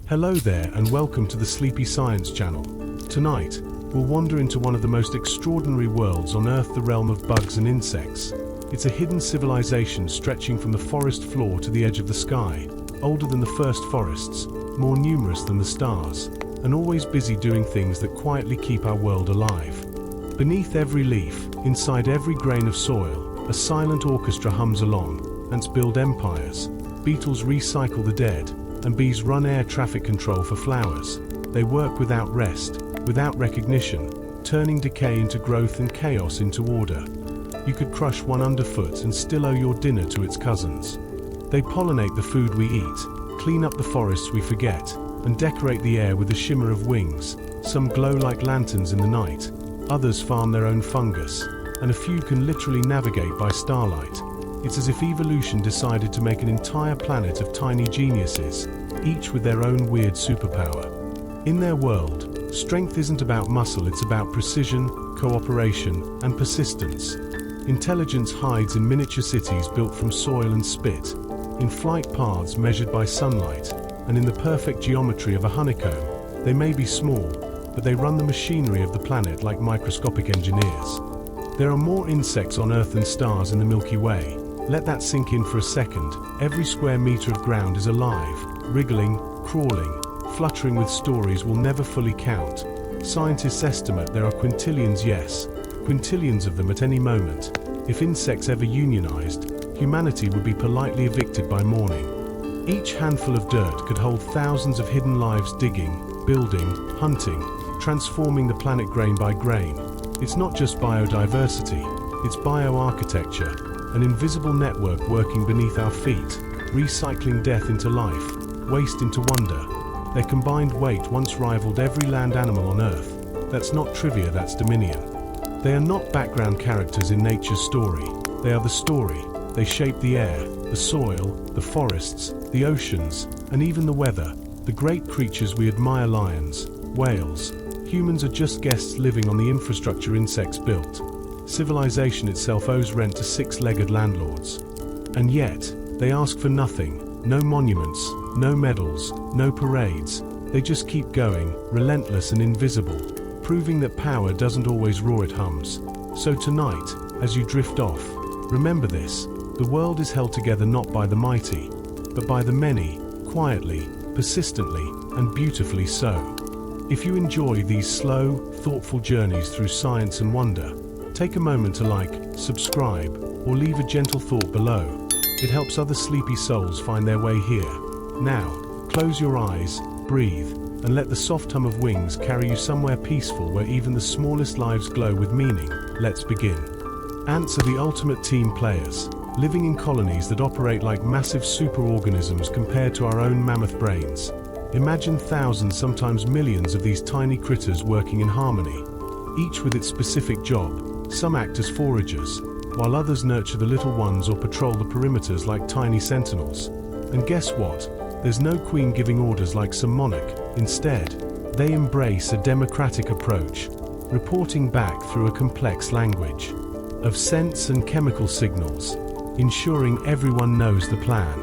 Hello there and welcome to the Sleepy Science Channel. Tonight, we'll wander into one of the most extraordinary worlds on Earth, the realm of bugs and insects. It's a hidden civilization stretching from the forest floor to the edge of the sky, older than the first forests, more numerous than the stars, and always busy doing things that quietly keep our world alive. Beneath every leaf, inside every grain of soil, a silent orchestra hums along. Ants build empires, beetles recycle the dead, and bees run air traffic control for flowers. They work without rest, without recognition, turning decay into growth and chaos into order. You could crush one underfoot and still owe your dinner to its cousins. They pollinate the food we eat, clean up the forests we forget, and decorate the air with a shimmer of wings. Some glow like lanterns in the night, others farm their own fungus, and a few can literally navigate by starlight. It's as if evolution decided to make an entire planet of tiny geniuses, each with their own weird superpower. In their world, strength isn't about muscle, it's about precision, cooperation, and persistence. Intelligence hides in miniature cities built from soil and spit, in flight paths measured by sunlight, and in the perfect geometry of a honeycomb. They may be small, but they run the machinery of the planet like microscopic engineers. There are more insects on Earth than stars in the Milky Way. Let that sink in for a second. Every square meter of ground is alive, wriggling, crawling, fluttering with stories we'll never fully count. Scientists estimate there are quintillions, yes, quintillions of them at any moment. If insects ever unionized, humanity would be politely evicted by morning. Each handful of dirt could hold thousands of hidden lives digging, building, hunting, transforming the planet grain by grain. It's not just biodiversity, it's bioarchitecture. An invisible network working beneath our feet, recycling death into life, waste into wonder. Their combined weight once rivaled every land animal on Earth. That's not trivia, that's dominion. They are not background characters in nature's story. They are the story. They shape the air, the soil, the forests, the oceans, and even the weather. The great creatures we admire, lions, whales. Humans are just guests living on the infrastructure insects built. Civilization itself owes rent to six-legged landlords. And yet, they ask for nothing. No monuments, no medals, no parades. They just keep going, relentless and invisible, proving that power doesn't always roar, it hums. So tonight, as you drift off, remember this: the world is held together not by the mighty, but by the many, quietly, persistently, and beautifully so. If you enjoy these slow, thoughtful journeys through science and wonder, take a moment to like, subscribe, or leave a gentle thought below. It helps other sleepy souls find their way here. Now, close your eyes, breathe, and let the soft hum of wings carry you somewhere peaceful where even the smallest lives glow with meaning. Let's begin. Ants are the ultimate team players, living in colonies that operate like massive superorganisms compared to our own mammoth brains. Imagine thousands, sometimes millions of these tiny critters working in harmony, each with its specific job. Some act as foragers, while others nurture the little ones or patrol the perimeters like tiny sentinels. And guess what? There's no queen giving orders like some monarch. Instead, they embrace a democratic approach, reporting back through a complex language of scents and chemical signals, ensuring everyone knows the plan.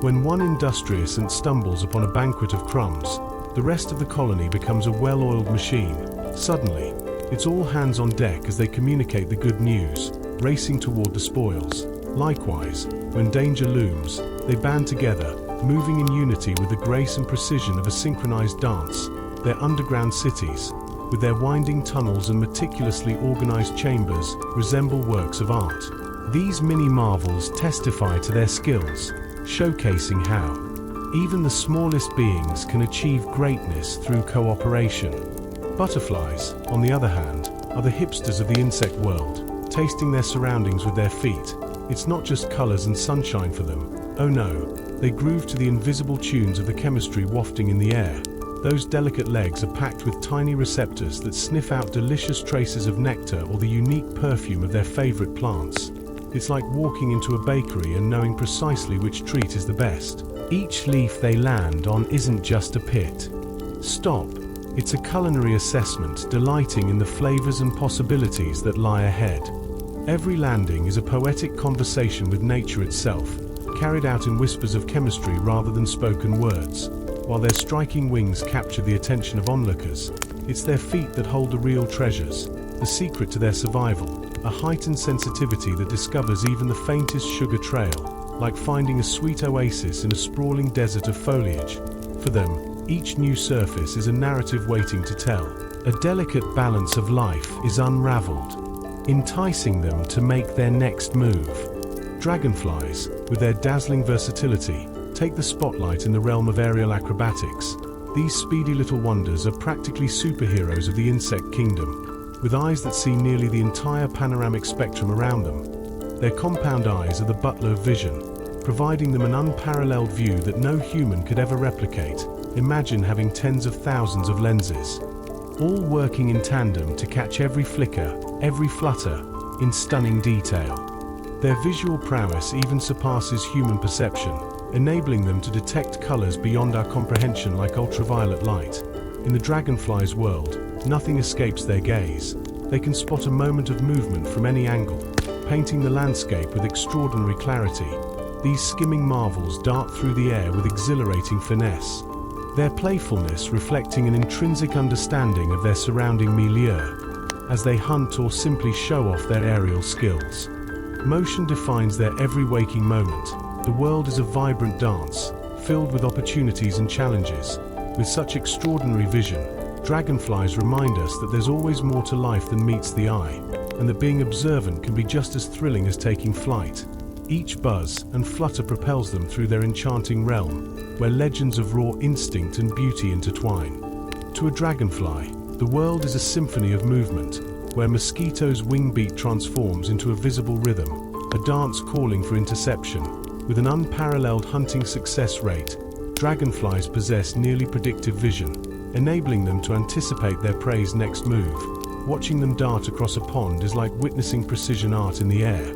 When one industrious ant stumbles upon a banquet of crumbs, the rest of the colony becomes a well-oiled machine. Suddenly, it's all hands on deck as they communicate the good news, racing toward the spoils. Likewise, when danger looms, they band together, moving in unity with the grace and precision of a synchronized dance. Their underground cities, with their winding tunnels and meticulously organized chambers, resemble works of art. These mini marvels testify to their skills, showcasing how even the smallest beings can achieve greatness through cooperation. Butterflies, on the other hand, are the hipsters of the insect world, tasting their surroundings with their feet. It's not just colors and sunshine for them. Oh no, they groove to the invisible tunes of the chemistry wafting in the air. Those delicate legs are packed with tiny receptors that sniff out delicious traces of nectar or the unique perfume of their favorite plants. It's like walking into a bakery and knowing precisely which treat is the best. Each leaf they land on isn't just a pit. Stop. It's a culinary assessment, delighting in the flavors and possibilities that lie ahead. Every landing is a poetic conversation with nature itself, carried out in whispers of chemistry rather than spoken words. while their striking wings capture the attention of onlookers. It's their feet that hold the real treasures, the secret to their survival, a heightened sensitivity that discovers even the faintest sugar trail, like finding a sweet oasis in a sprawling desert of foliage. For them, each new surface is a narrative waiting to tell. A delicate balance of life is unraveled, enticing them to make their next move. Dragonflies, with their dazzling versatility, take the spotlight in the realm of aerial acrobatics. These speedy little wonders are practically superheroes of the insect kingdom, with eyes that see nearly the entire panoramic spectrum around them. Their compound eyes are the butler of vision, providing them an unparalleled view that no human could ever replicate. Imagine having tens of thousands of lenses, all working in tandem to catch every flicker, every flutter, in stunning detail. Their visual prowess even surpasses human perception, enabling them to detect colors beyond our comprehension like ultraviolet light. In the dragonfly's world, nothing escapes their gaze. They can spot a moment of movement from any angle, painting the landscape with extraordinary clarity. These skimming marvels dart through the air with exhilarating finesse, their playfulness reflecting an intrinsic understanding of their surrounding milieu, as they hunt or simply show off their aerial skills. Motion defines their every waking moment. The world is a vibrant dance, filled with opportunities and challenges. With such extraordinary vision, dragonflies remind us that there's always more to life than meets the eye, and that being observant can be just as thrilling as taking flight. Each buzz and flutter propels them through their enchanting realm, where legends of raw instinct and beauty intertwine. To a dragonfly, the world is a symphony of movement, where mosquitoes' wing beat transforms into a visible rhythm, a dance calling for interception. With an unparalleled hunting success rate, dragonflies possess nearly predictive vision, enabling them to anticipate their prey's next move. Watching them dart across a pond is like witnessing precision art in the air,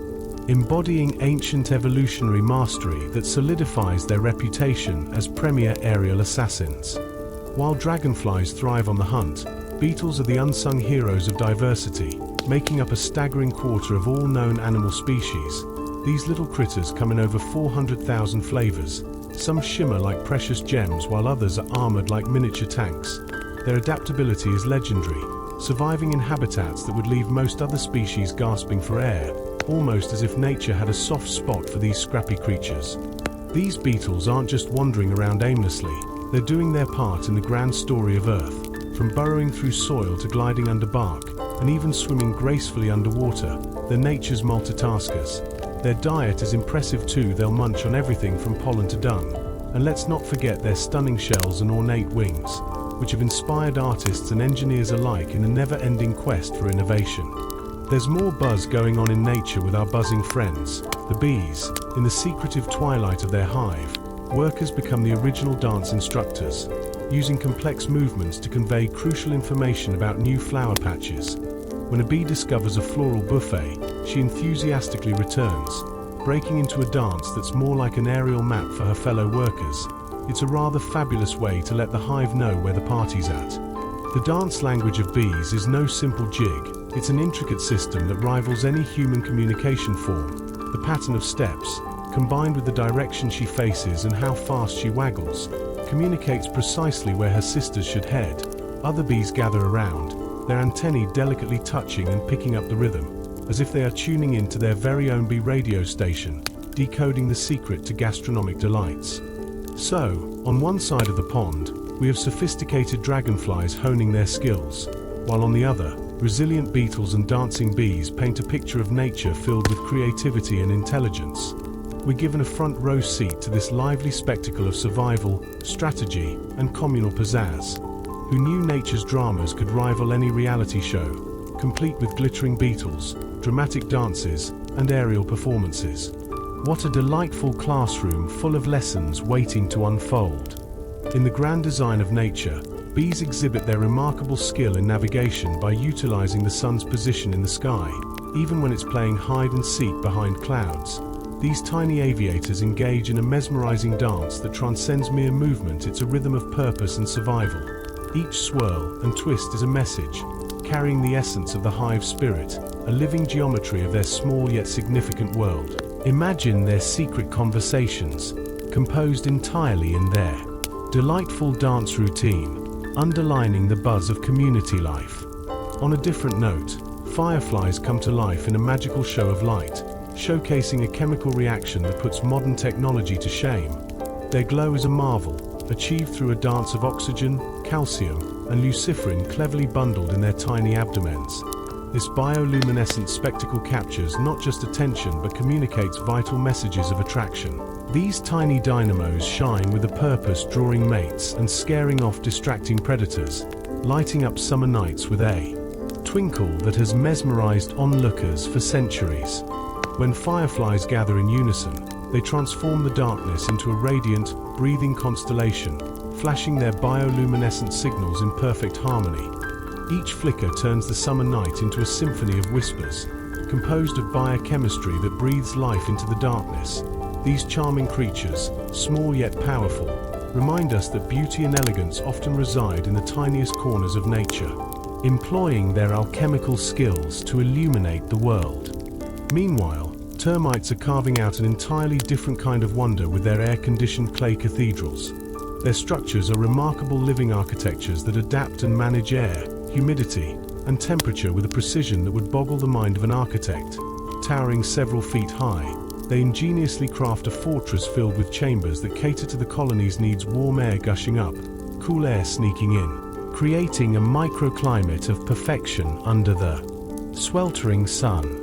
embodying ancient evolutionary mastery that solidifies their reputation as premier aerial assassins. While dragonflies thrive on the hunt, beetles are the unsung heroes of diversity, making up a staggering quarter of all known animal species. These little critters come in over 400,000 flavors. Some shimmer like precious gems while others are armored like miniature tanks. Their adaptability is legendary, surviving in habitats that would leave most other species gasping for air, almost as if nature had a soft spot for these scrappy creatures. These beetles aren't just wandering around aimlessly, they're doing their part in the grand story of Earth. From burrowing through soil to gliding under bark, and even swimming gracefully underwater, they're nature's multitaskers. Their diet is impressive too. They'll munch on everything from pollen to dung. And let's not forget their stunning shells and ornate wings, which have inspired artists and engineers alike in a never-ending quest for innovation. There's more buzz going on in nature with our buzzing friends, the bees. In the secretive twilight of their hive, workers become the original dance instructors, using complex movements to convey crucial information about new flower patches. When a bee discovers a floral buffet, she enthusiastically returns, breaking into a dance that's more like an aerial map for her fellow workers. It's a rather fabulous way to let the hive know where the party's at. The dance language of bees is no simple jig. It's an intricate system that rivals any human communication form. The pattern of steps, combined with the direction she faces and how fast she waggles, communicates precisely where her sisters should head. Other bees gather around, their antennae delicately touching and picking up the rhythm, as if they are tuning in to their very own bee radio station, decoding the secret to gastronomic delights. So, on one side of the pond, we have sophisticated dragonflies honing their skills, while on the other, resilient beetles and dancing bees paint a picture of nature filled with creativity and intelligence. We're given a front row seat to this lively spectacle of survival, strategy, and communal pizzazz. Who knew nature's dramas could rival any reality show, complete with glittering beetles, dramatic dances, and aerial performances. What a delightful classroom full of lessons waiting to unfold. In the grand design of nature, bees exhibit their remarkable skill in navigation by utilizing the sun's position in the sky, even when it's playing hide and seek behind clouds. These tiny aviators engage in a mesmerizing dance that transcends mere movement. It's a rhythm of purpose and survival. Each swirl and twist is a message, carrying the essence of the hive spirit, a living geometry of their small yet significant world. Imagine their secret conversations, composed entirely in there. delightful dance routine, underlining the buzz of community life. On a different note, fireflies come to life in a magical show of light, showcasing a chemical reaction that puts modern technology to shame. Their glow is a marvel, achieved through a dance of oxygen, calcium, and luciferin cleverly bundled in their tiny abdomens. This bioluminescent spectacle captures not just attention but communicates vital messages of attraction. These tiny dynamos shine with a purpose, drawing mates and scaring off distracting predators, lighting up summer nights with a twinkle that has mesmerized onlookers for centuries. When fireflies gather in unison, they transform the darkness into a radiant, breathing constellation, flashing their bioluminescent signals in perfect harmony. Each flicker turns the summer night into a symphony of whispers, composed of biochemistry that breathes life into the darkness. These charming creatures, small yet powerful, remind us that beauty and elegance often reside in the tiniest corners of nature, employing their alchemical skills to illuminate the world. Meanwhile, termites are carving out an entirely different kind of wonder with their air-conditioned clay cathedrals. Their structures are remarkable living architectures that adapt and manage air, humidity, and temperature with a precision that would boggle the mind of an architect. Towering several feet high, they ingeniously craft a fortress filled with chambers that cater to the colony's needs: warm air gushing up, cool air sneaking in, creating a microclimate of perfection under the sweltering sun.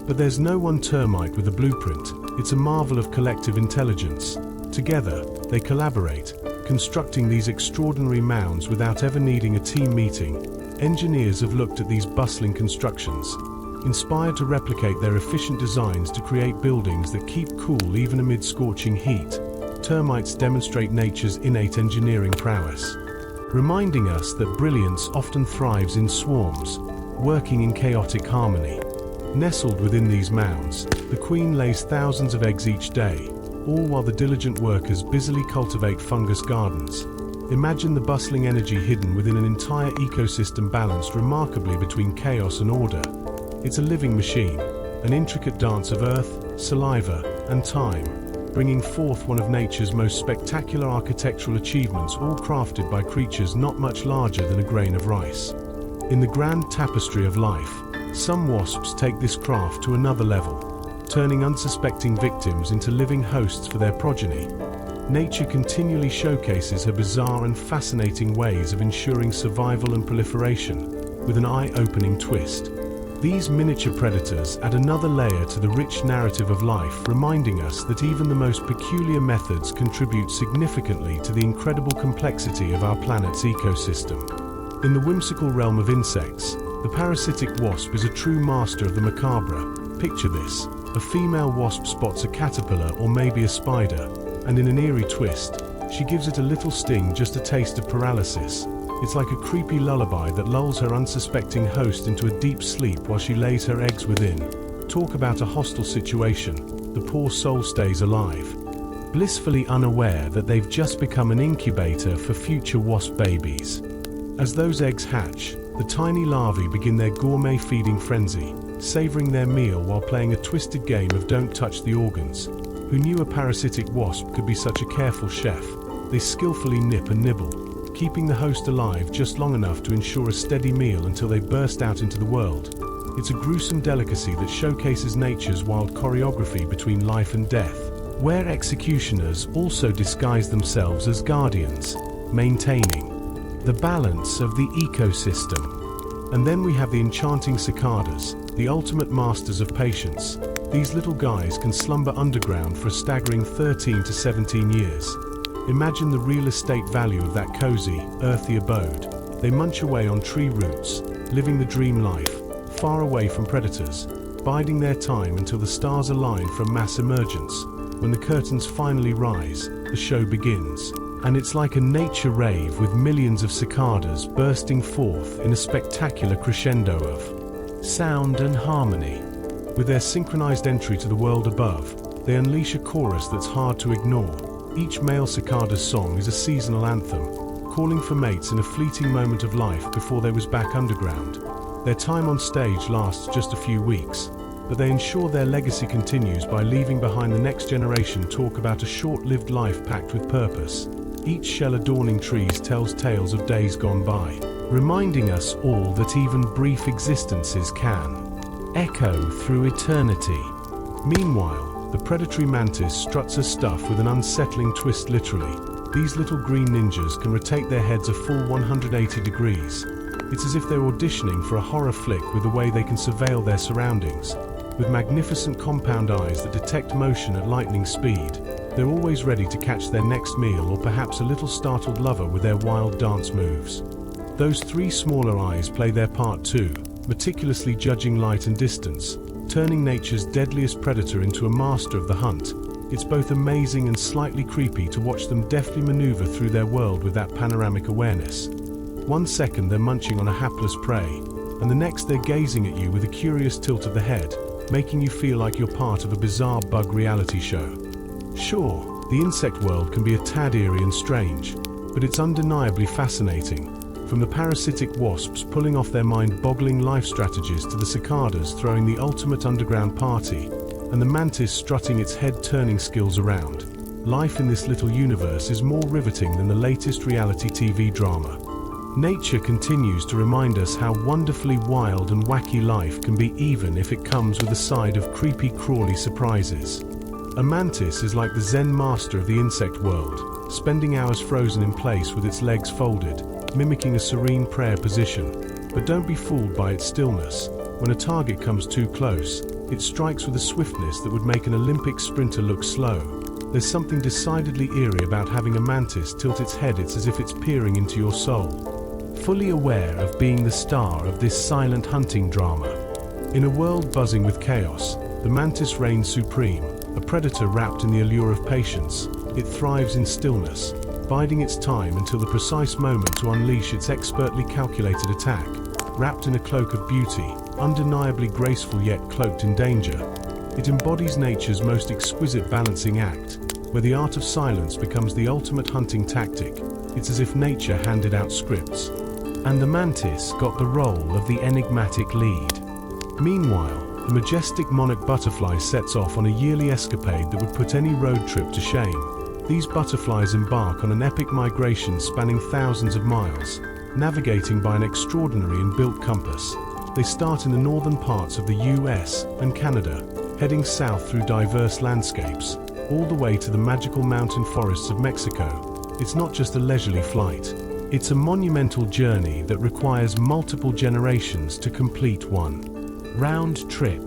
But there's no one termite with a blueprint. It's a marvel of collective intelligence. Together, they collaborate, constructing these extraordinary mounds without ever needing a team meeting. Engineers have looked at these bustling constructions, inspired to replicate their efficient designs to create buildings that keep cool even amid scorching heat. Termites demonstrate nature's innate engineering prowess, reminding us that brilliance often thrives in swarms, working in chaotic harmony. Nestled within these mounds, the queen lays thousands of eggs each day, all while the diligent workers busily cultivate fungus gardens. Imagine the bustling energy hidden within an entire ecosystem balanced remarkably between chaos and order. It's a living machine, an intricate dance of earth, saliva, and time, bringing forth one of nature's most spectacular architectural achievements, all crafted by creatures not much larger than a grain of rice. In the grand tapestry of life, some wasps take this craft to another level, turning unsuspecting victims into living hosts for their progeny. Nature continually showcases her bizarre and fascinating ways of ensuring survival and proliferation, with an eye-opening twist. These miniature predators add another layer to the rich narrative of life, reminding us that even the most peculiar methods contribute significantly to the incredible complexity of our planet's ecosystem. In the whimsical realm of insects, the parasitic wasp is a true master of the macabre. Picture this: a female wasp spots a caterpillar or maybe a spider, and in an eerie twist, she gives it a little sting, just a taste of paralysis. It's like a creepy lullaby that lulls her unsuspecting host into a deep sleep while she lays her eggs within. Talk about a hostile situation. The poor soul stays alive, blissfully unaware that they've just become an incubator for future wasp babies. As those eggs hatch, the tiny larvae begin their gourmet feeding frenzy, savoring their meal while playing a twisted game of don't touch the organs. Who knew a parasitic wasp could be such a careful chef? They skillfully nip and nibble, keeping the host alive just long enough to ensure a steady meal until they burst out into the world. It's a gruesome delicacy that showcases nature's wild choreography between life and death, where executioners also disguise themselves as guardians, maintaining the balance of the ecosystem. And then we have the enchanting cicadas, the ultimate masters of patience. These little guys can slumber underground for a staggering 13 to 17 years. Imagine the real estate value of that cozy, earthy abode. They munch away on tree roots, living the dream life, far away from predators, biding their time until the stars align for a mass emergence. When the curtains finally rise, the show begins. And it's like a nature rave, with millions of cicadas bursting forth in a spectacular crescendo of sound and harmony. With their synchronized entry to the world above, they unleash a chorus that's hard to ignore. Each male cicada's song is a seasonal anthem, calling for mates in a fleeting moment of life before they was back underground. Their time on stage lasts just a few weeks, but they ensure their legacy continues by leaving behind the next generation talk about a short-lived life packed with purpose. Each shell adorning trees tells tales of days gone by, reminding us all that even brief existences can echo through eternity. Meanwhile, the predatory mantis struts her stuff with an unsettling twist literally. These little green ninjas can rotate their heads a full 180 degrees. It's as if they're auditioning for a horror flick with the way they can surveil their surroundings. With magnificent compound eyes that detect motion at lightning speed, they're always ready to catch their next meal or perhaps a little startled lover with their wild dance moves. Those three smaller eyes play their part too, meticulously judging light and distance, turning nature's deadliest predator into a master of the hunt. It's both amazing and slightly creepy to watch them deftly maneuver through their world with that panoramic awareness. One second they're munching on a hapless prey, and the next they're gazing at you with a curious tilt of the head, making you feel like you're part of a bizarre bug reality show. Sure, the insect world can be a tad eerie and strange, but it's undeniably fascinating. From the parasitic wasps pulling off their mind-boggling life strategies to the cicadas throwing the ultimate underground party, and the mantis strutting its head-turning skills around, life in this little universe is more riveting than the latest reality TV drama. Nature continues to remind us how wonderfully wild and wacky life can be, even if it comes with a side of creepy, crawly surprises. A mantis is like the Zen master of the insect world, spending hours frozen in place with its legs folded, mimicking a serene prayer position. But don't be fooled by its stillness. When a target comes too close, it strikes with a swiftness that would make an Olympic sprinter look slow. There's something decidedly eerie about having a mantis tilt its head. It's as if it's peering into your soul, fully aware of being the star of this silent hunting drama. In a world buzzing with chaos, the mantis reigns supreme, a predator wrapped in the allure of patience. It thrives in stillness, biding its time until the precise moment to unleash its expertly calculated attack. Wrapped in a cloak of beauty, undeniably graceful yet cloaked in danger, it embodies nature's most exquisite balancing act, where the art of silence becomes the ultimate hunting tactic. It's as if nature handed out scripts, and the mantis got the role of the enigmatic lead. Meanwhile, the majestic monarch butterfly sets off on a yearly escapade that would put any road trip to shame. These butterflies embark on an epic migration spanning thousands of miles, navigating by an extraordinary inbuilt compass. They start in the northern parts of the US and Canada, heading south through diverse landscapes, all the way to the magical mountain forests of Mexico. It's not just a leisurely flight. It's a monumental journey that requires multiple generations to complete one round trip.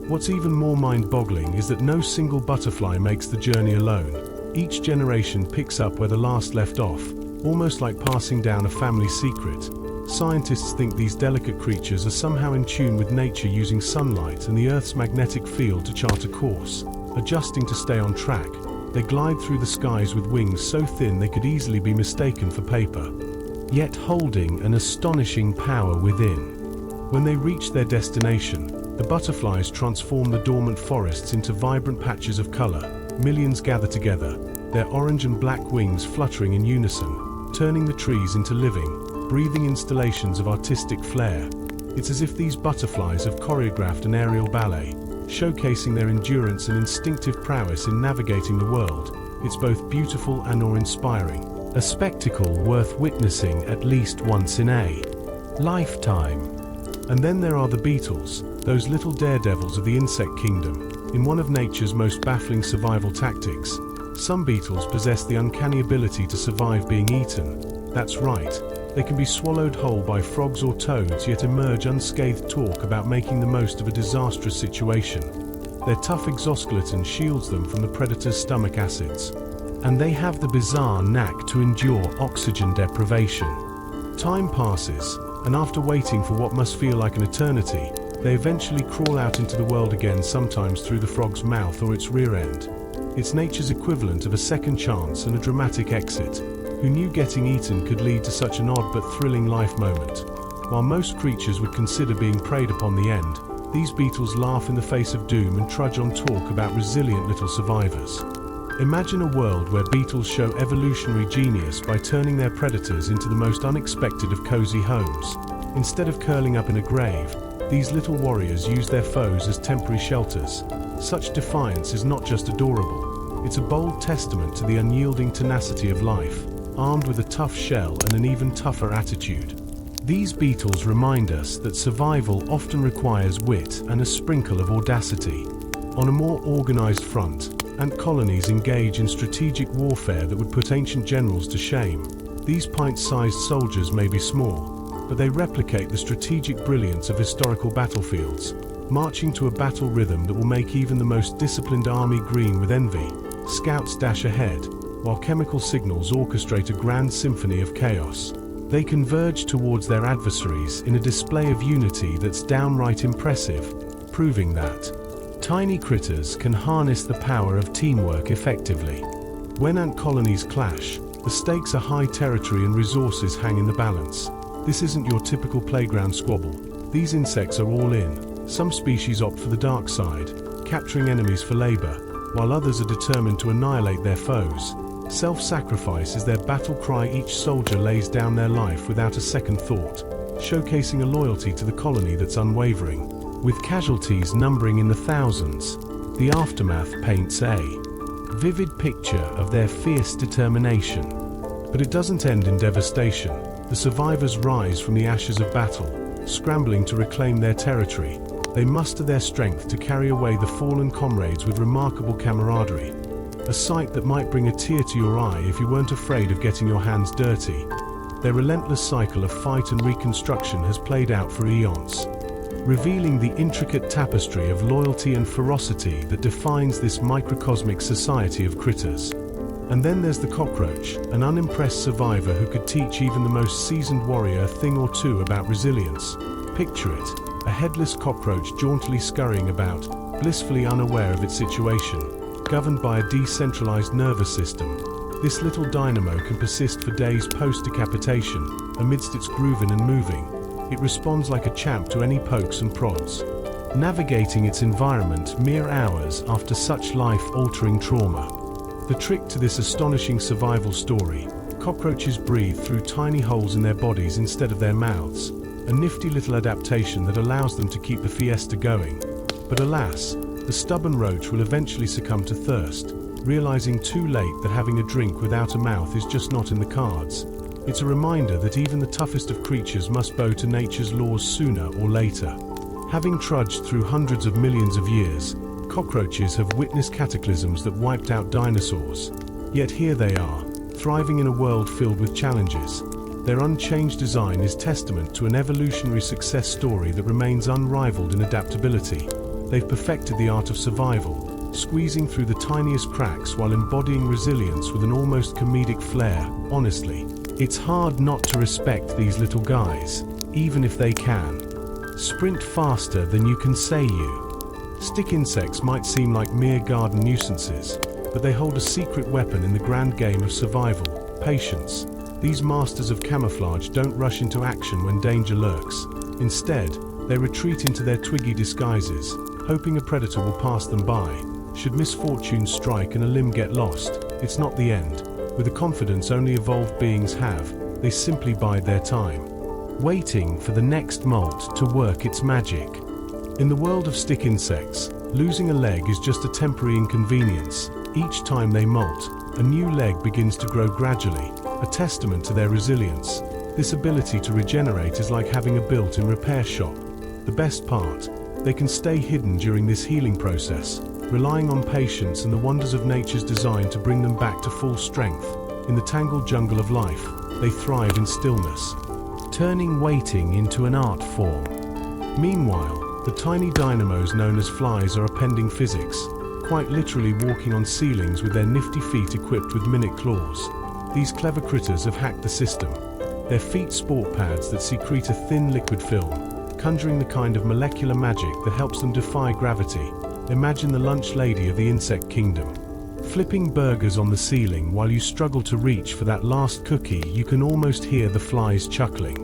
What's even more mind-boggling is that no single butterfly makes the journey alone. Each generation picks up where the last left off, almost like passing down a family secret. Scientists think these delicate creatures are somehow in tune with nature, using sunlight and the Earth's magnetic field to chart a course. Adjusting to stay on track, they glide through the skies with wings so thin they could easily be mistaken for paper, yet holding an astonishing power within. When they reach their destination, the butterflies transform the dormant forests into vibrant patches of color. Millions gather together, their orange and black wings fluttering in unison, turning the trees into living, breathing installations of artistic flair. It's as if these butterflies have choreographed an aerial ballet, showcasing their endurance and instinctive prowess in navigating the world. It's both beautiful and awe-inspiring, a spectacle worth witnessing at least once in a lifetime. And then there are the beetles, those little daredevils of the insect kingdom. In one of nature's most baffling survival tactics, some beetles possess the uncanny ability to survive being eaten. That's right, they can be swallowed whole by frogs or toads yet emerge unscathed. Talk about making the most of a disastrous situation. Their tough exoskeleton shields them from the predator's stomach acids, and they have the bizarre knack to endure oxygen deprivation. Time passes, and after waiting for what must feel like an eternity, they eventually crawl out into the world again, sometimes through the frog's mouth or its rear end. It's nature's equivalent of a second chance and a dramatic exit. Who knew getting eaten could lead to such an odd but thrilling life moment? While most creatures would consider being preyed upon the end, these beetles laugh in the face of doom and trudge on, talk about resilient little survivors. Imagine a world where beetles show evolutionary genius by turning their predators into the most unexpected of cozy homes. Instead of curling up in a grave, these little warriors use their foes as temporary shelters. Such defiance is not just adorable, It's a bold testament to the unyielding tenacity of life, armed with a tough shell and an even tougher attitude. These beetles remind us that survival often requires wit and a sprinkle of audacity. On a more organized front, ant colonies engage in strategic warfare that would put ancient generals to shame. These pint-sized soldiers may be small, but they replicate the strategic brilliance of historical battlefields, marching to a battle rhythm that will make even the most disciplined army green with envy. Scouts dash ahead, while chemical signals orchestrate a grand symphony of chaos. They converge towards their adversaries in a display of unity that's downright impressive, proving that tiny critters can harness the power of teamwork effectively. When ant colonies clash, the stakes are high. Territory and resources hang in the balance. This isn't your typical playground squabble. These insects are all in. Some species opt for the dark side, capturing enemies for labor, while others are determined to annihilate their foes. Self-sacrifice is their battle cry. Each soldier lays down their life without a second thought, showcasing a loyalty to the colony that's unwavering. With casualties numbering in the thousands, the aftermath paints a vivid picture of their fierce determination. But it doesn't end in devastation. The survivors rise from the ashes of battle, scrambling to reclaim their territory. They muster their strength to carry away the fallen comrades with remarkable camaraderie. A sight that might bring a tear to your eye if you weren't afraid of getting your hands dirty. Their relentless cycle of fight and reconstruction has played out for eons, revealing the intricate tapestry of loyalty and ferocity that defines this microcosmic society of critters. And then there's the cockroach, an unimpressed survivor who could teach even the most seasoned warrior a thing or two about resilience. Picture it, a headless cockroach jauntily scurrying about, blissfully unaware of its situation, governed by a decentralized nervous system. This little dynamo can persist for days post-decapitation, amidst its grooving and moving. It responds like a champ to any pokes and prods, navigating its environment mere hours after such life-altering trauma. The trick to this astonishing survival story: cockroaches breathe through tiny holes in their bodies instead of their mouths, a nifty little adaptation that allows them to keep the fiesta going. But alas, the stubborn roach will eventually succumb to thirst, realizing too late that having a drink without a mouth is just not in the cards. It's a reminder that even the toughest of creatures must bow to nature's laws sooner or later. Having trudged through hundreds of millions of years, cockroaches have witnessed cataclysms that wiped out dinosaurs. Yet here they are, thriving in a world filled with challenges. Their unchanged design is testament to an evolutionary success story that remains unrivaled in adaptability. They've perfected the art of survival, squeezing through the tiniest cracks while embodying resilience with an almost comedic flair. Honestly, it's hard not to respect these little guys, even if they can sprint faster than you can say you. Stick insects might seem like mere garden nuisances, but they hold a secret weapon in the grand game of survival: patience. These masters of camouflage don't rush into action when danger lurks. Instead, they retreat into their twiggy disguises, hoping a predator will pass them by. Should misfortune strike and a limb get lost, it's not the end. With a confidence only evolved beings have, they simply bide their time, waiting for the next molt to work its magic. In the world of stick insects, losing a leg is just a temporary inconvenience. Each time they molt, a new leg begins to grow gradually, a testament to their resilience. This ability to regenerate is like having a built-in repair shop. The best part: they can stay hidden during this healing process, relying on patience and the wonders of nature's design to bring them back to full strength. In the tangled jungle of life, they thrive in stillness, turning waiting into an art form. Meanwhile, the tiny dynamos known as flies are appending physics, quite literally walking on ceilings with their nifty feet equipped with minute claws. These clever critters have hacked the system. Their feet sport pads that secrete a thin liquid film, conjuring the kind of molecular magic that helps them defy gravity. Imagine the lunch lady of the insect kingdom, flipping burgers on the ceiling while you struggle to reach for that last cookie. You can almost hear the flies chuckling.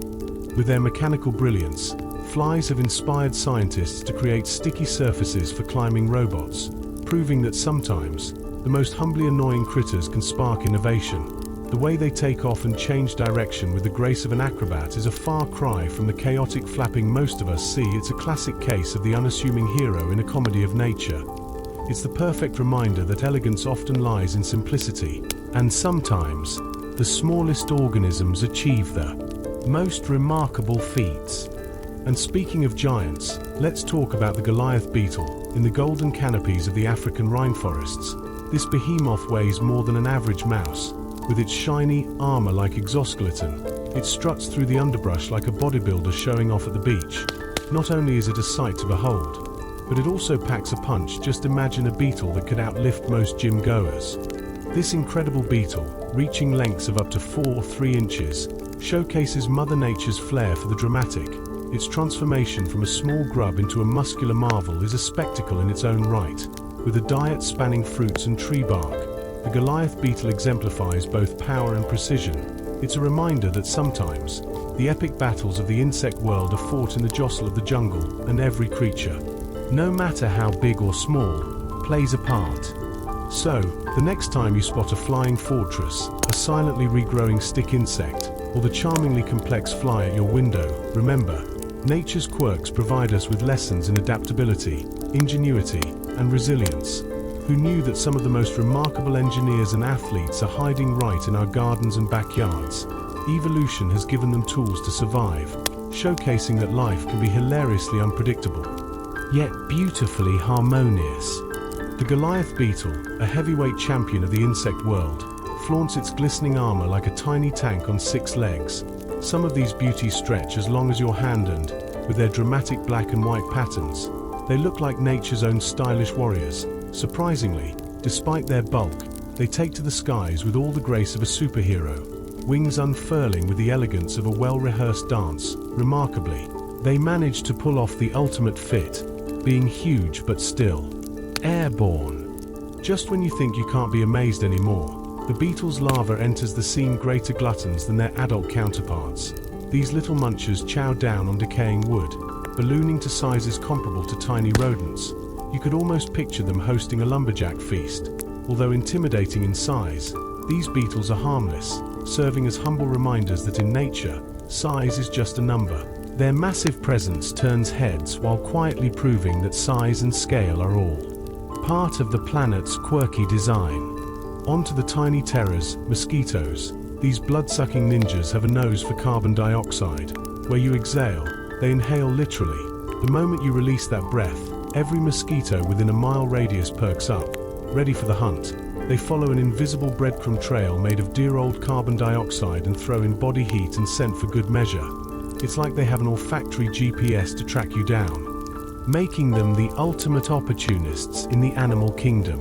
With their mechanical brilliance, flies have inspired scientists to create sticky surfaces for climbing robots, proving that sometimes the most humbly annoying critters can spark innovation. The way they take off and change direction with the grace of an acrobat is a far cry from the chaotic flapping most of us see. It's a classic case of the unassuming hero in a comedy of nature. It's the perfect reminder that elegance often lies in simplicity, and sometimes, the smallest organisms achieve the most remarkable feats. And speaking of giants, let's talk about the Goliath beetle in the golden canopies of the African rainforests. This behemoth weighs more than an average mouse. With its shiny, armor-like exoskeleton, it struts through the underbrush like a bodybuilder showing off at the beach. Not only is it a sight to behold, but it also packs a punch. Just imagine a beetle that could outlift most gym goers. This incredible beetle, reaching lengths of up to 4 or 3 inches, showcases Mother Nature's flair for the dramatic. Its transformation from a small grub into a muscular marvel is a spectacle in its own right. With a diet spanning fruits and tree bark, the Goliath beetle exemplifies both power and precision. It's a reminder that sometimes, the epic battles of the insect world are fought in the jostle of the jungle, and every creature, no matter how big or small, plays a part. So, the next time you spot a flying fortress, a silently regrowing stick insect, or the charmingly complex fly at your window, remember, nature's quirks provide us with lessons in adaptability, ingenuity, and resilience. Who knew that some of the most remarkable engineers and athletes are hiding right in our gardens and backyards? Evolution has given them tools to survive, showcasing that life can be hilariously unpredictable, yet beautifully harmonious. The Goliath beetle, a heavyweight champion of the insect world, flaunts its glistening armor like a tiny tank on 6 legs. Some of these beauties stretch as long as your hand and, with their dramatic black and white patterns, they look like nature's own stylish warriors. Surprisingly, despite their bulk, they take to the skies with all the grace of a superhero, wings unfurling with the elegance of a well-rehearsed dance. Remarkably, they manage to pull off the ultimate fit, being huge but still airborne. Just when you think you can't be amazed anymore, the beetle's larva enters the scene greater gluttons than their adult counterparts. These little munchers chow down on decaying wood, ballooning to sizes comparable to tiny rodents. You could almost picture them hosting a lumberjack feast. Although intimidating in size, these beetles are harmless, serving as humble reminders that in nature, size is just a number. Their massive presence turns heads while quietly proving that size and scale are all part of the planet's quirky design. Onto the tiny terrors, mosquitoes. These blood-sucking ninjas have a nose for carbon dioxide. Where you exhale, they inhale literally. The moment you release that breath, every mosquito within a mile radius perks up, ready for the hunt. They follow an invisible breadcrumb trail made of dear old carbon dioxide and throw in body heat and scent for good measure. It's like they have an olfactory GPS to track you down, making them the ultimate opportunists in the animal kingdom.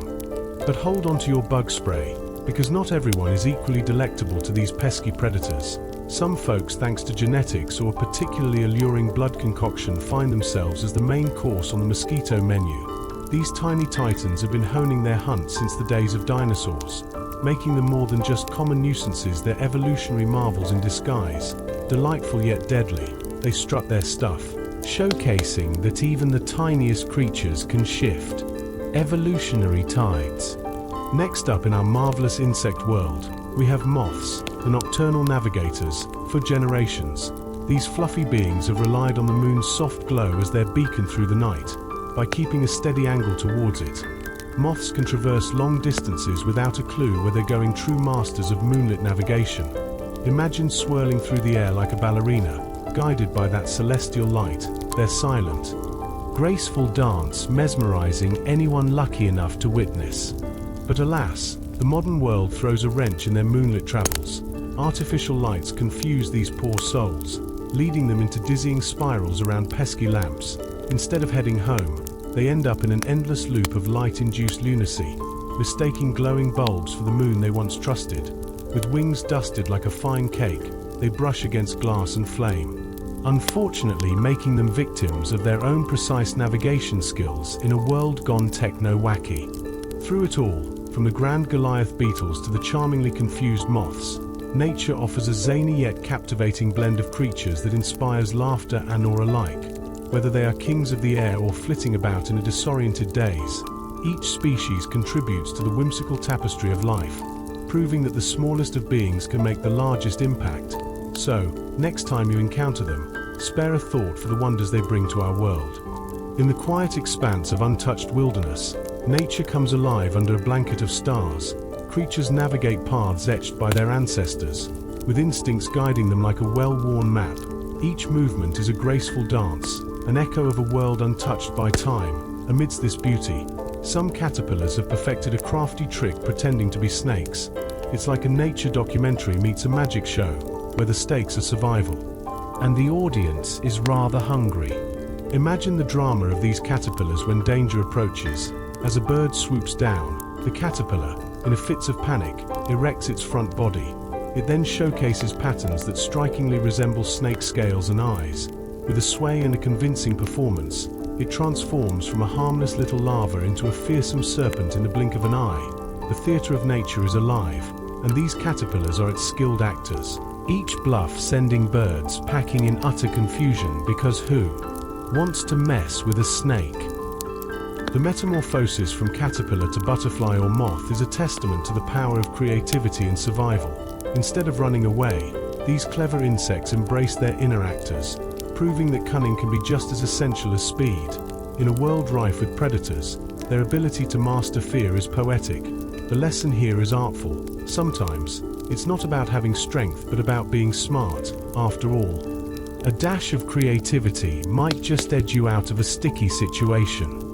But hold on to your bug spray, because not everyone is equally delectable to these pesky predators. Some folks, thanks to genetics or a particularly alluring blood concoction, find themselves as the main course on the mosquito menu. These tiny titans have been honing their hunt since the days of dinosaurs, making them more than just common nuisances. They're evolutionary marvels in disguise. Delightful yet deadly, they strut their stuff, showcasing that even the tiniest creatures can shift evolutionary tides. Next up in our marvelous insect world, we have moths, the nocturnal navigators. For generations, these fluffy beings have relied on the moon's soft glow as their beacon through the night. By keeping a steady angle towards it, moths can traverse long distances without a clue where they're going, true masters of moonlit navigation. Imagine swirling through the air like a ballerina, guided by that celestial light. Their silent, graceful dance mesmerizing anyone lucky enough to witness. But alas, the modern world throws a wrench in their moonlit travels. Artificial lights confuse these poor souls, leading them into dizzying spirals around pesky lamps. Instead of heading home, they end up in an endless loop of light-induced lunacy, mistaking glowing bulbs for the moon they once trusted. With wings dusted like a fine cake, they brush against glass and flame, unfortunately making them victims of their own precise navigation skills in a world gone techno-wacky. Through it all, from the grand Goliath beetles to the charmingly confused moths, nature offers a zany yet captivating blend of creatures that inspires laughter and awe alike. Whether they are kings of the air or flitting about in a disoriented daze, each species contributes to the whimsical tapestry of life, proving that the smallest of beings can make the largest impact. So, next time you encounter them, spare a thought for the wonders they bring to our world. In the quiet expanse of untouched wilderness, Nature comes alive under a blanket of stars. Creatures navigate paths etched by their ancestors, with instincts guiding them like a well-worn map. Each movement is a graceful dance, an echo of a world untouched by time. Amidst this beauty, some caterpillars have perfected a crafty trick pretending to be snakes. It's like a nature documentary meets a magic show, where the stakes are survival. And the audience is rather hungry. Imagine the drama of these caterpillars when danger approaches. As a bird swoops down, the caterpillar, in a fit of panic, erects its front body. It then showcases patterns that strikingly resemble snake scales and eyes. With a sway and a convincing performance, it transforms from a harmless little larva into a fearsome serpent in the blink of an eye. The theatre of nature is alive, and these caterpillars are its skilled actors. Each bluff sending birds packing in utter confusion because who wants to mess with a snake? The metamorphosis from caterpillar to butterfly or moth is a testament to the power of creativity and survival. Instead of running away, these clever insects embrace their inner actors, proving that cunning can be just as essential as speed. In a world rife with predators, their ability to master fear is poetic. The lesson here is artful. Sometimes, it's not about having strength but about being smart, after all. A dash of creativity might just edge you out of a sticky situation.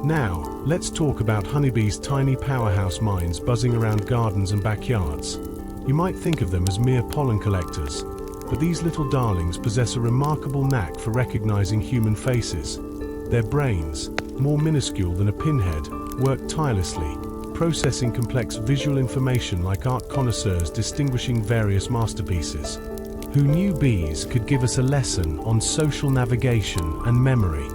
Now, let's talk about honeybees' tiny powerhouse minds buzzing around gardens and backyards. You might think of them as mere pollen collectors, but these little darlings possess a remarkable knack for recognizing human faces. Their brains, more minuscule than a pinhead, work tirelessly, processing complex visual information like art connoisseurs distinguishing various masterpieces. Who knew bees could give us a lesson on social navigation and memory?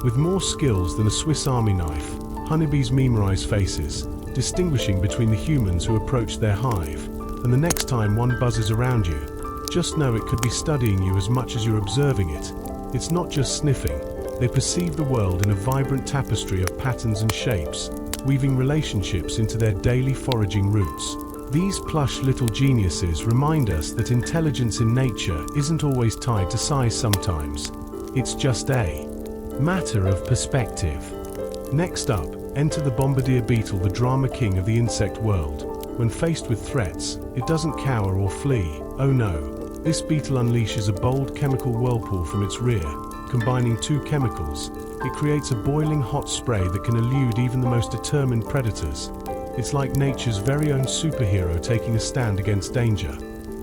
With more skills than a Swiss Army knife, honeybees memorize faces, distinguishing between the humans who approach their hive. And the next time one buzzes around you, just know it could be studying you as much as you're observing it. It's not just sniffing. They perceive the world in a vibrant tapestry of patterns and shapes, weaving relationships into their daily foraging routes. These plush little geniuses remind us that intelligence in nature isn't always tied to size sometimes. It's just a matter of perspective. Next up, enter the bombardier beetle, the drama king of the insect world. When faced with threats, it doesn't cower or flee. Oh no. This beetle unleashes a bold chemical whirlpool from its rear. Combining two chemicals, it creates a boiling hot spray that can elude even the most determined predators. It's like nature's very own superhero taking a stand against danger.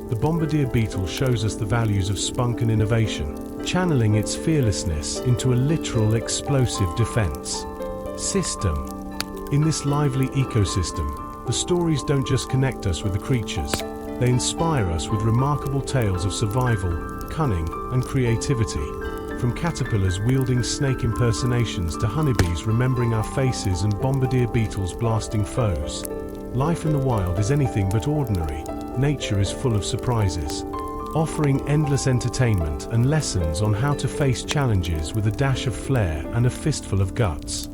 The bombardier beetle shows us the values of spunk and innovation, channeling its fearlessness into a literal explosive defense system. In this lively ecosystem, the stories don't just connect us with the creatures, they inspire us with remarkable tales of survival, cunning, and creativity. From caterpillars wielding snake impersonations to honeybees remembering our faces and bombardier beetles blasting foes. Life in the wild is anything but ordinary. Nature is full of surprises, offering endless entertainment and lessons on how to face challenges with a dash of flair and a fistful of guts.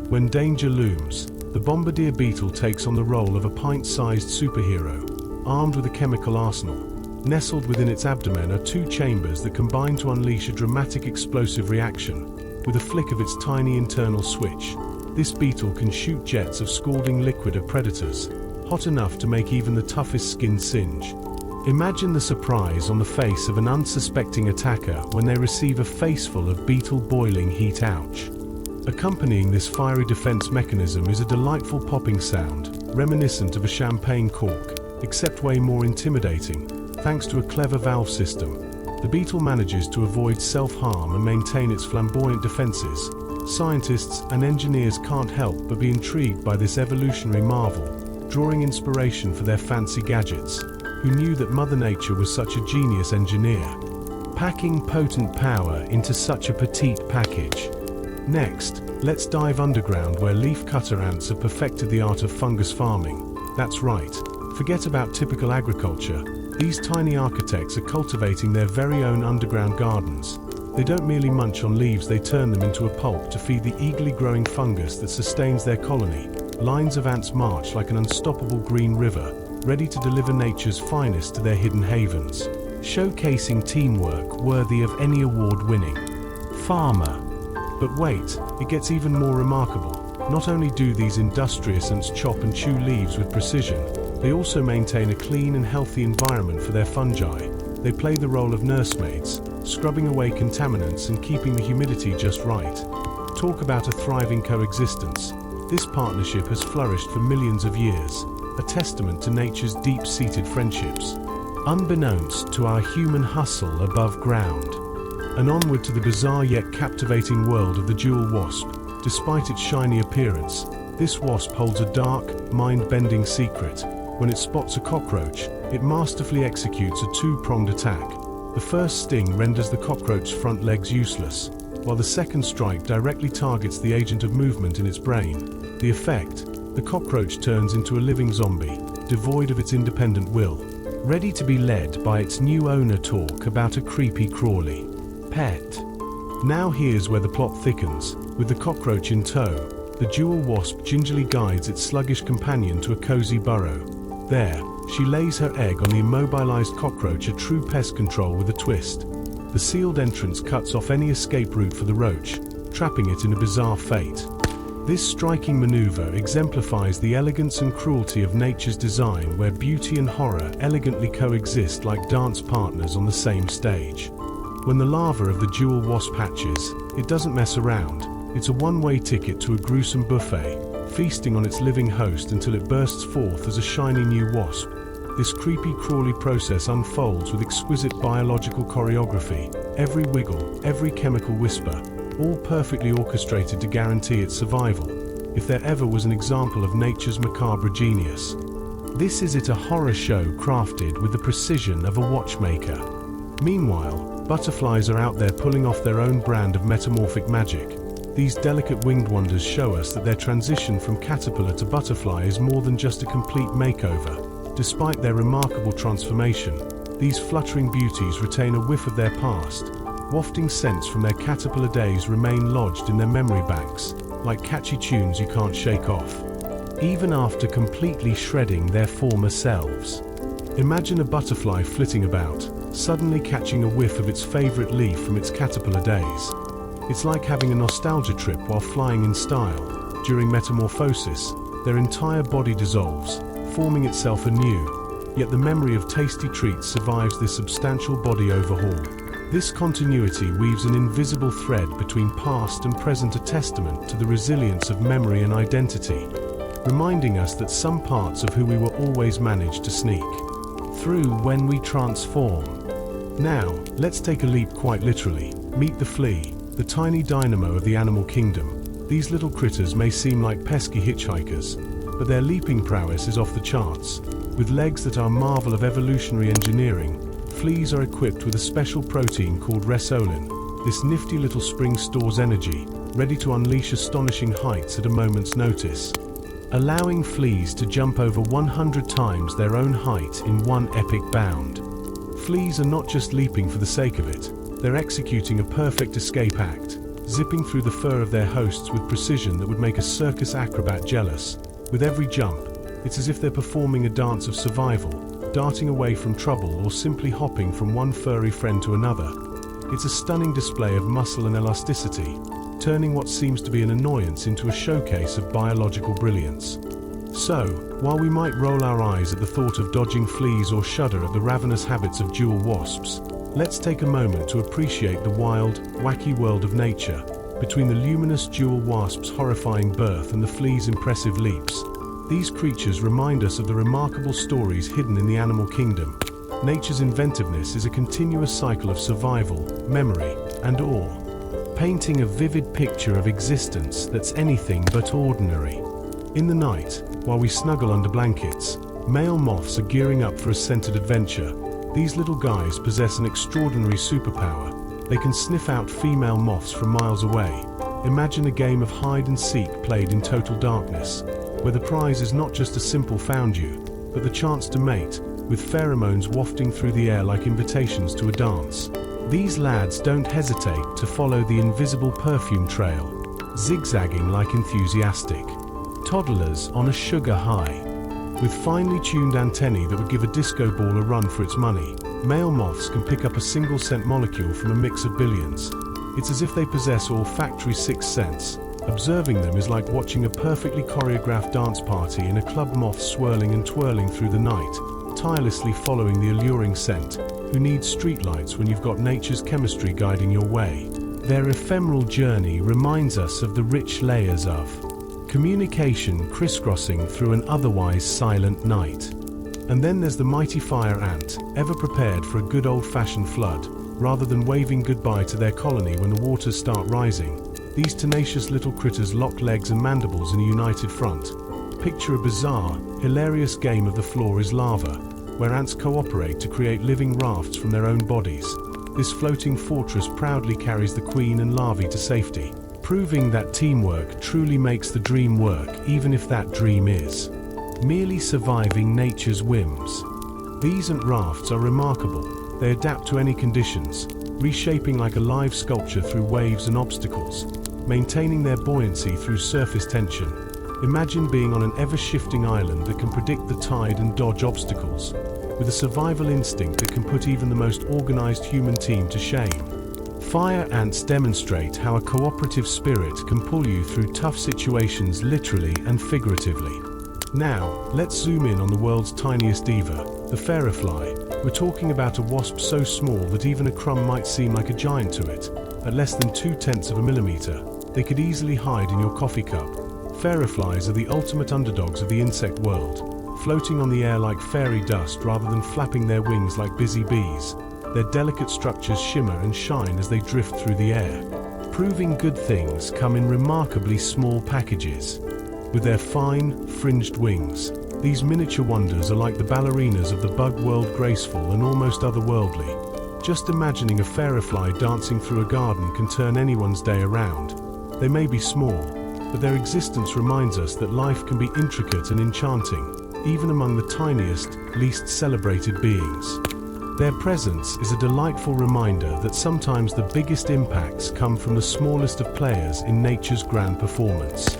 When danger looms, the bombardier beetle takes on the role of a pint-sized superhero, armed with a chemical arsenal. Nestled within its abdomen are two chambers that combine to unleash a dramatic explosive reaction. With a flick of its tiny internal switch, this beetle can shoot jets of scalding liquid at predators, hot enough to make even the toughest skin singe. Imagine the surprise on the face of an unsuspecting attacker when they receive a faceful of beetle boiling heat. Ouch. Accompanying this fiery defense mechanism is a delightful popping sound, reminiscent of a champagne cork, except way more intimidating. Thanks to a clever valve system, the beetle manages to avoid self-harm and maintain its flamboyant defenses. Scientists and engineers can't help but be intrigued by this evolutionary marvel, drawing inspiration for their fancy gadgets. Who knew that Mother Nature was such a genius engineer, packing potent power into such a petite package? Next, let's dive underground where leafcutter ants have perfected the art of fungus farming. That's right, forget about typical agriculture. These tiny architects are cultivating their very own underground gardens. They don't merely munch on leaves, they turn them into a pulp to feed the eagerly growing fungus that sustains their colony. Lines of ants march like an unstoppable green river, ready to deliver nature's finest to their hidden havens, showcasing teamwork worthy of any award-winning farmer. But wait, it gets even more remarkable. Not only do these industrious ants chop and chew leaves with precision, they also maintain a clean and healthy environment for their fungi. They play the role of nursemaids, scrubbing away contaminants and keeping the humidity just right. Talk about a thriving coexistence. This partnership has flourished for millions of years, a testament to nature's deep-seated friendships. Unbeknownst to our human hustle above ground. And onward to the bizarre yet captivating world of the jewel wasp. Despite its shiny appearance, this wasp holds a dark, mind-bending secret. When it spots a cockroach, it masterfully executes a two-pronged attack. The first sting renders the cockroach's front legs useless, while the second strike directly targets the agent of movement in its brain. The effect? The cockroach turns into a living zombie, devoid of its independent will, ready to be led by its new owner. Talk about a creepy crawly pet. Now here's where the plot thickens. With the cockroach in tow, the jewel wasp gingerly guides its sluggish companion to a cozy burrow. There, she lays her egg on the immobilized cockroach, a true pest control with a twist. The sealed entrance cuts off any escape route for the roach, trapping it in a bizarre fate. This striking maneuver exemplifies the elegance and cruelty of nature's design, where beauty and horror elegantly coexist like dance partners on the same stage. When the larva of the jewel wasp hatches, it doesn't mess around. It's a one-way ticket to a gruesome buffet, feasting on its living host until it bursts forth as a shiny new wasp. This creepy crawly process unfolds with exquisite biological choreography, every wiggle, every chemical whisper, all perfectly orchestrated to guarantee its survival. If there ever was an example of nature's macabre genius, this is it, a horror show crafted with the precision of a watchmaker. Meanwhile, butterflies are out there pulling off their own brand of metamorphic magic. These delicate winged wonders show us that their transition from caterpillar to butterfly is more than just a complete makeover. Despite their remarkable transformation, these fluttering beauties retain a whiff of their past. Wafting scents from their caterpillar days remain lodged in their memory banks, like catchy tunes you can't shake off, even after completely shredding their former selves. Imagine a butterfly flitting about, suddenly catching a whiff of its favorite leaf from its caterpillar days. It's like having a nostalgia trip while flying in style. During metamorphosis, their entire body dissolves, forming itself anew, yet the memory of tasty treats survives this substantial body overhaul. This continuity weaves an invisible thread between past and present, a testament to the resilience of memory and identity, reminding us that some parts of who we were always managed to sneak through when we transform. Now, let's take a leap quite literally. Meet the flea, the tiny dynamo of the animal kingdom. These little critters may seem like pesky hitchhikers, but their leaping prowess is off the charts. With legs that are a marvel of evolutionary engineering, fleas are equipped with a special protein called resolin. This nifty little spring stores energy, ready to unleash astonishing heights at a moment's notice, allowing fleas to jump over 100 times their own height in one epic bound. Fleas are not just leaping for the sake of it, they're executing a perfect escape act, zipping through the fur of their hosts with precision that would make a circus acrobat jealous. With every jump, it's as if they're performing a dance of survival, darting away from trouble or simply hopping from one furry friend to another. It's a stunning display of muscle and elasticity, turning what seems to be an annoyance into a showcase of biological brilliance. So, while we might roll our eyes at the thought of dodging fleas or shudder at the ravenous habits of jewel wasps, let's take a moment to appreciate the wild, wacky world of nature. Between the luminous jewel wasp's horrifying birth and the flea's impressive leaps, these creatures remind us of the remarkable stories hidden in the animal kingdom. Nature's inventiveness is a continuous cycle of survival, memory, and awe, painting a vivid picture of existence that's anything but ordinary. In the night, while we snuggle under blankets, male moths are gearing up for a scented adventure. These little guys possess an extraordinary superpower. They can sniff out female moths from miles away. Imagine a game of hide and seek played in total darkness, where the prize is not just a simple found you, but the chance to mate, with pheromones wafting through the air like invitations to a dance. These lads don't hesitate to follow the invisible perfume trail, zigzagging like enthusiastic toddlers on a sugar high. With finely tuned antennae that would give a disco ball a run for its money, male moths can pick up a single scent molecule from a mix of billions. It's as if they possess olfactory sixth sense, Observing them is like watching a perfectly choreographed dance party in a club moth swirling and twirling through the night, tirelessly following the alluring scent. Who needs streetlights when you've got nature's chemistry guiding your way? Their ephemeral journey reminds us of the rich layers of communication crisscrossing through an otherwise silent night. And then there's the mighty fire ant, ever prepared for a good old-fashioned flood, rather than waving goodbye to their colony when the waters start rising. These tenacious little critters lock legs and mandibles in a united front. Picture a bizarre, hilarious game of the floor is lava, where ants cooperate to create living rafts from their own bodies. This floating fortress proudly carries the queen and larvae to safety, proving that teamwork truly makes the dream work, even if that dream is merely surviving nature's whims. These ant rafts are remarkable. They adapt to any conditions, reshaping like a live sculpture through waves and obstacles, maintaining their buoyancy through surface tension. Imagine being on an ever-shifting island that can predict the tide and dodge obstacles, with a survival instinct that can put even the most organized human team to shame. Fire ants demonstrate how a cooperative spirit can pull you through tough situations literally and figuratively. Now, let's zoom in on the world's tiniest diva, the fly. We're talking about a wasp so small that even a crumb might seem like a giant to it. At less than 0.2 of a millimeter, they could easily hide in your coffee cup. Flies are the ultimate underdogs of the insect world, floating on the air like fairy dust rather than flapping their wings like busy bees. Their delicate structures shimmer and shine as they drift through the air, proving good things come in remarkably small packages. With their fine, fringed wings, these miniature wonders are like the ballerinas of the bug world, graceful and almost otherworldly. Just imagining a fly dancing through a garden can turn anyone's day around. They may be small, but their existence reminds us that life can be intricate and enchanting, even among the tiniest, least celebrated beings. Their presence is a delightful reminder that sometimes the biggest impacts come from the smallest of players in nature's grand performance.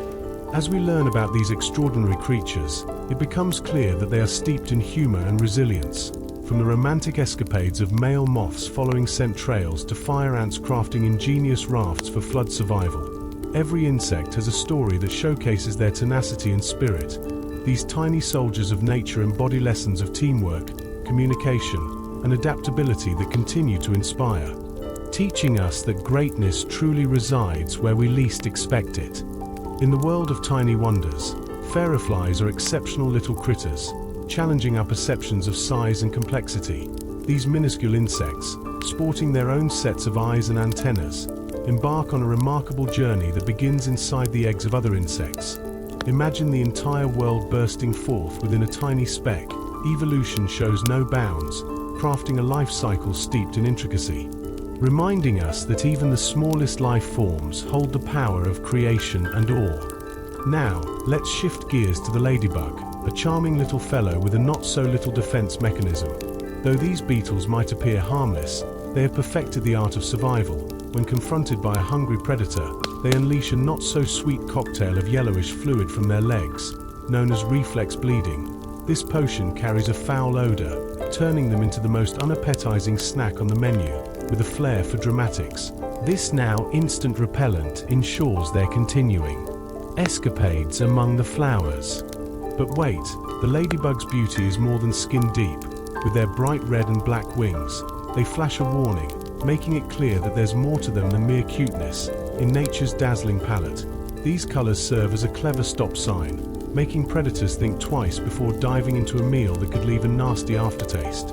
As we learn about these extraordinary creatures, it becomes clear that they are steeped in humor and resilience. From the romantic escapades of male moths following scent trails to fire ants crafting ingenious rafts for flood survival, every insect has a story that showcases their tenacity and spirit. These tiny soldiers of nature embody lessons of teamwork, communication, and adaptability that continue to inspire, teaching us that greatness truly resides where we least expect it. In the world of tiny wonders, flies are exceptional little critters, challenging our perceptions of size and complexity. These minuscule insects, sporting their own sets of eyes and antennas, embark on a remarkable journey that begins inside the eggs of other insects. Imagine the entire world bursting forth within a tiny speck. Evolution shows no bounds, crafting a life cycle steeped in intricacy, reminding us that even the smallest life forms hold the power of creation and awe. Now, let's shift gears to the ladybug, a charming little fellow with a not-so-little defense mechanism. Though these beetles might appear harmless, they have perfected the art of survival. When confronted by a hungry predator, they unleash a not-so-sweet cocktail of yellowish fluid from their legs, known as reflex bleeding. This potion carries a foul odor, turning them into the most unappetizing snack on the menu, with a flair for dramatics. This now instant repellent ensures their continuing escapades among the flowers. But wait, the ladybug's beauty is more than skin deep. With their bright red and black wings, they flash a warning, making it clear that there's more to them than mere cuteness. In nature's dazzling palette, these colors serve as a clever stop sign, making predators think twice before diving into a meal that could leave a nasty aftertaste.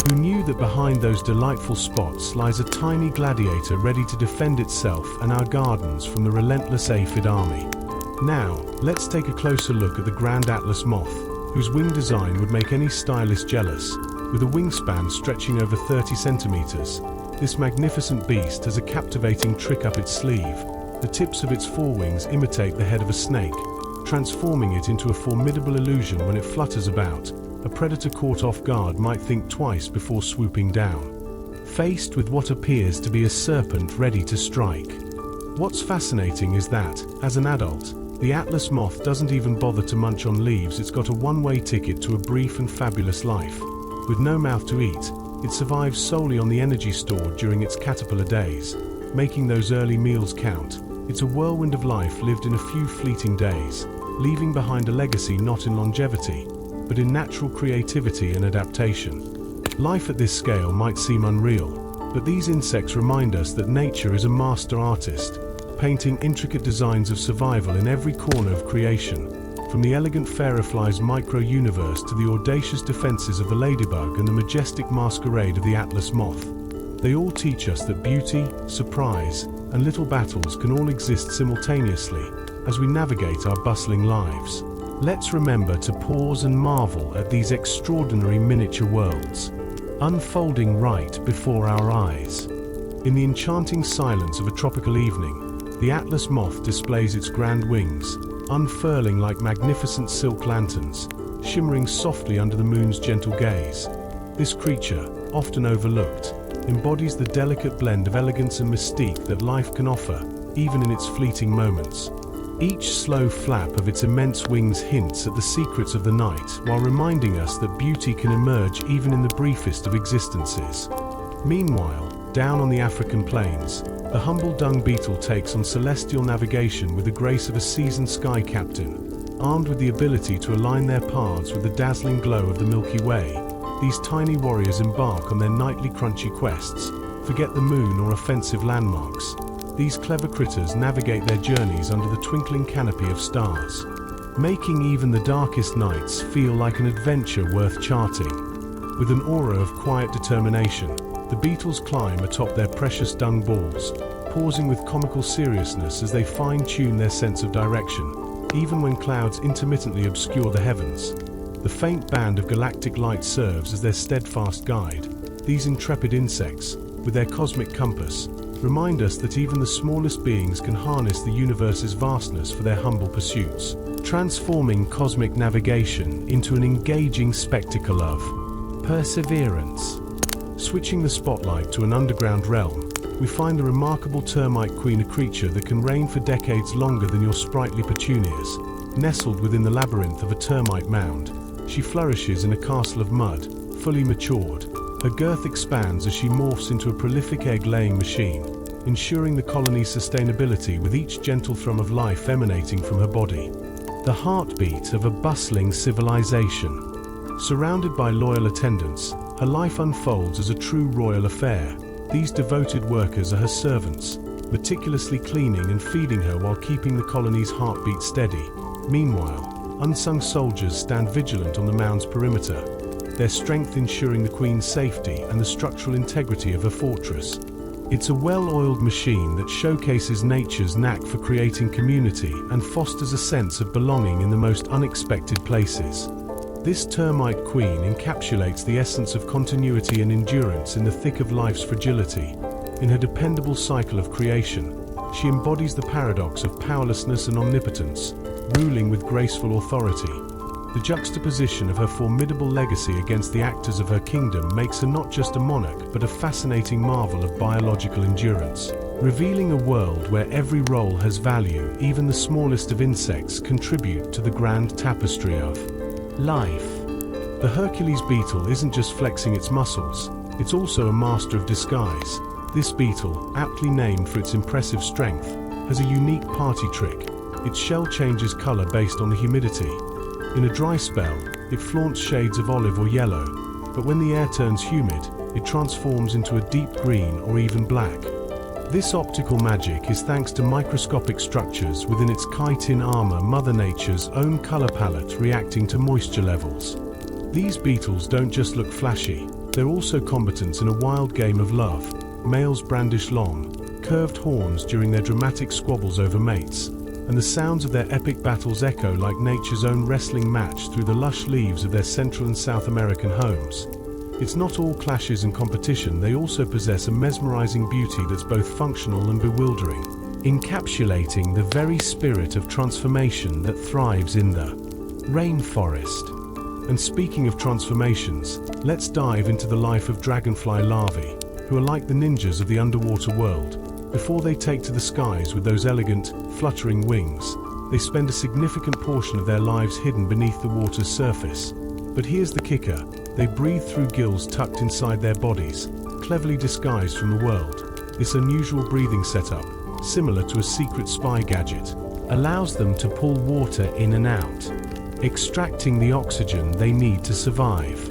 Who knew that behind those delightful spots lies a tiny gladiator ready to defend itself and our gardens from the relentless aphid army? Now, let's take a closer look at the grand Atlas moth, whose wing design would make any stylist jealous. With a wingspan stretching over 30 centimeters, this magnificent beast has a captivating trick up its sleeve. The tips of its forewings imitate the head of a snake, transforming it into a formidable illusion when it flutters about. A predator caught off guard might think twice before swooping down, faced with what appears to be a serpent ready to strike. What's fascinating is that, as an adult, the Atlas moth doesn't even bother to munch on leaves. It's got a one-way ticket to a brief and fabulous life. With no mouth to eat, it survives solely on the energy stored during its caterpillar days, making those early meals count. It's a whirlwind of life lived in a few fleeting days, leaving behind a legacy not in longevity, but in natural creativity and adaptation. Life at this scale might seem unreal, but these insects remind us that nature is a master artist, painting intricate designs of survival in every corner of creation, from the elegant firefly's micro-universe to the audacious defenses of the ladybug and the majestic masquerade of the Atlas moth. They all teach us that beauty, surprise, and little battles can all exist simultaneously as we navigate our bustling lives. Let's remember to pause and marvel at these extraordinary miniature worlds, unfolding right before our eyes. In the enchanting silence of a tropical evening, the Atlas moth displays its grand wings, unfurling like magnificent silk lanterns, shimmering softly under the moon's gentle gaze. This creature, often overlooked, embodies the delicate blend of elegance and mystique that life can offer, even in its fleeting moments. Each slow flap of its immense wings hints at the secrets of the night, while reminding us that beauty can emerge even in the briefest of existences. Meanwhile, down on the African plains, the humble dung beetle takes on celestial navigation with the grace of a seasoned sky captain. Armed with the ability to align their paths with the dazzling glow of the Milky Way, these tiny warriors embark on their nightly crunchy quests, forget the moon or offensive landmarks. These clever critters navigate their journeys under the twinkling canopy of stars, making even the darkest nights feel like an adventure worth charting. With an aura of quiet determination, the beetles climb atop their precious dung balls, pausing with comical seriousness as they fine-tune their sense of direction, even when clouds intermittently obscure the heavens. The faint band of galactic light serves as their steadfast guide. These intrepid insects, with their cosmic compass, remind us that even the smallest beings can harness the universe's vastness for their humble pursuits, transforming cosmic navigation into an engaging spectacle of perseverance. Switching the spotlight to an underground realm, we find the remarkable termite queen, a creature that can reign for decades longer than your sprightly petunias. Nestled within the labyrinth of a termite mound, she flourishes in a castle of mud, fully matured. Her girth expands as she morphs into a prolific egg-laying machine, ensuring the colony's sustainability with each gentle thrum of life emanating from her body. The heartbeat of a bustling civilization. Surrounded by loyal attendants, her life unfolds as a true royal affair. These devoted workers are her servants, meticulously cleaning and feeding her while keeping the colony's heartbeat steady. Meanwhile, unsung soldiers stand vigilant on the mound's perimeter, their strength ensuring the queen's safety and the structural integrity of her fortress. It's a well-oiled machine that showcases nature's knack for creating community and fosters a sense of belonging in the most unexpected places. This termite queen encapsulates the essence of continuity and endurance in the thick of life's fragility. In her dependable cycle of creation, she embodies the paradox of powerlessness and omnipotence, ruling with graceful authority. The juxtaposition of her formidable legacy against the actors of her kingdom makes her not just a monarch but a fascinating marvel of biological endurance, revealing a world where every role has value. Even the smallest of insects contribute to the grand tapestry of life. The Hercules beetle isn't just flexing its muscles, it's also a master of disguise. This beetle, aptly named for its impressive strength, has a unique party trick. Its shell changes color based on the humidity. In a dry spell, it flaunts shades of olive or yellow, but when the air turns humid, it transforms into a deep green or even black. This optical magic is thanks to microscopic structures within its chitin armor, Mother Nature's own color palette reacting to moisture levels. These beetles don't just look flashy, they're also combatants in a wild game of love. Males brandish long, curved horns during their dramatic squabbles over mates, and the sounds of their epic battles echo like nature's own wrestling match through the lush leaves of their Central and South American homes. It's not all clashes and competition, they also possess a mesmerizing beauty that's both functional and bewildering, encapsulating the very spirit of transformation that thrives in the rainforest. And speaking of transformations, let's dive into the life of dragonfly larvae, who are like the ninjas of the underwater world. Before they take to the skies with those elegant, fluttering wings, they spend a significant portion of their lives hidden beneath the water's surface. But here's the kicker, they breathe through gills tucked inside their bodies, cleverly disguised from the world. This unusual breathing setup, similar to a secret spy gadget, allows them to pull water in and out, extracting the oxygen they need to survive.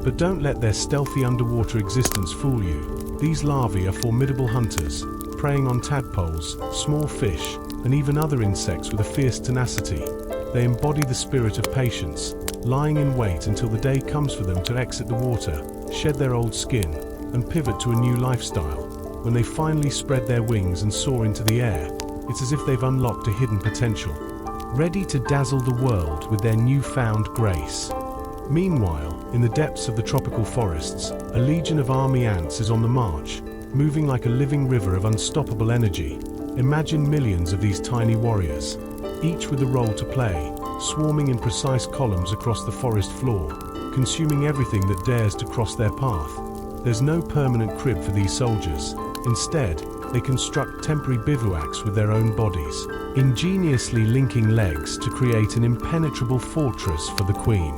But don't let their stealthy underwater existence fool you. These larvae are formidable hunters, preying on tadpoles, small fish, and even other insects with a fierce tenacity. They embody the spirit of patience, lying in wait until the day comes for them to exit the water, shed their old skin, and pivot to a new lifestyle. When they finally spread their wings and soar into the air, it's as if they've unlocked a hidden potential, ready to dazzle the world with their newfound grace. Meanwhile, in the depths of the tropical forests, a legion of army ants is on the march, moving like a living river of unstoppable energy. Imagine millions of these tiny warriors, each with a role to play, swarming in precise columns across the forest floor, consuming everything that dares to cross their path. There's no permanent crib for these soldiers. Instead, they construct temporary bivouacs with their own bodies, ingeniously linking legs to create an impenetrable fortress for the queen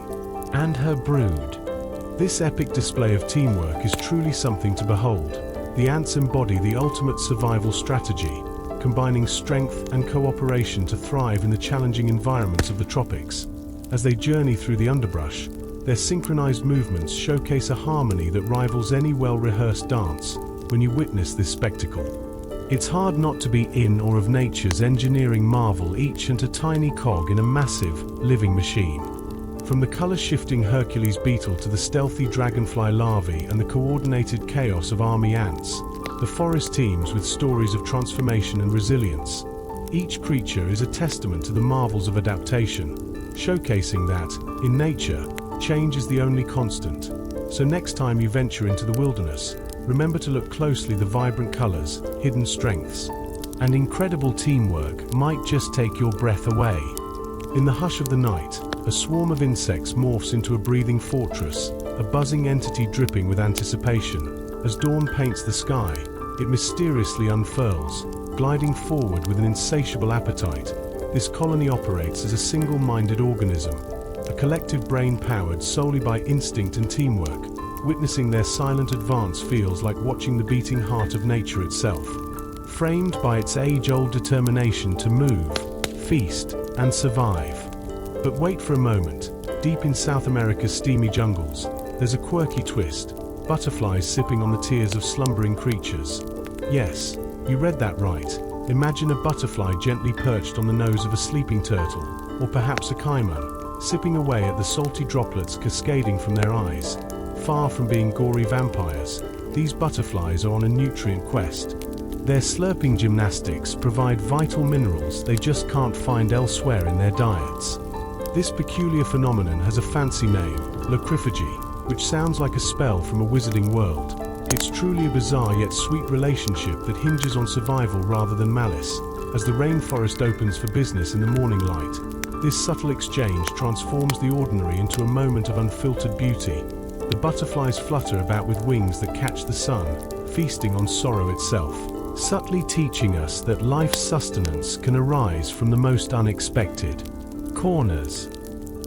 and her brood. This epic display of teamwork is truly something to behold. The ants embody the ultimate survival strategy, combining strength and cooperation to thrive in the challenging environments of the tropics. As they journey through the underbrush, their synchronized movements showcase a harmony that rivals any well-rehearsed dance. When you witness this spectacle, it's hard not to be in awe of nature's engineering marvel, each a tiny cog in a massive, living machine. From the color-shifting Hercules beetle to the stealthy dragonfly larvae and the coordinated chaos of army ants, the forest teems with stories of transformation and resilience. Each creature is a testament to the marvels of adaptation, showcasing that, in nature, change is the only constant. So next time you venture into the wilderness, remember to look closely. The vibrant colors, hidden strengths, and incredible teamwork might just take your breath away. In the hush of the night, a swarm of insects morphs into a breathing fortress, a buzzing entity dripping with anticipation. As dawn paints the sky, it mysteriously unfurls, gliding forward with an insatiable appetite. This colony operates as a single-minded organism, a collective brain powered solely by instinct and teamwork. Witnessing their silent advance feels like watching the beating heart of nature itself, framed by its age-old determination to move, feast, and survive. But wait for a moment. Deep in South America's steamy jungles, there's a quirky twist: butterflies sipping on the tears of slumbering creatures. Yes, you read that right. Imagine a butterfly gently perched on the nose of a sleeping turtle, or perhaps a caiman, sipping away at the salty droplets cascading from their eyes. Far from being gory vampires, these butterflies are on a nutrient quest. Their slurping gymnastics provide vital minerals they just can't find elsewhere in their diets. This peculiar phenomenon has a fancy name, locryphagy, which sounds like a spell from a wizarding world. It's truly a bizarre yet sweet relationship that hinges on survival rather than malice. As the rainforest opens for business in the morning light, this subtle exchange transforms the ordinary into a moment of unfiltered beauty. The butterflies flutter about with wings that catch the sun, feasting on sorrow itself, subtly teaching us that life's sustenance can arise from the most unexpected corners.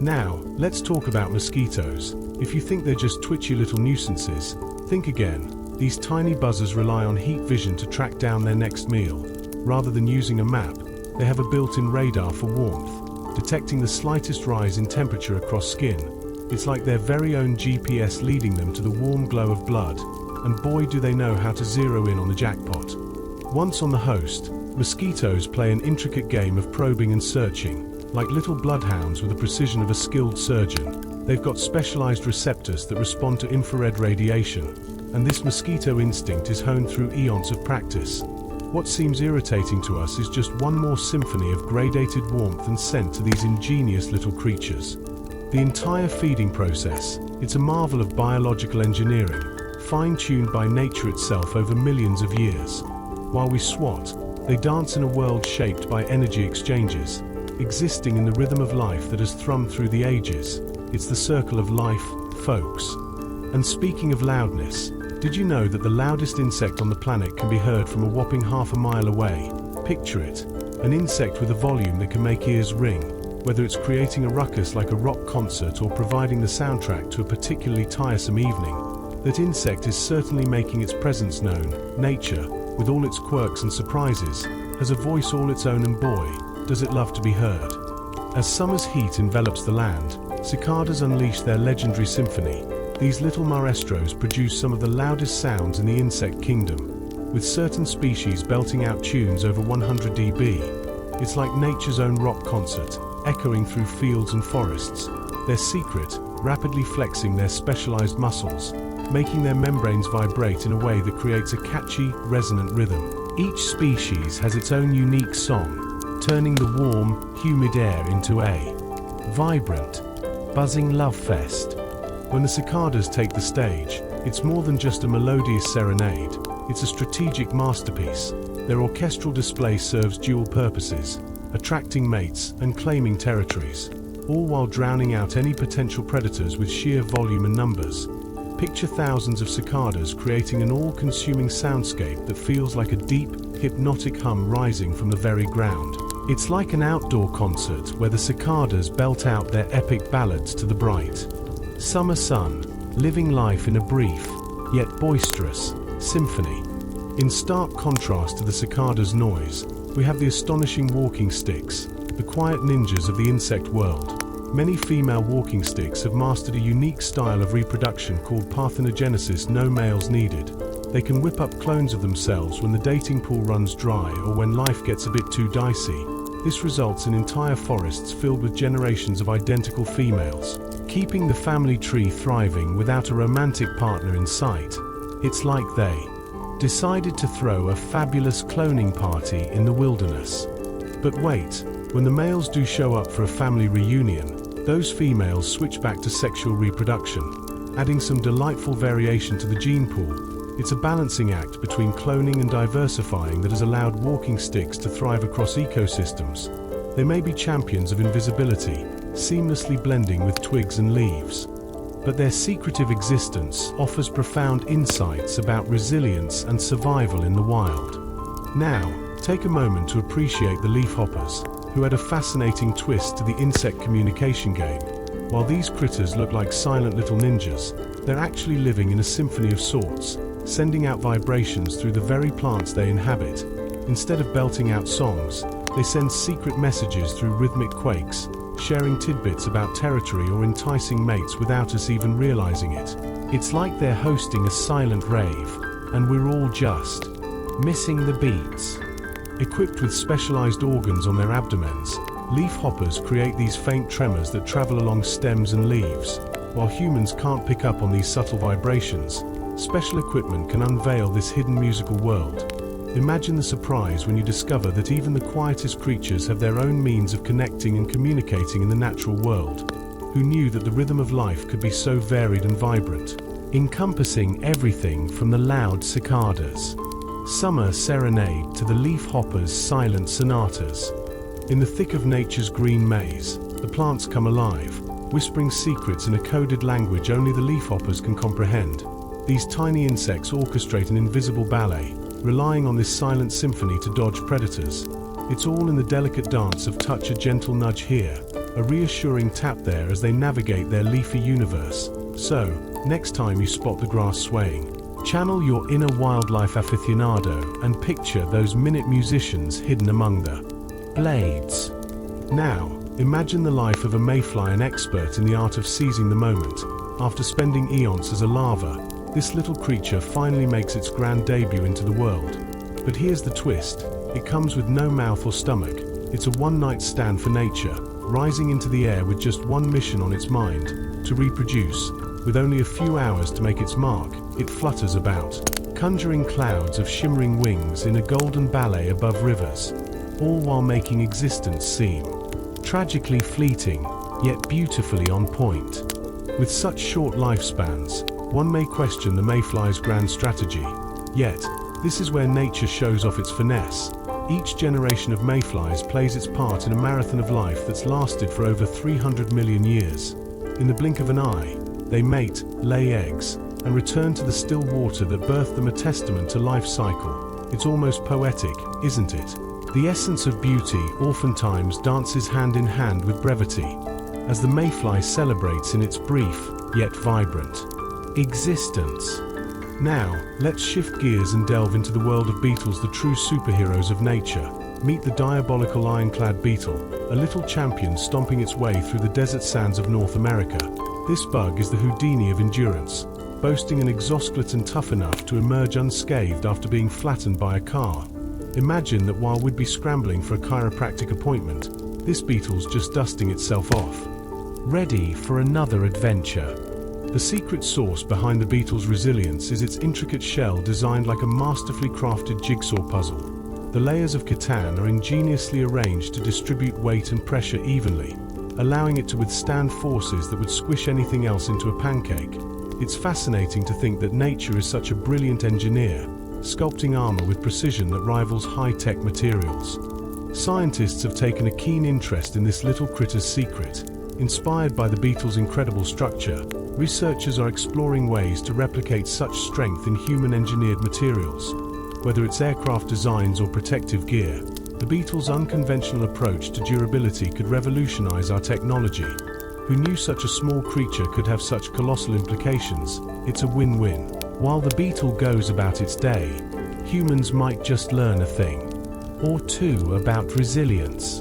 Now, let's talk about mosquitoes. If you think they're just twitchy little nuisances, think again. These tiny buzzers rely on heat vision to track down their next meal. Rather than using a map, they have a built-in radar for warmth, detecting the slightest rise in temperature across skin. It's like their very own GPS leading them to the warm glow of blood, and boy do they know how to zero in on the jackpot. Once on the host, mosquitoes play an intricate game of probing and searching. Like little bloodhounds with the precision of a skilled surgeon, they've got specialized receptors that respond to infrared radiation, and this mosquito instinct is honed through eons of practice. What seems irritating to us is just one more symphony of gradated warmth and scent to these ingenious little creatures. The entire feeding process, it's a marvel of biological engineering, fine-tuned by nature itself over millions of years. While we swat, they dance in a world shaped by energy exchanges, existing in the rhythm of life that has thrummed through the ages. It's the circle of life, folks. And speaking of loudness, did you know that the loudest insect on the planet can be heard from a whopping half a mile away? Picture it, an insect with a volume that can make ears ring. Whether it's creating a ruckus like a rock concert or providing the soundtrack to a particularly tiresome evening, that insect is certainly making its presence known. Nature, with all its quirks and surprises, has a voice all its own, and boy, does it love to be heard. As summer's heat envelops the land, cicadas unleash their legendary symphony. These little maestros produce some of the loudest sounds in the insect kingdom, with certain species belting out tunes over 100 dB. It's like nature's own rock concert, echoing through fields and forests. Their secret, rapidly flexing their specialized muscles, making their membranes vibrate in a way that creates a catchy, resonant rhythm. Each species has its own unique song, turning the warm, humid air into a vibrant, buzzing love fest. When the cicadas take the stage, it's more than just a melodious serenade, it's a strategic masterpiece. Their orchestral display serves dual purposes, attracting mates and claiming territories, all while drowning out any potential predators with sheer volume and numbers. Picture thousands of cicadas creating an all-consuming soundscape that feels like a deep, hypnotic hum rising from the very ground. It's like an outdoor concert where the cicadas belt out their epic ballads to the bright summer sun, living life in a brief, yet boisterous, symphony. In stark contrast to the cicadas' noise, we have the astonishing walking sticks, the quiet ninjas of the insect world. Many female walking sticks have mastered a unique style of reproduction called parthenogenesis, no males needed. They can whip up clones of themselves when the dating pool runs dry or when life gets a bit too dicey. This results in entire forests filled with generations of identical females, keeping the family tree thriving without a romantic partner in sight. It's like they decided to throw a fabulous cloning party in the wilderness. But wait, when the males do show up for a family reunion, those females switch back to sexual reproduction, adding some delightful variation to the gene pool. It's a balancing act between cloning and diversifying that has allowed walking sticks to thrive across ecosystems. They may be champions of invisibility, seamlessly blending with twigs and leaves. But their secretive existence offers profound insights about resilience and survival in the wild. Now, take a moment to appreciate the leafhoppers, who had a fascinating twist to the insect communication game. While these critters look like silent little ninjas, they're actually living in a symphony of sorts, sending out vibrations through the very plants they inhabit. Instead of belting out songs, they send secret messages through rhythmic quakes, sharing tidbits about territory or enticing mates without us even realizing it. It's like they're hosting a silent rave, and we're all just missing the beats. Equipped with specialized organs on their abdomens, leafhoppers create these faint tremors that travel along stems and leaves. While humans can't pick up on these subtle vibrations, special equipment can unveil this hidden musical world. Imagine the surprise when you discover that even the quietest creatures have their own means of connecting and communicating in the natural world. Who knew that the rhythm of life could be so varied and vibrant, encompassing everything from the loud cicadas' summer serenade to the leafhoppers' silent sonatas. In the thick of nature's green maze, the plants come alive, whispering secrets in a coded language only the leafhoppers can comprehend. These tiny insects orchestrate an invisible ballet, relying on this silent symphony to dodge predators. It's all in the delicate dance of touch, a gentle nudge here, a reassuring tap there as they navigate their leafy universe. So, next time you spot the grass swaying, channel your inner wildlife aficionado and picture those minute musicians hidden among the blades. Now, imagine the life of a mayfly, an expert in the art of seizing the moment. After spending eons as a larva, this little creature finally makes its grand debut into the world. But here's the twist. It comes with no mouth or stomach. It's a one-night stand for nature, rising into the air with just one mission on its mind: to reproduce. With only a few hours to make its mark, it flutters about, conjuring clouds of shimmering wings in a golden ballet above rivers, all while making existence seem tragically fleeting, yet beautifully on point. With such short lifespans, one may question the mayfly's grand strategy. Yet, this is where nature shows off its finesse. Each generation of mayflies plays its part in a marathon of life that's lasted for over 300 million years. In the blink of an eye, they mate, lay eggs, and return to the still water that birthed them, a testament to life's cycle. It's almost poetic, isn't it? The essence of beauty oftentimes dances hand in hand with brevity, as the mayfly celebrates in its brief, yet vibrant existence. Now, let's shift gears and delve into the world of beetles, the true superheroes of nature. Meet the diabolical ironclad beetle, a little champion stomping its way through the desert sands of North America. This bug is the Houdini of endurance, boasting an exoskeleton tough enough to emerge unscathed after being flattened by a car. Imagine that while we'd be scrambling for a chiropractic appointment, this beetle's just dusting itself off, ready for another adventure. The secret sauce behind the beetle's resilience is its intricate shell designed like a masterfully crafted jigsaw puzzle. The layers of Catan are ingeniously arranged to distribute weight and pressure evenly, allowing it to withstand forces that would squish anything else into a pancake. It's fascinating to think that nature is such a brilliant engineer, sculpting armor with precision that rivals high-tech materials. Scientists have taken a keen interest in this little critter's secret. Inspired by the beetle's incredible structure, researchers are exploring ways to replicate such strength in human-engineered materials. Whether it's aircraft designs or protective gear, the beetle's unconventional approach to durability could revolutionize our technology. Who knew such a small creature could have such colossal implications? It's a win-win. While the beetle goes about its day, humans might just learn a thing or two about resilience.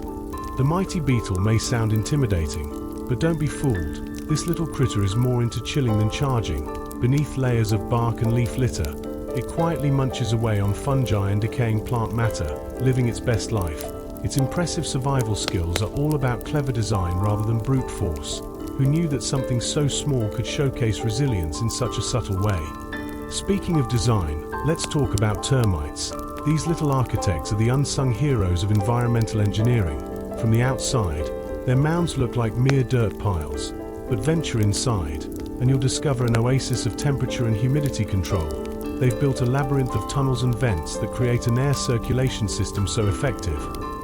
The mighty beetle may sound intimidating, but don't be fooled. This little critter is more into chilling than charging. Beneath layers of bark and leaf litter, it quietly munches away on fungi and decaying plant matter, living its best life. Its impressive survival skills are all about clever design rather than brute force. Who knew that something so small could showcase resilience in such a subtle way? Speaking of design, let's talk about termites. These little architects are the unsung heroes of environmental engineering. From the outside, their mounds look like mere dirt piles, but venture inside, and you'll discover an oasis of temperature and humidity control. They've built a labyrinth of tunnels and vents that create an air circulation system so effective.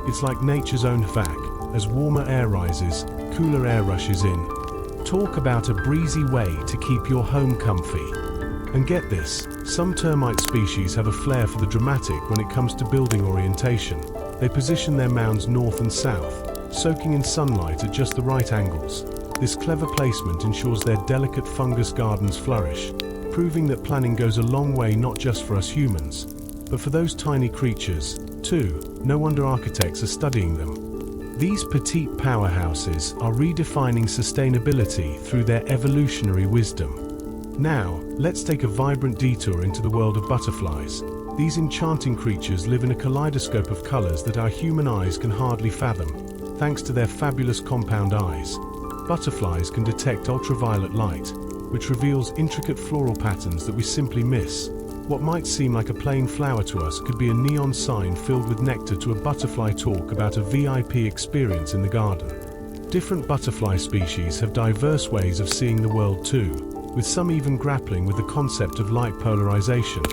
It's like nature's own vac. As warmer air rises, cooler air rushes in. Talk about a breezy way to keep your home comfy. And get this, some termite species have a flair for the dramatic when it comes to building orientation. They position their mounds north and south, soaking in sunlight at just the right angles. This clever placement ensures their delicate fungus gardens flourish, proving that planning goes a long way not just for us humans, but for those tiny creatures, too. No wonder architects are studying them. These petite powerhouses are redefining sustainability through their evolutionary wisdom. Now, let's take a vibrant detour into the world of butterflies. These enchanting creatures live in a kaleidoscope of colors that our human eyes can hardly fathom. Thanks to their fabulous compound eyes, butterflies can detect ultraviolet light, which reveals intricate floral patterns that we simply miss. What might seem like a plain flower to us could be a neon sign filled with nectar to a butterfly talk about a VIP experience in the garden. Different butterfly species have diverse ways of seeing the world too, with some even grappling with the concept of light polarization.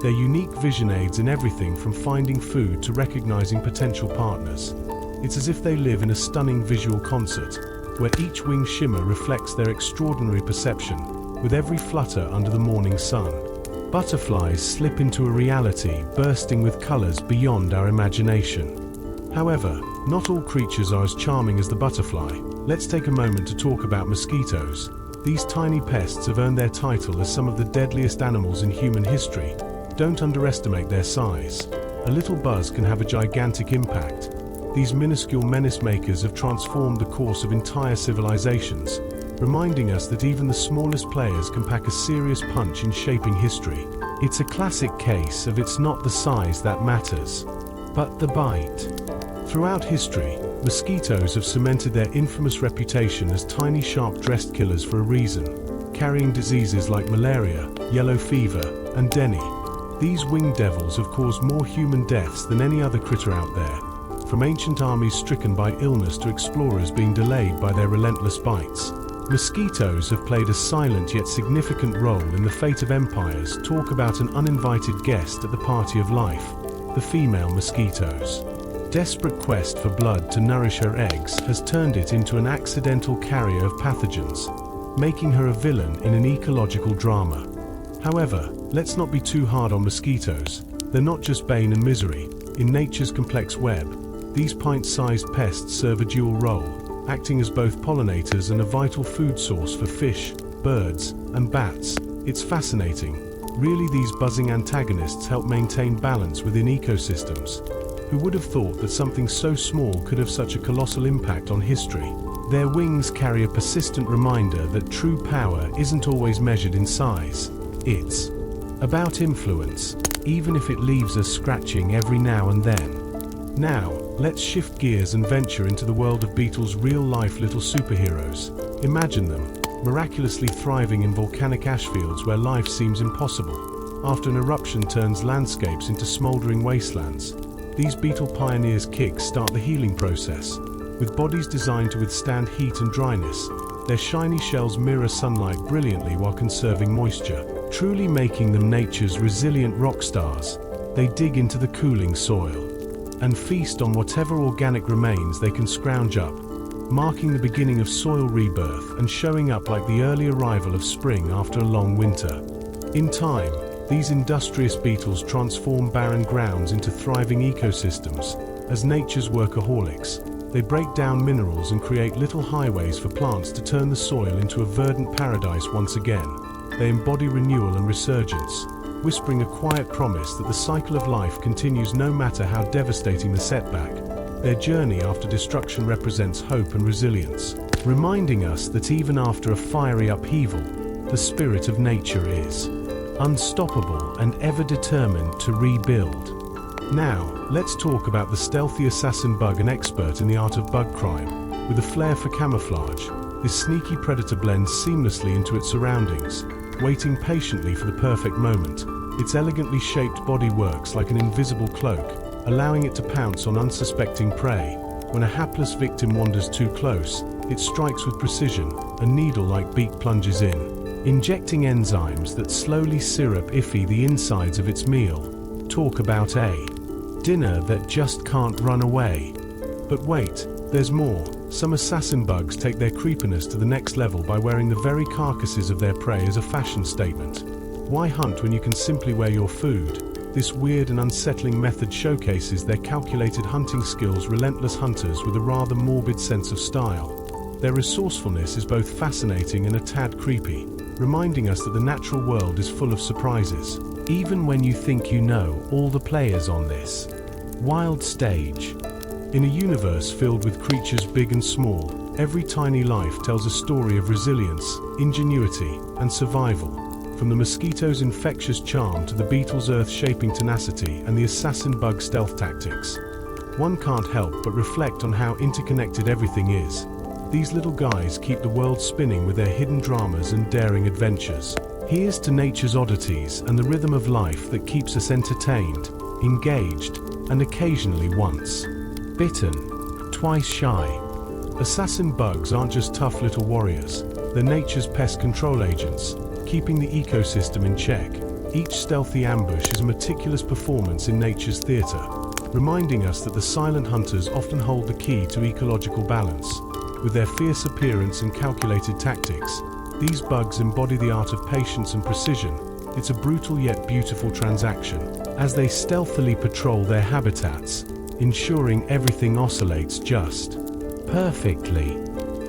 Their unique vision aids in everything from finding food to recognizing potential partners. It's as if they live in a stunning visual concert, where each wing shimmer reflects their extraordinary perception, with every flutter under the morning sun. Butterflies slip into a reality bursting with colors beyond our imagination. However, not all creatures are as charming as the butterfly. Let's take a moment to talk about mosquitoes. These tiny pests have earned their title as some of the deadliest animals in human history. Don't underestimate their size. A little buzz can have a gigantic impact. These minuscule menace makers have transformed the course of entire civilizations, reminding us that even the smallest players can pack a serious punch in shaping history. It's a classic case of it's not the size that matters, but the bite. Throughout history, mosquitoes have cemented their infamous reputation as tiny sharp-dressed killers for a reason, carrying diseases like malaria, yellow fever, and dengue. These winged devils have caused more human deaths than any other critter out there, from ancient armies stricken by illness to explorers being delayed by their relentless bites. Mosquitoes have played a silent yet significant role in the fate of empires. Talk about an uninvited guest at the party of life, the female mosquitoes. Desperate quest for blood to nourish her eggs has turned it into an accidental carrier of pathogens, making her a villain in an ecological drama. However, let's not be too hard on mosquitoes. They're not just bane and misery. In nature's complex web, these pint-sized pests serve a dual role, acting as both pollinators and a vital food source for fish, birds, and bats. It's fascinating. Really, these buzzing antagonists help maintain balance within ecosystems. Who would have thought that something so small could have such a colossal impact on history? Their wings carry a persistent reminder that true power isn't always measured in size. It's about influence, even if it leaves us scratching every now and then. Now, let's shift gears and venture into the world of beetles' real-life little superheroes. Imagine them, miraculously thriving in volcanic ash fields where life seems impossible. After an eruption turns landscapes into smoldering wastelands, these beetle pioneers kick-start the healing process. With bodies designed to withstand heat and dryness, their shiny shells mirror sunlight brilliantly while conserving moisture, truly making them nature's resilient rock stars. They dig into the cooling soil and feast on whatever organic remains they can scrounge up, marking the beginning of soil rebirth and showing up like the early arrival of spring after a long winter. In time, these industrious beetles transform barren grounds into thriving ecosystems. As nature's workaholics, they break down minerals and create little highways for plants to turn the soil into a verdant paradise once again. They embody renewal and resurgence, whispering a quiet promise that the cycle of life continues no matter how devastating the setback. Their journey after destruction represents hope and resilience, reminding us that even after a fiery upheaval, the spirit of nature is unstoppable and ever determined to rebuild. Now, let's talk about the stealthy assassin bug, an expert in the art of bug crime. With a flair for camouflage, this sneaky predator blends seamlessly into its surroundings, waiting patiently for the perfect moment. Its elegantly shaped body works like an invisible cloak, allowing it to pounce on unsuspecting prey. When a hapless victim wanders too close, it strikes with precision, a needle-like beak plunges in, injecting enzymes that slowly syrup the insides of its meal. Talk about a dinner that just can't run away. But wait, there's more. Some assassin bugs take their creepiness to the next level by wearing the very carcasses of their prey as a fashion statement. Why hunt when you can simply wear your food? This weird and unsettling method showcases their calculated hunting skills, relentless hunters with a rather morbid sense of style. Their resourcefulness is both fascinating and a tad creepy, reminding us that the natural world is full of surprises, even when you think you know all the players on this wild stage. In a universe filled with creatures big and small, every tiny life tells a story of resilience, ingenuity, and survival. From the mosquito's infectious charm to the beetle's earth-shaping tenacity and the assassin bug's stealth tactics, one can't help but reflect on how interconnected everything is. These little guys keep the world spinning with their hidden dramas and daring adventures. Here's to nature's oddities and the rhythm of life that keeps us entertained, engaged, and occasionally once bitten, twice shy. Assassin bugs aren't just tough little warriors, they're nature's pest control agents, keeping the ecosystem in check. Each stealthy ambush is a meticulous performance in nature's theater, reminding us that the silent hunters often hold the key to ecological balance. With their fierce appearance and calculated tactics, these bugs embody the art of patience and precision. It's a brutal yet beautiful transaction, as they stealthily patrol their habitats, ensuring everything oscillates just perfectly.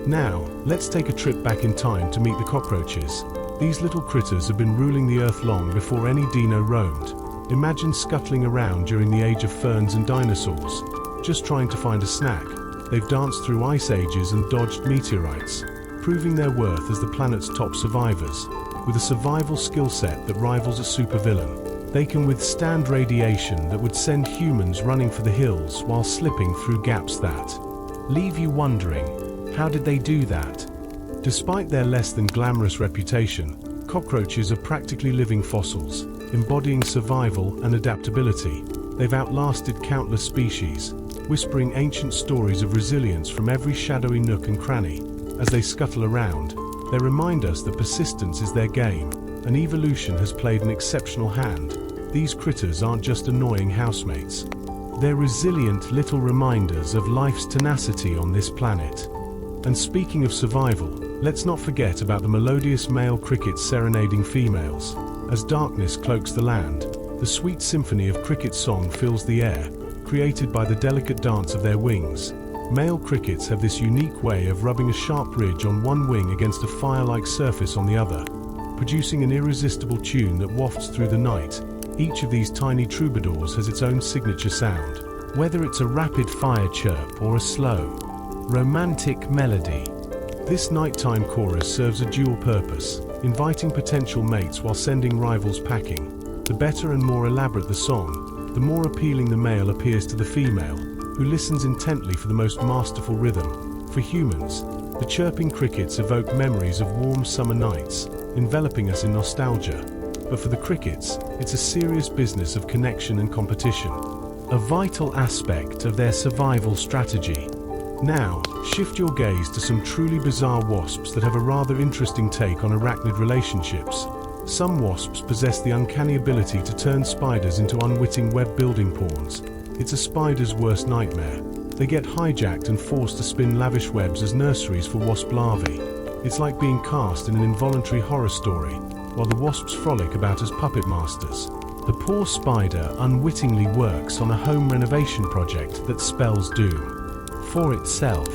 Now, let's take a trip back in time to meet the cockroaches. These little critters have been ruling the earth long before any dino roamed. Imagine scuttling around during the age of ferns and dinosaurs, just trying to find a snack. They've danced through ice ages and dodged meteorites, proving their worth as the planet's top survivors. With a survival skill set that rivals a supervillain, they can withstand radiation that would send humans running for the hills while slipping through gaps that leave you wondering, how did they do that? Despite their less than glamorous reputation, cockroaches are practically living fossils, embodying survival and adaptability. They've outlasted countless species, whispering ancient stories of resilience from every shadowy nook and cranny. As they scuttle around, they remind us that persistence is their game, and evolution has played an exceptional hand. These critters aren't just annoying housemates. They're resilient little reminders of life's tenacity on this planet. And speaking of survival, let's not forget about the melodious male crickets serenading females. As darkness cloaks the land, the sweet symphony of cricket song fills the air, created by the delicate dance of their wings. Male crickets have this unique way of rubbing a sharp ridge on one wing against a fire-like surface on the other, producing an irresistible tune that wafts through the night. Each of these tiny troubadours has its own signature sound, whether it's a rapid-fire chirp or a slow, romantic melody. This nighttime chorus serves a dual purpose, inviting potential mates while sending rivals packing. The better and more elaborate the song, the more appealing the male appears to the female, who listens intently for the most masterful rhythm. For humans, the chirping crickets evoke memories of warm summer nights, enveloping us in nostalgia. But for the crickets, it's a serious business of connection and competition, a vital aspect of their survival strategy. Now, shift your gaze to some truly bizarre wasps that have a rather interesting take on arachnid relationships. Some wasps possess the uncanny ability to turn spiders into unwitting web-building pawns. It's a spider's worst nightmare. They get hijacked and forced to spin lavish webs as nurseries for wasp larvae. It's like being cast in an involuntary horror story, while the wasps frolic about as puppet masters. The poor spider unwittingly works on a home renovation project that spells doom for itself.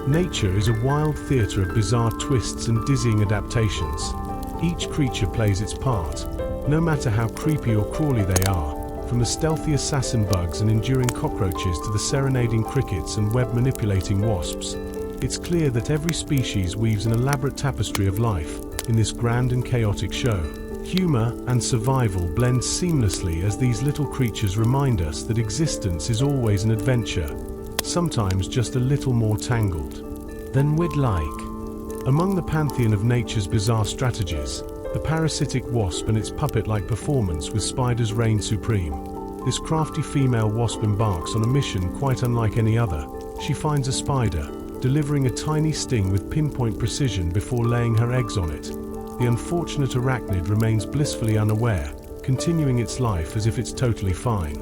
Nature is a wild theatre of bizarre twists and dizzying adaptations. Each creature plays its part, no matter how creepy or crawly they are, from the stealthy assassin bugs and enduring cockroaches to the serenading crickets and web-manipulating wasps. It's clear that every species weaves an elaborate tapestry of life in this grand and chaotic show. Humor and survival blend seamlessly as these little creatures remind us that existence is always an adventure, sometimes just a little more tangled than we'd like. Among the pantheon of nature's bizarre strategies, the parasitic wasp and its puppet-like performance with spiders reign supreme. This crafty female wasp embarks on a mission quite unlike any other. She finds a spider, delivering a tiny sting with pinpoint precision before laying her eggs on it. The unfortunate arachnid remains blissfully unaware, continuing its life as if it's totally fine,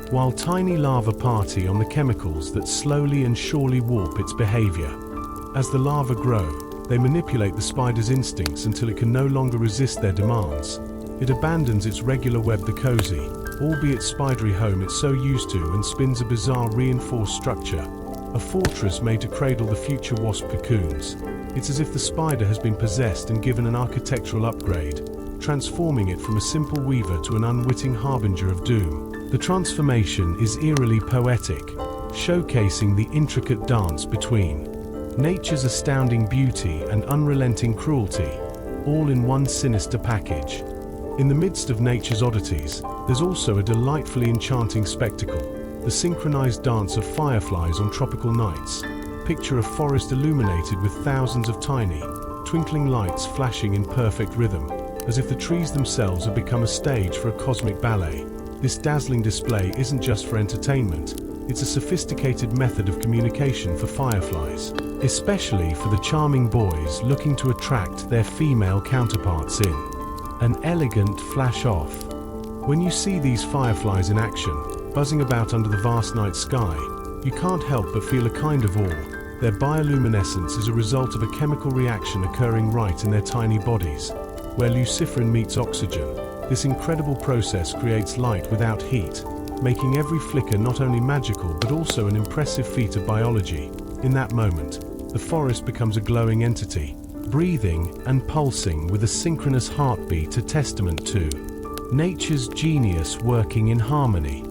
while tiny larvae party on the chemicals that slowly and surely warp its behavior. As the larvae grow, they manipulate the spider's instincts until it can no longer resist their demands. It abandons its regular web, the cozy, albeit spidery home it's so used to, and spins a bizarre reinforced structure, a fortress made to cradle the future wasp cocoons. It's as if the spider has been possessed and given an architectural upgrade, transforming it from a simple weaver to an unwitting harbinger of doom. The transformation is eerily poetic, showcasing the intricate dance between nature's astounding beauty and unrelenting cruelty, all in one sinister package. In the midst of nature's oddities, there's also a delightfully enchanting spectacle, the synchronized dance of fireflies on tropical nights. Picture a forest illuminated with thousands of tiny, twinkling lights flashing in perfect rhythm, as if the trees themselves have become a stage for a cosmic ballet. This dazzling display isn't just for entertainment, it's a sophisticated method of communication for fireflies, especially for the charming boys looking to attract their female counterparts in an elegant flash-off. When you see these fireflies in action, buzzing about under the vast night sky, you can't help but feel a kind of awe. Their bioluminescence is a result of a chemical reaction occurring right in their tiny bodies, where luciferin meets oxygen. This incredible process creates light without heat, making every flicker not only magical but also an impressive feat of biology. In that moment, the forest becomes a glowing entity, breathing and pulsing with a synchronous heartbeat, a testament to nature's genius working in harmony.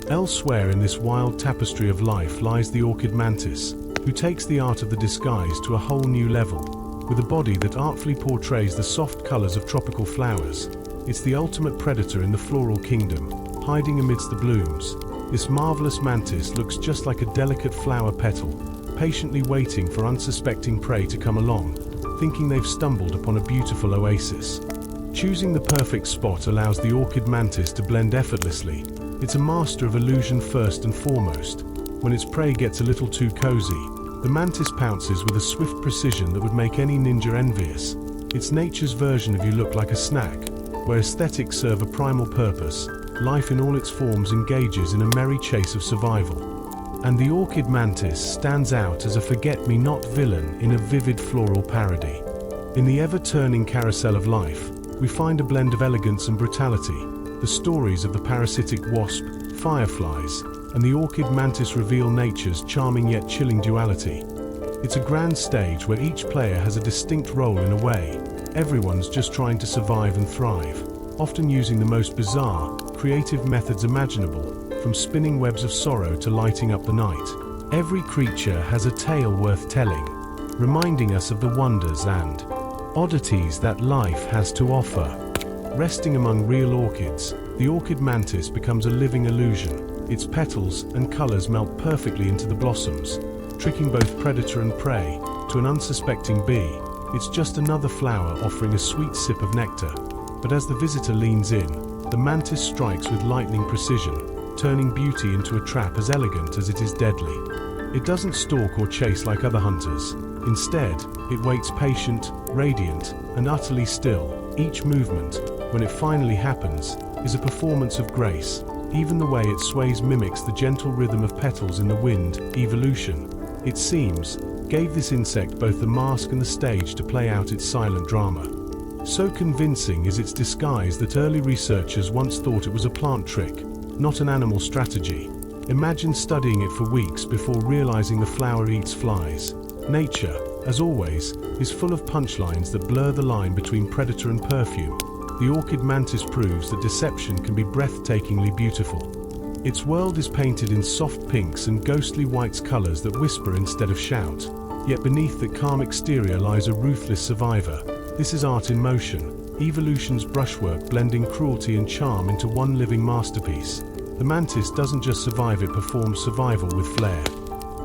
Elsewhere in this wild tapestry of life lies the orchid mantis, who takes the art of the disguise to a whole new level. With a body that artfully portrays the soft colors of tropical flowers, it's the ultimate predator in the floral kingdom, hiding amidst the blooms. This marvelous mantis looks just like a delicate flower petal, patiently waiting for unsuspecting prey to come along, thinking they've stumbled upon a beautiful oasis. Choosing the perfect spot allows the orchid mantis to blend effortlessly. It's a master of illusion first and foremost. When its prey gets a little too cozy, the mantis pounces with a swift precision that would make any ninja envious. It's nature's version of you look like a snack, where aesthetics serve a primal purpose. Life in all its forms engages in a merry chase of survival. And the orchid mantis stands out as a forget-me-not villain in a vivid floral parody. In the ever-turning carousel of life, we find a blend of elegance and brutality. The stories of the parasitic wasp, fireflies, and the orchid mantis reveal nature's charming yet chilling duality. It's a grand stage where each player has a distinct role in a way, Everyone's just trying to survive and thrive, often using the most bizarre, creative methods imaginable, from spinning webs of sorrow to lighting up the night. Every creature has a tale worth telling, reminding us of the wonders and oddities that life has to offer. Resting among real orchids, the orchid mantis becomes a living illusion. Its petals and colors melt perfectly into the blossoms, tricking both predator and prey. To an unsuspecting bee, it's just another flower offering a sweet sip of nectar. But as the visitor leans in, the mantis strikes with lightning precision, turning beauty into a trap as elegant as it is deadly. It doesn't stalk or chase like other hunters. Instead, it waits patient, radiant, and utterly still. Each movement, when it finally happens, is a performance of grace. Even the way it sways mimics the gentle rhythm of petals in the wind. Evolution, it seems, gave this insect both the mask and the stage to play out its silent drama. So convincing is its disguise that early researchers once thought it was a plant trick, not an animal strategy. Imagine studying it for weeks before realizing the flower eats flies. Nature, as always, is full of punchlines that blur the line between predator and perfume. The orchid mantis proves that deception can be breathtakingly beautiful. Its world is painted in soft pinks and ghostly whites, colors that whisper instead of shout. Yet beneath that calm exterior lies a ruthless survivor. This is art in motion, evolution's brushwork blending cruelty and charm into one living masterpiece. The mantis doesn't just survive, it performs survival with flair.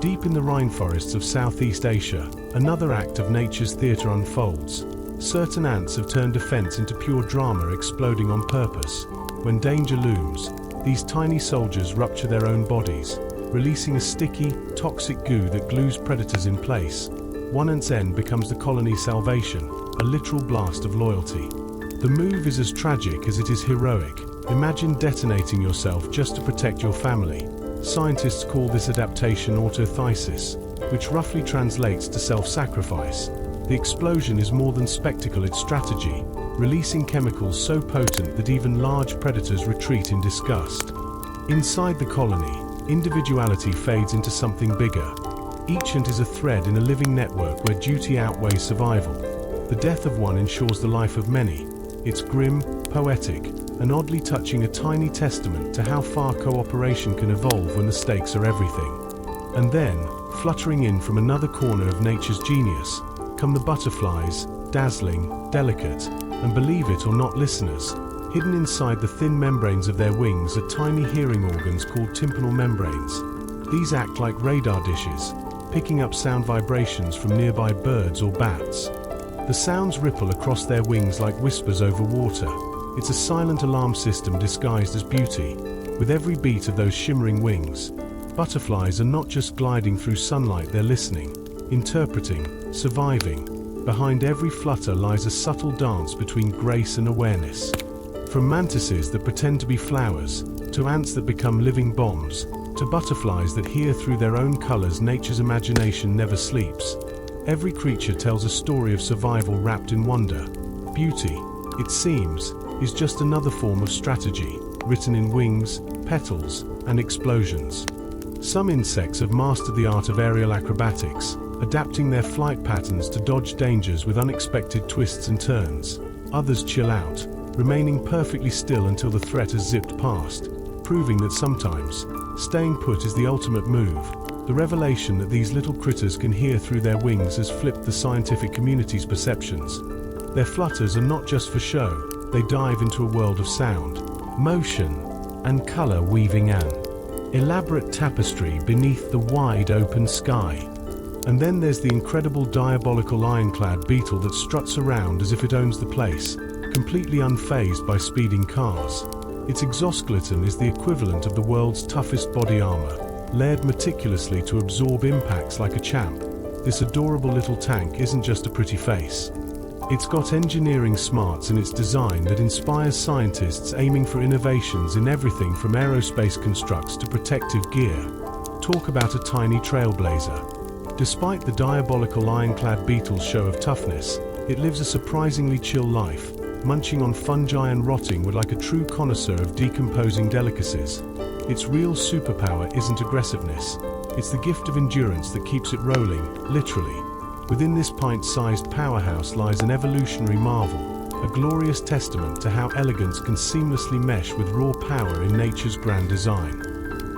Deep in the rainforests of Southeast Asia, another act of nature's theater unfolds. Certain ants have turned defense into pure drama, exploding on purpose. When danger looms, these tiny soldiers rupture their own bodies, releasing a sticky, toxic goo that glues predators in place. One ant's end becomes the colony's salvation, a literal blast of loyalty. The move is as tragic as it is heroic. Imagine detonating yourself just to protect your family. Scientists call this adaptation autothesis, which roughly translates to self-sacrifice. The explosion is more than spectacle, it's strategy, releasing chemicals so potent that even large predators retreat in disgust. Inside the colony, individuality fades into something bigger. Each ant is a thread in a living network where duty outweighs survival. The death of one ensures the life of many. It's grim, poetic, and oddly touching, a tiny testament to how far cooperation can evolve when the stakes are everything. And then, fluttering in from another corner of nature's genius, come the butterflies, dazzling, delicate, and believe it or not, listeners, hidden inside the thin membranes of their wings are tiny hearing organs called tympanal membranes. These act like radar dishes, picking up sound vibrations from nearby birds or bats. The sounds ripple across their wings like whispers over water. It's a silent alarm system disguised as beauty. With every beat of those shimmering wings, butterflies are not just gliding through sunlight, they're listening, interpreting, surviving. Behind every flutter lies a subtle dance between grace and awareness. From mantises that pretend to be flowers, to ants that become living bombs, to butterflies that hear through their own colors, nature's imagination never sleeps. Every creature tells a story of survival wrapped in wonder. Beauty, it seems, is just another form of strategy, written in wings, petals, and explosions. Some insects have mastered the art of aerial acrobatics, adapting their flight patterns to dodge dangers with unexpected twists and turns. Others chill out, remaining perfectly still until the threat has zipped past, proving that sometimes staying put is the ultimate move. The revelation that these little critters can hear through their wings has flipped the scientific community's perceptions. Their flutters are not just for show, they dive into a world of sound, motion, and color, weaving an elaborate tapestry beneath the wide open sky. And then there's the incredible diabolical ironclad beetle that struts around as if it owns the place, completely unfazed by speeding cars. Its exoskeleton is the equivalent of the world's toughest body armor, layered meticulously to absorb impacts like a champ. This adorable little tank isn't just a pretty face. It's got engineering smarts in its design that inspires scientists aiming for innovations in everything from aerospace constructs to protective gear. Talk about a tiny trailblazer. Despite the diabolical ironclad beetle's show of toughness, it lives a surprisingly chill life, munching on fungi and rotting wood like a true connoisseur of decomposing delicacies. Its real superpower isn't aggressiveness, it's the gift of endurance that keeps it rolling, literally. Within this pint-sized powerhouse lies an evolutionary marvel, a glorious testament to how elegance can seamlessly mesh with raw power in nature's grand design.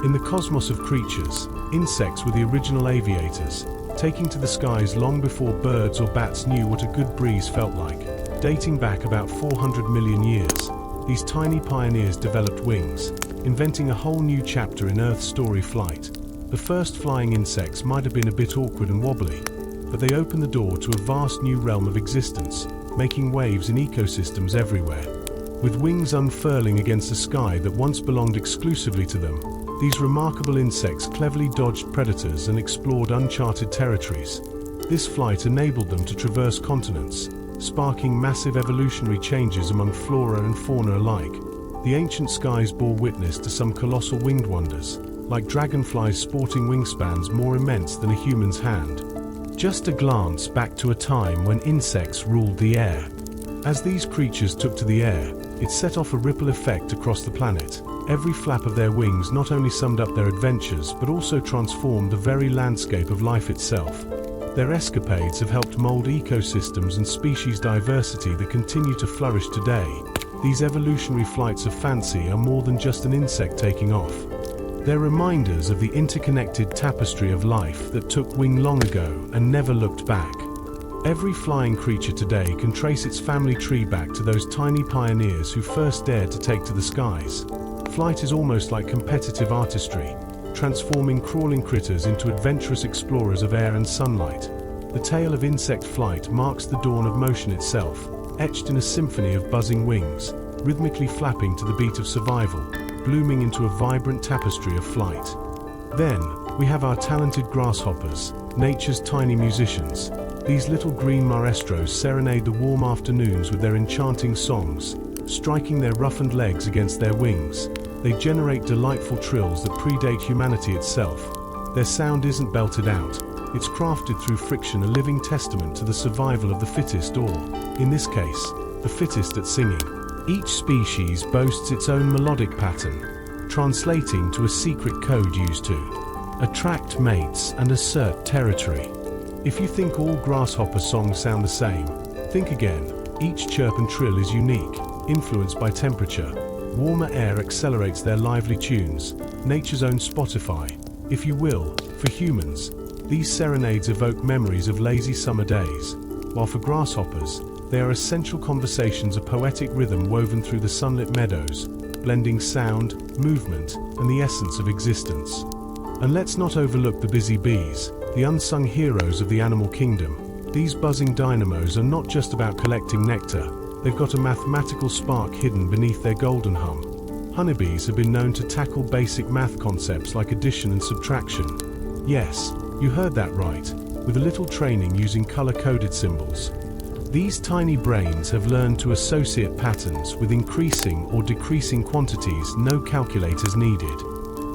In the cosmos of creatures, insects were the original aviators, taking to the skies long before birds or bats knew what a good breeze felt like. Dating back about 400 million years, these tiny pioneers developed wings, inventing a whole new chapter in Earth's story: flight. The first flying insects might have been a bit awkward and wobbly, but they opened the door to a vast new realm of existence, making waves in ecosystems everywhere. With wings unfurling against a sky that once belonged exclusively to them, these remarkable insects cleverly dodged predators and explored uncharted territories. This flight enabled them to traverse continents, sparking massive evolutionary changes among flora and fauna alike. The ancient skies bore witness to some colossal winged wonders, like dragonflies sporting wingspans more immense than a human's hand. Just a glance back to a time when insects ruled the air. As these creatures took to the air, it set off a ripple effect across the planet. Every flap of their wings not only summed up their adventures but also transformed the very landscape of life itself. Their escapades have helped mold ecosystems and species diversity that continue to flourish today. These evolutionary flights of fancy are more than just an insect taking off. They're reminders of the interconnected tapestry of life that took wing long ago and never looked back. Every flying creature today can trace its family tree back to those tiny pioneers who first dared to take to the skies. Flight is almost like competitive artistry, transforming crawling critters into adventurous explorers of air and sunlight. The tale of insect flight marks the dawn of motion itself, etched in a symphony of buzzing wings, rhythmically flapping to the beat of survival, blooming into a vibrant tapestry of flight. Then, we have our talented grasshoppers, nature's tiny musicians. These little green maestros serenade the warm afternoons with their enchanting songs, striking their roughened legs against their wings. They generate delightful trills that predate humanity itself. Their sound isn't belted out, it's crafted through friction, a living testament to the survival of the fittest, or, in this case, the fittest at singing. Each species boasts its own melodic pattern, translating to a secret code used to attract mates and assert territory. If you think all grasshopper songs sound the same, think again. Each chirp and trill is unique, influenced by temperature. Warmer air accelerates their lively tunes, nature's own Spotify, if you will. For humans, these serenades evoke memories of lazy summer days, while for grasshoppers, they are essential conversations, a poetic rhythm woven through the sunlit meadows, blending sound, movement, and the essence of existence. And let's not overlook the busy bees, the unsung heroes of the animal kingdom. These buzzing dynamos are not just about collecting nectar, they've got a mathematical spark hidden beneath their golden hum. Honeybees have been known to tackle basic math concepts like addition and subtraction. Yes, you heard that right, with a little training using color-coded symbols. These tiny brains have learned to associate patterns with increasing or decreasing quantities, no calculators needed.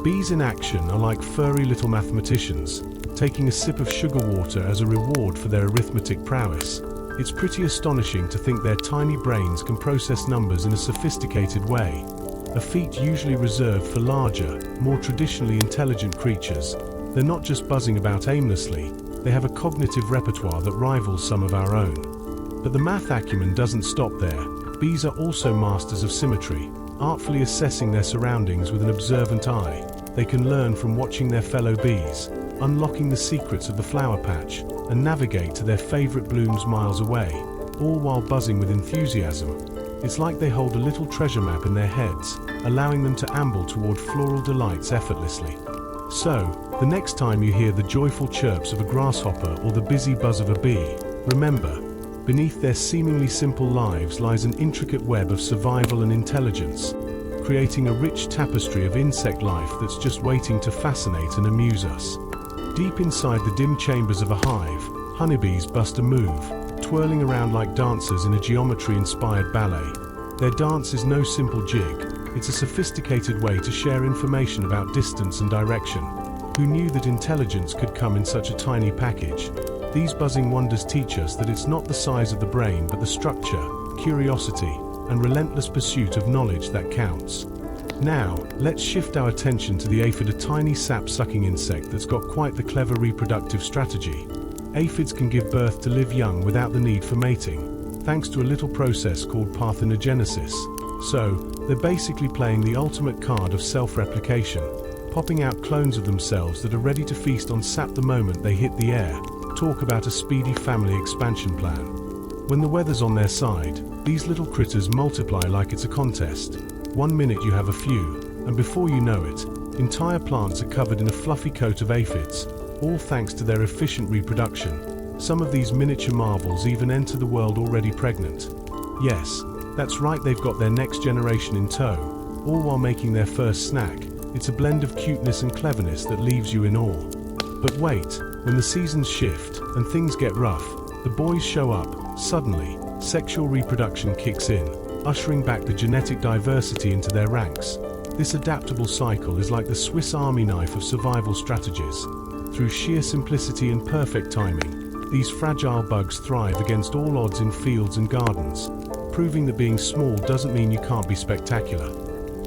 Bees in action are like furry little mathematicians, taking a sip of sugar water as a reward for their arithmetic prowess. It's pretty astonishing to think their tiny brains can process numbers in a sophisticated way, a feat usually reserved for larger, more traditionally intelligent creatures. They're not just buzzing about aimlessly, they have a cognitive repertoire that rivals some of our own. But the math acumen doesn't stop there. Bees are also masters of symmetry, artfully assessing their surroundings with an observant eye. They can learn from watching their fellow bees, unlocking the secrets of the flower patch, and navigate to their favorite blooms miles away, all while buzzing with enthusiasm. It's like they hold a little treasure map in their heads, allowing them to amble toward floral delights effortlessly. So, the next time you hear the joyful chirps of a grasshopper or the busy buzz of a bee, remember, beneath their seemingly simple lives lies an intricate web of survival and intelligence, creating a rich tapestry of insect life that's just waiting to fascinate and amuse us. Deep inside the dim chambers of a hive, honeybees bust a move, twirling around like dancers in a geometry-inspired ballet. Their dance is no simple jig, it's a sophisticated way to share information about distance and direction. Who knew that intelligence could come in such a tiny package? These buzzing wonders teach us that it's not the size of the brain but the structure, curiosity, and relentless pursuit of knowledge that counts. Now, let's shift our attention to the aphid, a tiny sap-sucking insect that's got quite the clever reproductive strategy. aphids can give birth to live young without the need for mating, thanks to a little process called parthenogenesis. So, they're basically playing the ultimate card of self-replication, popping out clones of themselves that are ready to feast on sap the moment they hit the air. Talk about a speedy family expansion plan. When the weather's on their side, these little critters multiply like it's a contest. 1 minute you have a few, and before you know it, entire plants are covered in a fluffy coat of aphids, all thanks to their efficient reproduction. Some of these miniature marvels even enter the world already pregnant. Yes, that's right, they've got their next generation in tow, all while making their first snack. It's a blend of cuteness and cleverness that leaves you in awe. But wait, when the seasons shift and things get rough, the boys show up. Suddenly, sexual reproduction kicks in, ushering back the genetic diversity into their ranks. This adaptable cycle is like the Swiss Army knife of survival strategies. Through sheer simplicity and perfect timing, these fragile bugs thrive against all odds in fields and gardens, proving that being small doesn't mean you can't be spectacular.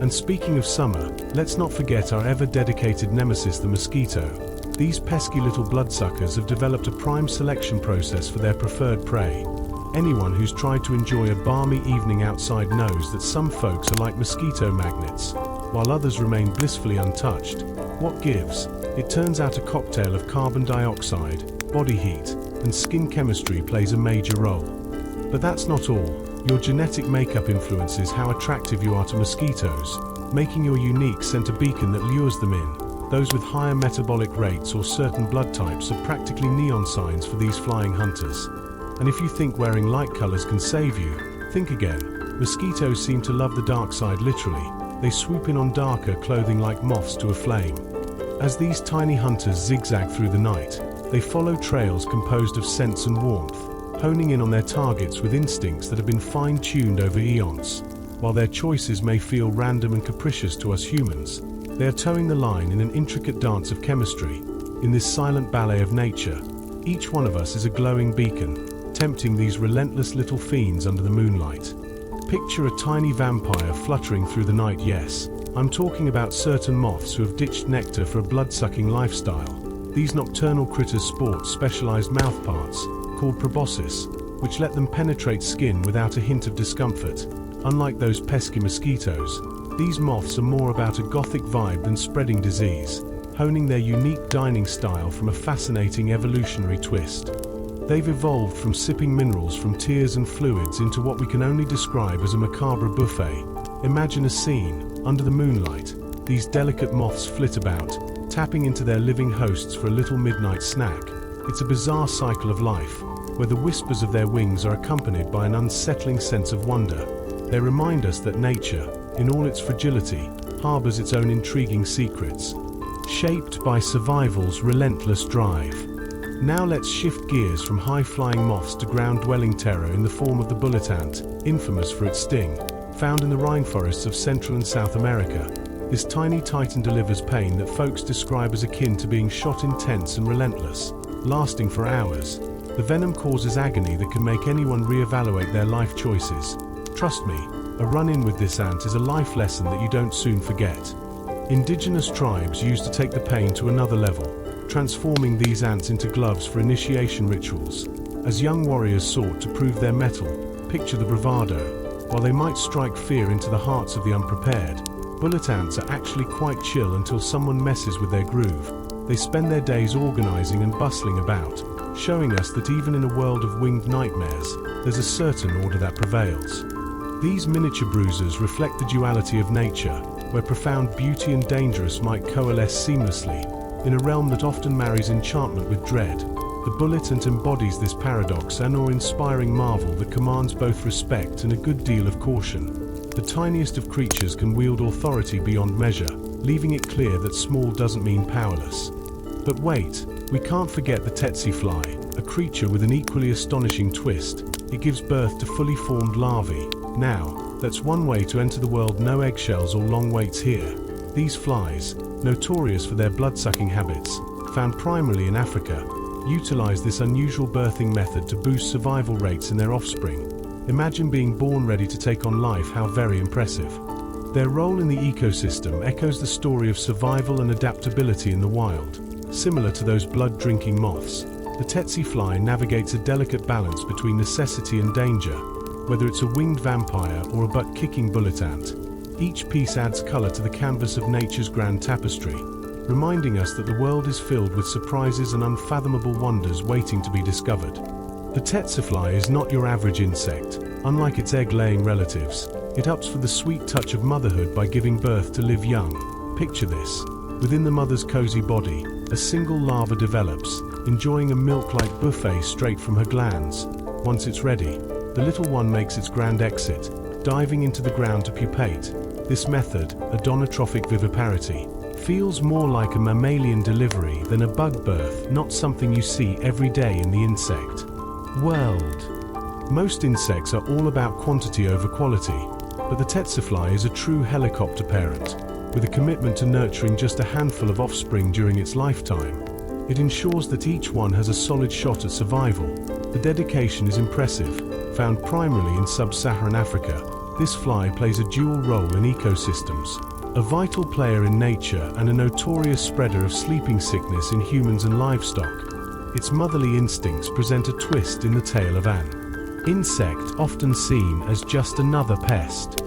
And speaking of summer, let's not forget our ever-dedicated nemesis, the mosquito. These pesky little bloodsuckers have developed a prime selection process for their preferred prey. Anyone who's tried to enjoy a balmy evening outside knows that some folks are like mosquito magnets, while others remain blissfully untouched. What gives? It turns out a cocktail of carbon dioxide, body heat, and skin chemistry plays a major role. But that's not all. Your genetic makeup influences how attractive you are to mosquitoes, making your unique scent a beacon that lures them in. Those with higher metabolic rates or certain blood types are practically neon signs for these flying hunters. And if you think wearing light colors can save you, think again. Mosquitoes seem to love the dark side literally. They swoop in on darker clothing like moths to a flame. As these tiny hunters zigzag through the night, they follow trails composed of scents and warmth, honing in on their targets with instincts that have been fine-tuned over eons. While their choices may feel random and capricious to us humans, they are towing the line in an intricate dance of chemistry. In this silent ballet of nature, each one of us is a glowing beacon, tempting these relentless little fiends under the moonlight. Picture a tiny vampire fluttering through the night. Yes, I'm talking about certain moths who have ditched nectar for a blood-sucking lifestyle. These nocturnal critters sport specialized mouthparts, called proboscis, which let them penetrate skin without a hint of discomfort. Unlike those pesky mosquitoes, these moths are more about a gothic vibe than spreading disease, honing their unique dining style from a fascinating evolutionary twist. They've evolved from sipping minerals from tears and fluids into what we can only describe as a macabre buffet. Imagine a scene. Under the moonlight, these delicate moths flit about, tapping into their living hosts for a little midnight snack. It's a bizarre cycle of life, where the whispers of their wings are accompanied by an unsettling sense of wonder. They remind us that nature, in all its fragility, harbors its own intriguing secrets, shaped by survival's relentless drive. Now let's shift gears from high-flying moths to ground-dwelling terror in the form of the bullet ant, infamous for its sting. Found in the rainforests of Central and South America, this tiny titan delivers pain that folks describe as akin to being shot, intense and relentless, lasting for hours. The venom causes agony that can make anyone reevaluate their life choices. Trust me, a run-in with this ant is a life lesson that you don't soon forget. Indigenous tribes used to take the pain to another level, transforming these ants into gloves for initiation rituals. As young warriors sought to prove their mettle, picture the bravado. While they might strike fear into the hearts of the unprepared, bullet ants are actually quite chill until someone messes with their groove. They spend their days organizing and bustling about, showing us that even in a world of winged nightmares, there's a certain order that prevails. These miniature bruisers reflect the duality of nature, where profound beauty and dangerous might coalesce seamlessly. In a realm that often marries enchantment with dread, the bullet ant embodies this paradox, an awe-inspiring marvel that commands both respect and a good deal of caution. The tiniest of creatures can wield authority beyond measure, leaving it clear that small doesn't mean powerless. But wait, we can't forget the tsetse fly, a creature with an equally astonishing twist. It gives birth to fully formed larvae. Now, that's one way to enter the world. No eggshells or long waits here. These flies, notorious for their blood-sucking habits, found primarily in Africa, utilize this unusual birthing method to boost survival rates in their offspring. Imagine being born ready to take on life. How very impressive. Their role in the ecosystem echoes the story of survival and adaptability in the wild. Similar to those blood-drinking moths, The tsetse fly navigates a delicate balance between necessity and danger, whether it's a winged vampire or a butt-kicking bullet ant. Each piece adds color to the canvas of nature's grand tapestry, reminding us that the world is filled with surprises and unfathomable wonders waiting to be discovered. The tsetse fly is not your average insect. Unlike its egg-laying relatives, it opts for the sweet touch of motherhood by giving birth to live young. Picture this. Within the mother's cozy body, a single larva develops, enjoying a milk-like buffet straight from her glands. Once it's ready, the little one makes its grand exit, diving into the ground to pupate. This method, adonotrophic viviparity, feels more like a mammalian delivery than a bug birth, not something you see every day in the insect world. Most insects are all about quantity over quality, but the tsetse fly is a true helicopter parent, with a commitment to nurturing just a handful of offspring during its lifetime. It ensures that each one has a solid shot at survival. The dedication is impressive. Found primarily in sub-Saharan Africa, this fly plays a dual role in ecosystems, a vital player in nature and a notorious spreader of sleeping sickness in humans and livestock. Its motherly instincts present a twist in the tale of an insect often seen as just another pest.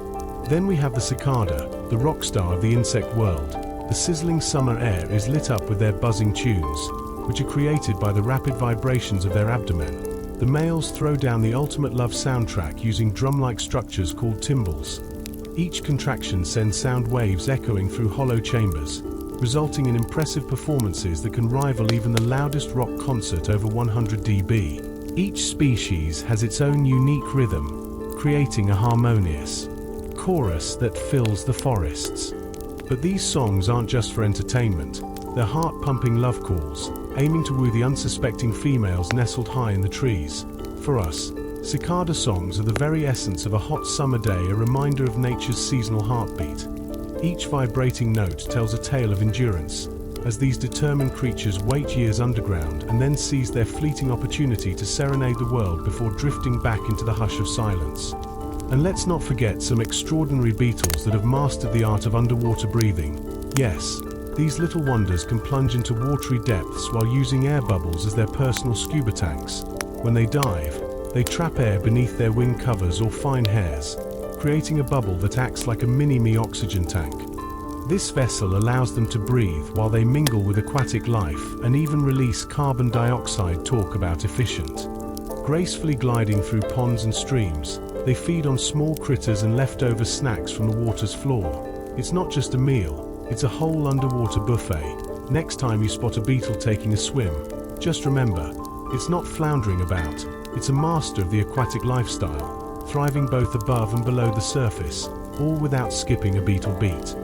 Then we have the cicada, the rock star of the insect world. The sizzling summer air is lit up with their buzzing tunes, which are created by the rapid vibrations of their abdomen. The males throw down the ultimate love soundtrack using drum-like structures called timbals. Each contraction sends sound waves echoing through hollow chambers, resulting in impressive performances that can rival even the loudest rock concert over 100 dB. Each species has its own unique rhythm, creating a harmonious chorus that fills the forests. But these songs aren't just for entertainment. They're heart-pumping love calls, aiming to woo the unsuspecting females nestled high in the trees. For us, cicada songs are the very essence of a hot summer day, a reminder of nature's seasonal heartbeat. Each vibrating note tells a tale of endurance, as these determined creatures wait years underground and then seize their fleeting opportunity to serenade the world before drifting back into the hush of silence. And let's not forget some extraordinary beetles that have mastered the art of underwater breathing. Yes, these little wonders can plunge into watery depths while using air bubbles as their personal scuba tanks. When they dive, they trap air beneath their wing covers or fine hairs, creating a bubble that acts like a mini-me oxygen tank. This vessel allows them to breathe while they mingle with aquatic life and even release carbon dioxide. Talk about efficient. Gracefully gliding through ponds and streams, they feed on small critters and leftover snacks from the water's floor. It's not just a meal, it's a whole underwater buffet. Next time you spot a beetle taking a swim, just remember, it's not floundering about, it's a master of the aquatic lifestyle, thriving both above and below the surface, all without skipping a beetle beat.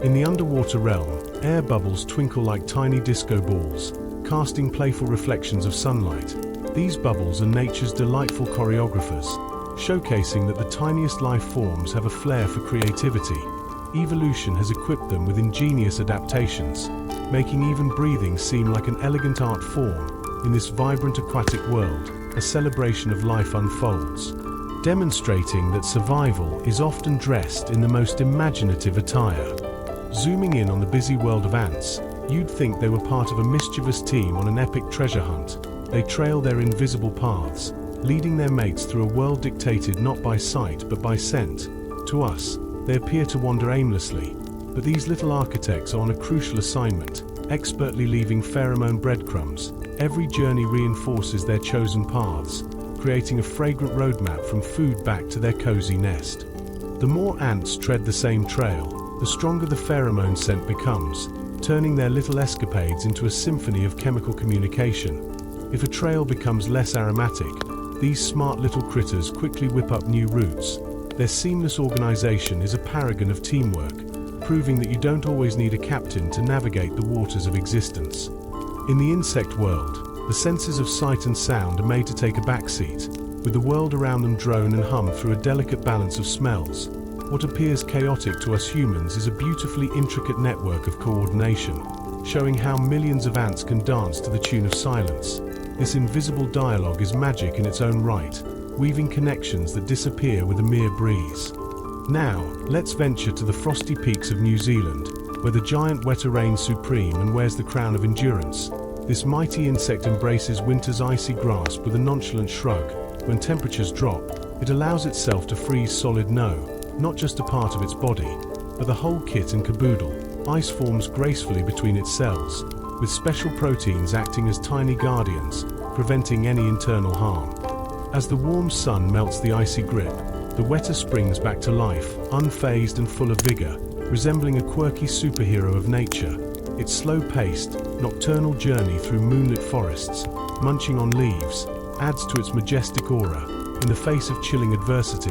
In the underwater realm, air bubbles twinkle like tiny disco balls, casting playful reflections of sunlight. These bubbles are nature's delightful choreographers, showcasing that the tiniest life forms have a flair for creativity. Evolution has equipped them with ingenious adaptations, making even breathing seem like an elegant art form. In this vibrant aquatic world, a celebration of life unfolds, demonstrating that survival is often dressed in the most imaginative attire. Zooming in on the busy world of ants, you'd think they were part of a mischievous team on an epic treasure hunt. They trail their invisible paths, leading their mates through a world dictated not by sight but by scent. To us, they appear to wander aimlessly, but these little architects are on a crucial assignment, expertly leaving pheromone breadcrumbs. Every journey reinforces their chosen paths, creating a fragrant roadmap from food back to their cozy nest. The more ants tread the same trail, the stronger the pheromone scent becomes, turning their little escapades into a symphony of chemical communication. If a trail becomes less aromatic, these smart little critters quickly whip up new routes. Their seamless organization is a paragon of teamwork, proving that you don't always need a captain to navigate the waters of existence. In the insect world, the senses of sight and sound are made to take a backseat, with the world around them drone and hum through a delicate balance of smells. What appears chaotic to us humans is a beautifully intricate network of coordination, showing how millions of ants can dance to the tune of silence. This invisible dialogue is magic in its own right, weaving connections that disappear with a mere breeze. Now, let's venture to the frosty peaks of New Zealand, where the giant weta reigns supreme and wears the crown of endurance. This mighty insect embraces winter's icy grasp with a nonchalant shrug. When temperatures drop, it allows itself to freeze solid. No, not just a part of its body, but the whole kit and caboodle. Ice forms gracefully between its cells, with special proteins acting as tiny guardians, preventing any internal harm. As the warm sun melts the icy grip, the wetter springs back to life, unfazed and full of vigor, resembling a quirky superhero of nature. Its slow-paced, nocturnal journey through moonlit forests, munching on leaves, adds to its majestic aura. In the face of chilling adversity,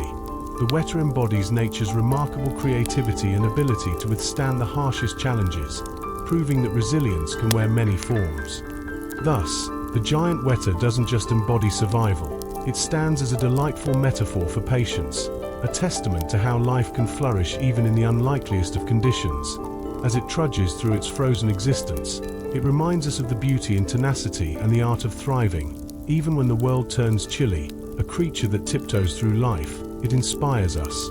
the wetter embodies nature's remarkable creativity and ability to withstand the harshest challenges, proving that resilience can wear many forms. Thus, the giant wetter doesn't just embody survival, it stands as a delightful metaphor for patience, a testament to how life can flourish even in the unlikeliest of conditions. As it trudges through its frozen existence, it reminds us of the beauty in tenacity and the art of thriving. Even when the world turns chilly, a creature that tiptoes through life, it inspires us,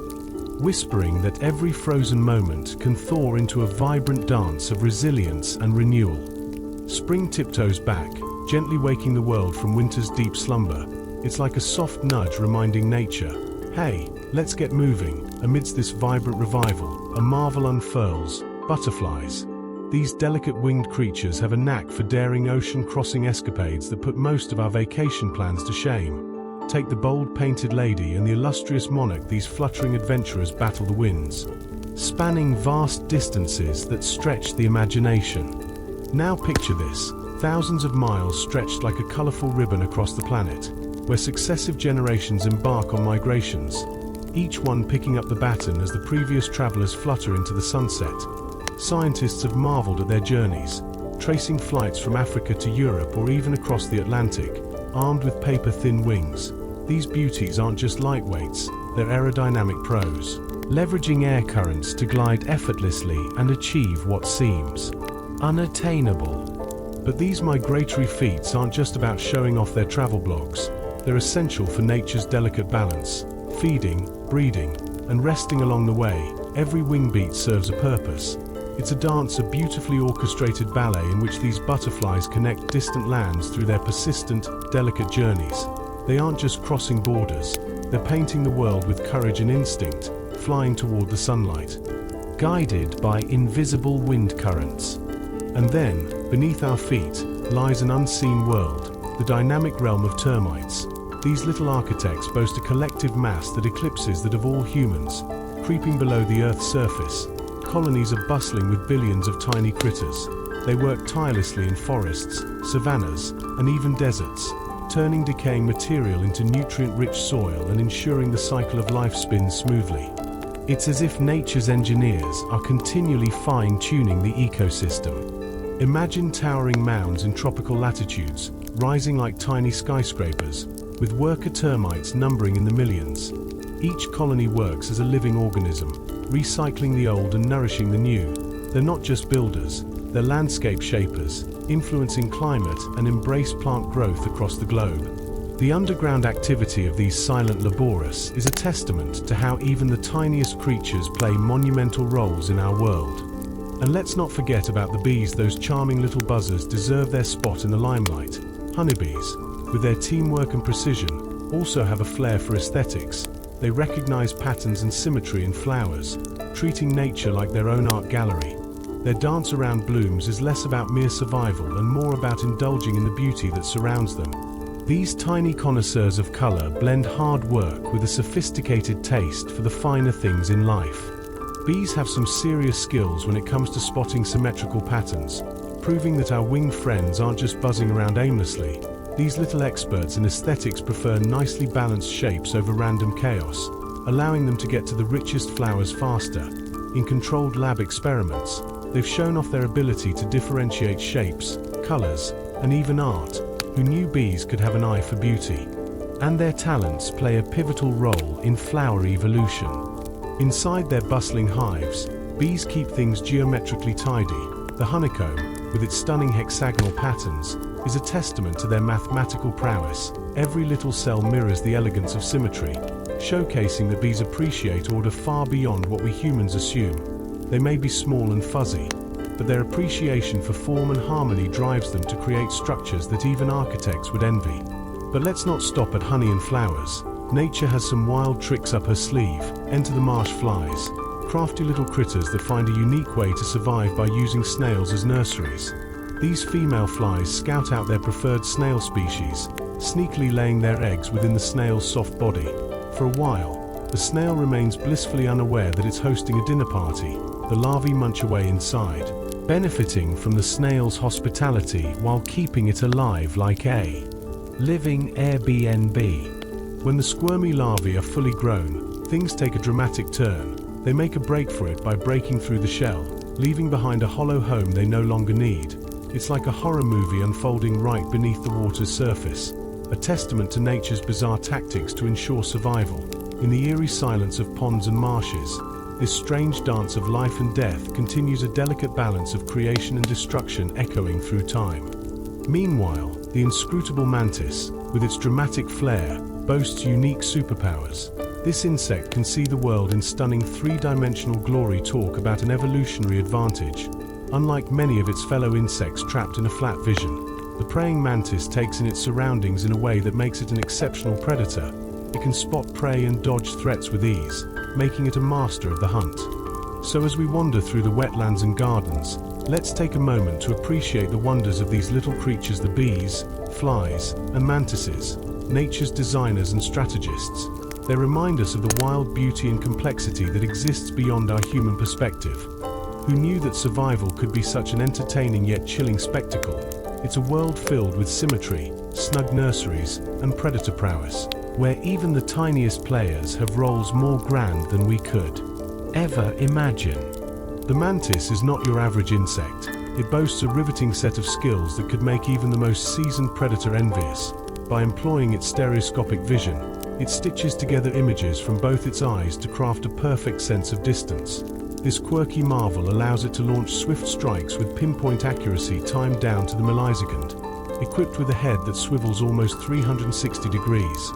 whispering that every frozen moment can thaw into a vibrant dance of resilience and renewal. Spring tiptoes back, gently waking the world from winter's deep slumber. It's like a soft nudge reminding nature, hey, let's get moving. Amidst this vibrant revival, a marvel unfurls: butterflies. These delicate winged creatures have a knack for daring ocean-crossing escapades that put most of our vacation plans to shame. Take the bold painted lady and the illustrious monarch. These fluttering adventurers battle the winds, spanning vast distances that stretch the imagination. Now picture this, thousands of miles stretched like a colorful ribbon across the planet, where successive generations embark on migrations, each one picking up the baton as the previous travelers flutter into the sunset. Scientists have marveled at their journeys, tracing flights from Africa to Europe or even across the Atlantic, armed with paper-thin wings. These beauties aren't just lightweights, they're aerodynamic pros, leveraging air currents to glide effortlessly and achieve what seems unattainable. But these migratory feats aren't just about showing off their travel blogs. They're essential for nature's delicate balance, feeding, breeding, and resting along the way. Every wing beat serves a purpose. It's a dance, a beautifully orchestrated ballet in which these butterflies connect distant lands through their persistent, delicate journeys. They aren't just crossing borders, they're painting the world with courage and instinct, flying toward the sunlight, guided by invisible wind currents. And then, beneath our feet, lies an unseen world, the dynamic realm of termites. These little architects boast a collective mass that eclipses that of all humans. Creeping below the Earth's surface, colonies are bustling with billions of tiny critters. They work tirelessly in forests, savannas, and even deserts, turning decaying material into nutrient-rich soil and ensuring the cycle of life spins smoothly. It's as if nature's engineers are continually fine-tuning the ecosystem. Imagine towering mounds in tropical latitudes, rising like tiny skyscrapers, with worker termites numbering in the millions. Each colony works as a living organism, recycling the old and nourishing the new. They're not just builders, they're landscape shapers, influencing climate and embrace plant growth across the globe. The underground activity of these silent laborists is a testament to how even the tiniest creatures play monumental roles in our world. And let's not forget about the bees. Those charming little buzzers deserve their spot in the limelight. Honeybees, with their teamwork and precision, also have a flair for aesthetics. They recognize patterns and symmetry in flowers, treating nature like their own art gallery. Their dance around blooms is less about mere survival and more about indulging in the beauty that surrounds them. These tiny connoisseurs of color blend hard work with a sophisticated taste for the finer things in life. Bees have some serious skills when it comes to spotting symmetrical patterns, proving that our winged friends aren't just buzzing around aimlessly. These little experts in aesthetics prefer nicely balanced shapes over random chaos, allowing them to get to the richest flowers faster. In controlled lab experiments, they've shown off their ability to differentiate shapes, colors, and even art. Who knew bees could have an eye for beauty? And their talents play a pivotal role in flower evolution. Inside their bustling hives, bees keep things geometrically tidy. The honeycomb, with its stunning hexagonal patterns, is a testament to their mathematical prowess. Every little cell mirrors the elegance of symmetry, showcasing that bees appreciate order far beyond what we humans assume. They may be small and fuzzy, but their appreciation for form and harmony drives them to create structures that even architects would envy. But let's not stop at honey and flowers. Nature has some wild tricks up her sleeve. Enter the marsh flies, crafty little critters that find a unique way to survive by using snails as nurseries. These female flies scout out their preferred snail species, sneakily laying their eggs within the snail's soft body. For a while, the snail remains blissfully unaware that it's hosting a dinner party. The larvae munch away inside, benefiting from the snail's hospitality while keeping it alive like a living Airbnb. When the squirmy larvae are fully grown, things take a dramatic turn. They make a break for it by breaking through the shell, leaving behind a hollow home they no longer need. It's like a horror movie unfolding right beneath the water's surface, a testament to nature's bizarre tactics to ensure survival. In the eerie silence of ponds and marshes, this strange dance of life and death continues a delicate balance of creation and destruction echoing through time. Meanwhile, the inscrutable mantis, with its dramatic flair, boasts unique superpowers. This insect can see the world in stunning three-dimensional glory. Talk about an evolutionary advantage. Unlike many of its fellow insects trapped in a flat vision, the praying mantis takes in its surroundings in a way that makes it an exceptional predator. It can spot prey and dodge threats with ease, making it a master of the hunt. So as we wander through the wetlands and gardens, let's take a moment to appreciate the wonders of these little creatures, the bees, flies, and mantises, nature's designers and strategists. They remind us of the wild beauty and complexity that exists beyond our human perspective. Who knew that survival could be such an entertaining yet chilling spectacle? It's a world filled with symmetry, snug nurseries, and predator prowess, where even the tiniest players have roles more grand than we could ever imagine. The mantis is not your average insect. It boasts a riveting set of skills that could make even the most seasoned predator envious. By employing its stereoscopic vision, it stitches together images from both its eyes to craft a perfect sense of distance. This quirky marvel allows it to launch swift strikes with pinpoint accuracy timed down to the millisecond, equipped with a head that swivels almost 360 degrees.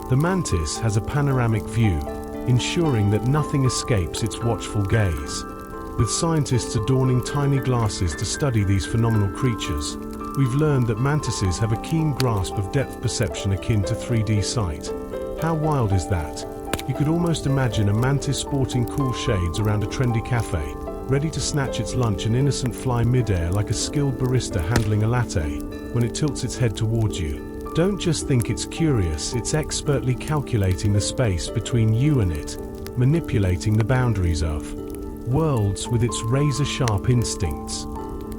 The mantis has a panoramic view, ensuring that nothing escapes its watchful gaze. With scientists adorning tiny glasses to study these phenomenal creatures, we've learned that mantises have a keen grasp of depth perception akin to 3D sight. How wild is that? You could almost imagine a mantis sporting cool shades around a trendy cafe, ready to snatch its lunch and innocent fly mid-air like a skilled barista handling a latte when it tilts its head towards you. Don't just think it's curious, it's expertly calculating the space between you and it, manipulating the boundaries of worlds with its razor-sharp instincts.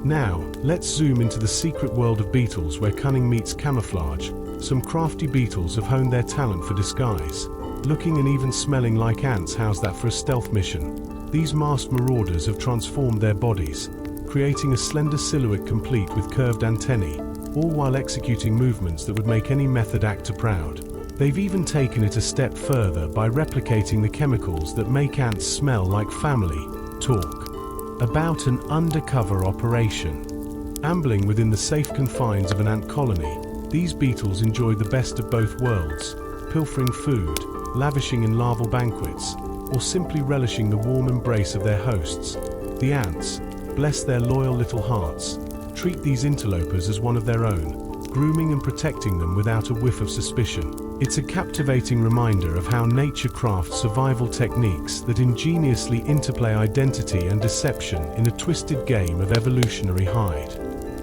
Now, let's zoom into the secret world of beetles where cunning meets camouflage. Some crafty beetles have honed their talent for disguise. Looking and even smelling like ants, how's that for a stealth mission? These masked marauders have transformed their bodies, creating a slender silhouette complete with curved antennae, all while executing movements that would make any method actor proud. They've even taken it a step further by replicating the chemicals that make ants smell like family. Talk about an undercover operation. Ambling within the safe confines of an ant colony, these beetles enjoy the best of both worlds, pilfering food, lavishing in larval banquets, or simply relishing the warm embrace of their hosts. The ants, bless their loyal little hearts, treat these interlopers as one of their own, grooming and protecting them without a whiff of suspicion. It's a captivating reminder of how nature crafts survival techniques that ingeniously interplay identity and deception in a twisted game of evolutionary hide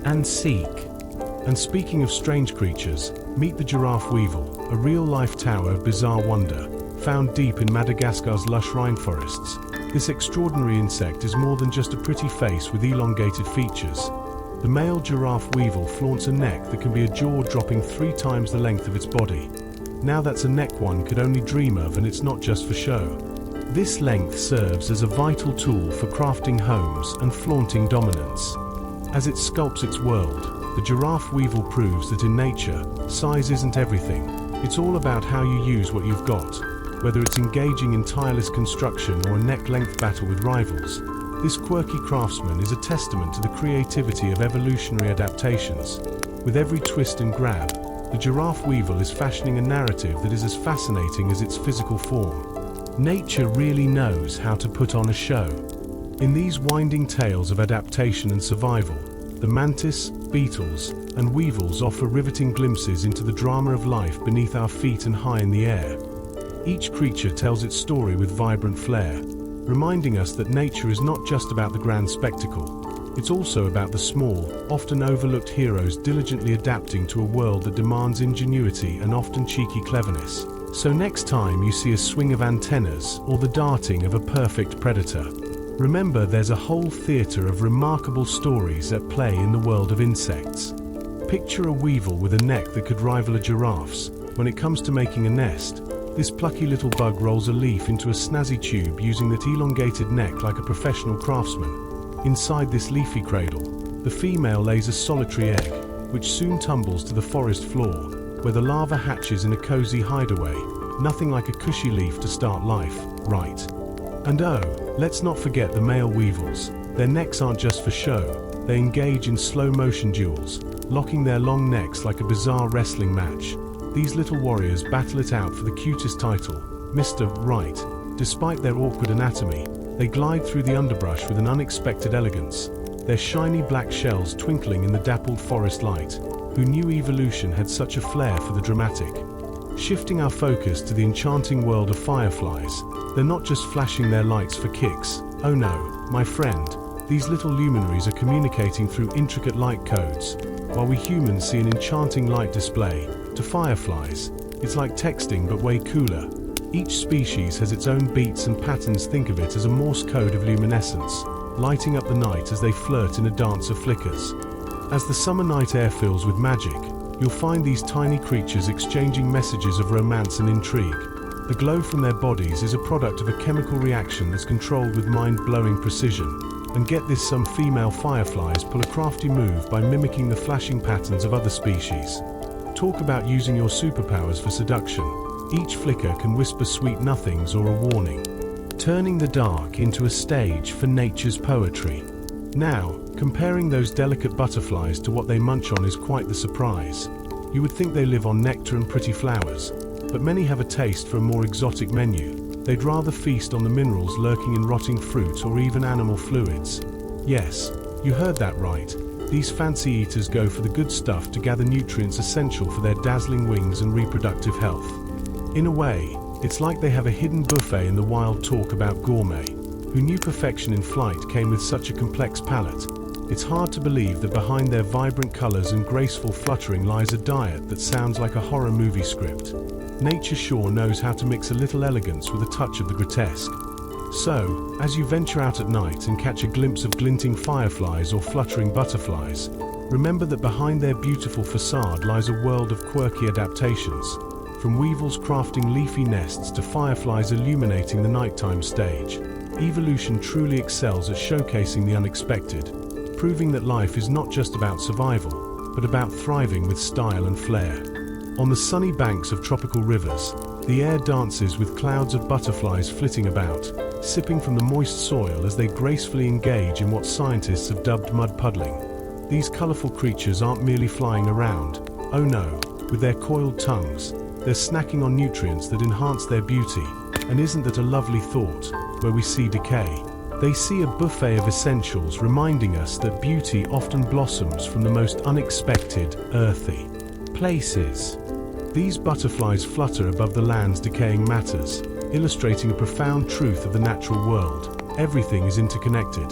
and seek. And speaking of strange creatures, meet the giraffe weevil, a real-life tower of bizarre wonder, found deep in Madagascar's lush rainforests. This extraordinary insect is more than just a pretty face with elongated features. The male giraffe weevil flaunts a neck that can be a jaw-dropping 3 times the length of its body. Now that's a neck one could only dream of, and it's not just for show. This length serves as a vital tool for crafting homes and flaunting dominance. As it sculpts its world, the giraffe weevil proves that in nature, size isn't everything. It's all about how you use what you've got. Whether it's engaging in tireless construction or a neck-length battle with rivals, this quirky craftsman is a testament to the creativity of evolutionary adaptations. With every twist and grab, the giraffe weevil is fashioning a narrative that is as fascinating as its physical form. Nature really knows how to put on a show. In these winding tales of adaptation and survival, the mantis, beetles, and weevils offer riveting glimpses into the drama of life beneath our feet and high in the air. Each creature tells its story with vibrant flair, reminding us that nature is not just about the grand spectacle. It's also about the small, often overlooked heroes diligently adapting to a world that demands ingenuity and often cheeky cleverness. So next time you see a swing of antennas or the darting of a perfect predator, remember there's a whole theatre of remarkable stories at play in the world of insects. Picture a weevil with a neck that could rival a giraffe's. When it comes to making a nest, this plucky little bug rolls a leaf into a snazzy tube using that elongated neck like a professional craftsman. Inside this leafy cradle, the female lays a solitary egg, which soon tumbles to the forest floor, where the larva hatches in a cozy hideaway. Nothing like a cushy leaf to start life, right? And oh, let's not forget the male weevils. Their necks aren't just for show, they engage in slow-motion duels, locking their long necks like a bizarre wrestling match. These little warriors battle it out for the cutest title, Mr. Right. Despite their awkward anatomy, they glide through the underbrush with an unexpected elegance, their shiny black shells twinkling in the dappled forest light. Who knew evolution had such a flair for the dramatic? Shifting our focus to the enchanting world of fireflies, they're not just flashing their lights for kicks. Oh no, my friend, these little luminaries are communicating through intricate light codes. While we humans see an enchanting light display, to fireflies, it's like texting but way cooler. Each species has its own beats and patterns. Think of it as a Morse code of luminescence, lighting up the night as they flirt in a dance of flickers. As the summer night air fills with magic, you'll find these tiny creatures exchanging messages of romance and intrigue. The glow from their bodies is a product of a chemical reaction that's controlled with mind-blowing precision. And get this, some female fireflies pull a crafty move by mimicking the flashing patterns of other species. Talk about using your superpowers for seduction. Each flicker can whisper sweet nothings or a warning, turning the dark into a stage for nature's poetry. Now, comparing those delicate butterflies to what they munch on is quite the surprise. You would think they live on nectar and pretty flowers, but many have a taste for a more exotic menu. They'd rather feast on the minerals lurking in rotting fruit or even animal fluids. Yes, you heard that right. These fancy eaters go for the good stuff to gather nutrients essential for their dazzling wings and reproductive health. In a way, it's like they have a hidden buffet in the wild. Talk about gourmet. Who knew perfection in flight came with such a complex palate? It's hard to believe that behind their vibrant colors and graceful fluttering lies a diet that sounds like a horror movie script. Nature sure knows how to mix a little elegance with a touch of the grotesque. So, as you venture out at night and catch a glimpse of glinting fireflies or fluttering butterflies, remember that behind their beautiful facade lies a world of quirky adaptations. From weevils crafting leafy nests to fireflies illuminating the nighttime stage, evolution truly excels at showcasing the unexpected, proving that life is not just about survival, but about thriving with style and flair. On the sunny banks of tropical rivers, the air dances with clouds of butterflies flitting about, sipping from the moist soil as they gracefully engage in what scientists have dubbed mud puddling. These colorful creatures aren't merely flying around. Oh no, with their coiled tongues, they're snacking on nutrients that enhance their beauty. And isn't that a lovely thought? Where we see decay, they see a buffet of essentials, reminding us that beauty often blossoms from the most unexpected, earthy places. These butterflies flutter above the land's decaying matters, illustrating a profound truth of the natural world. Everything is interconnected.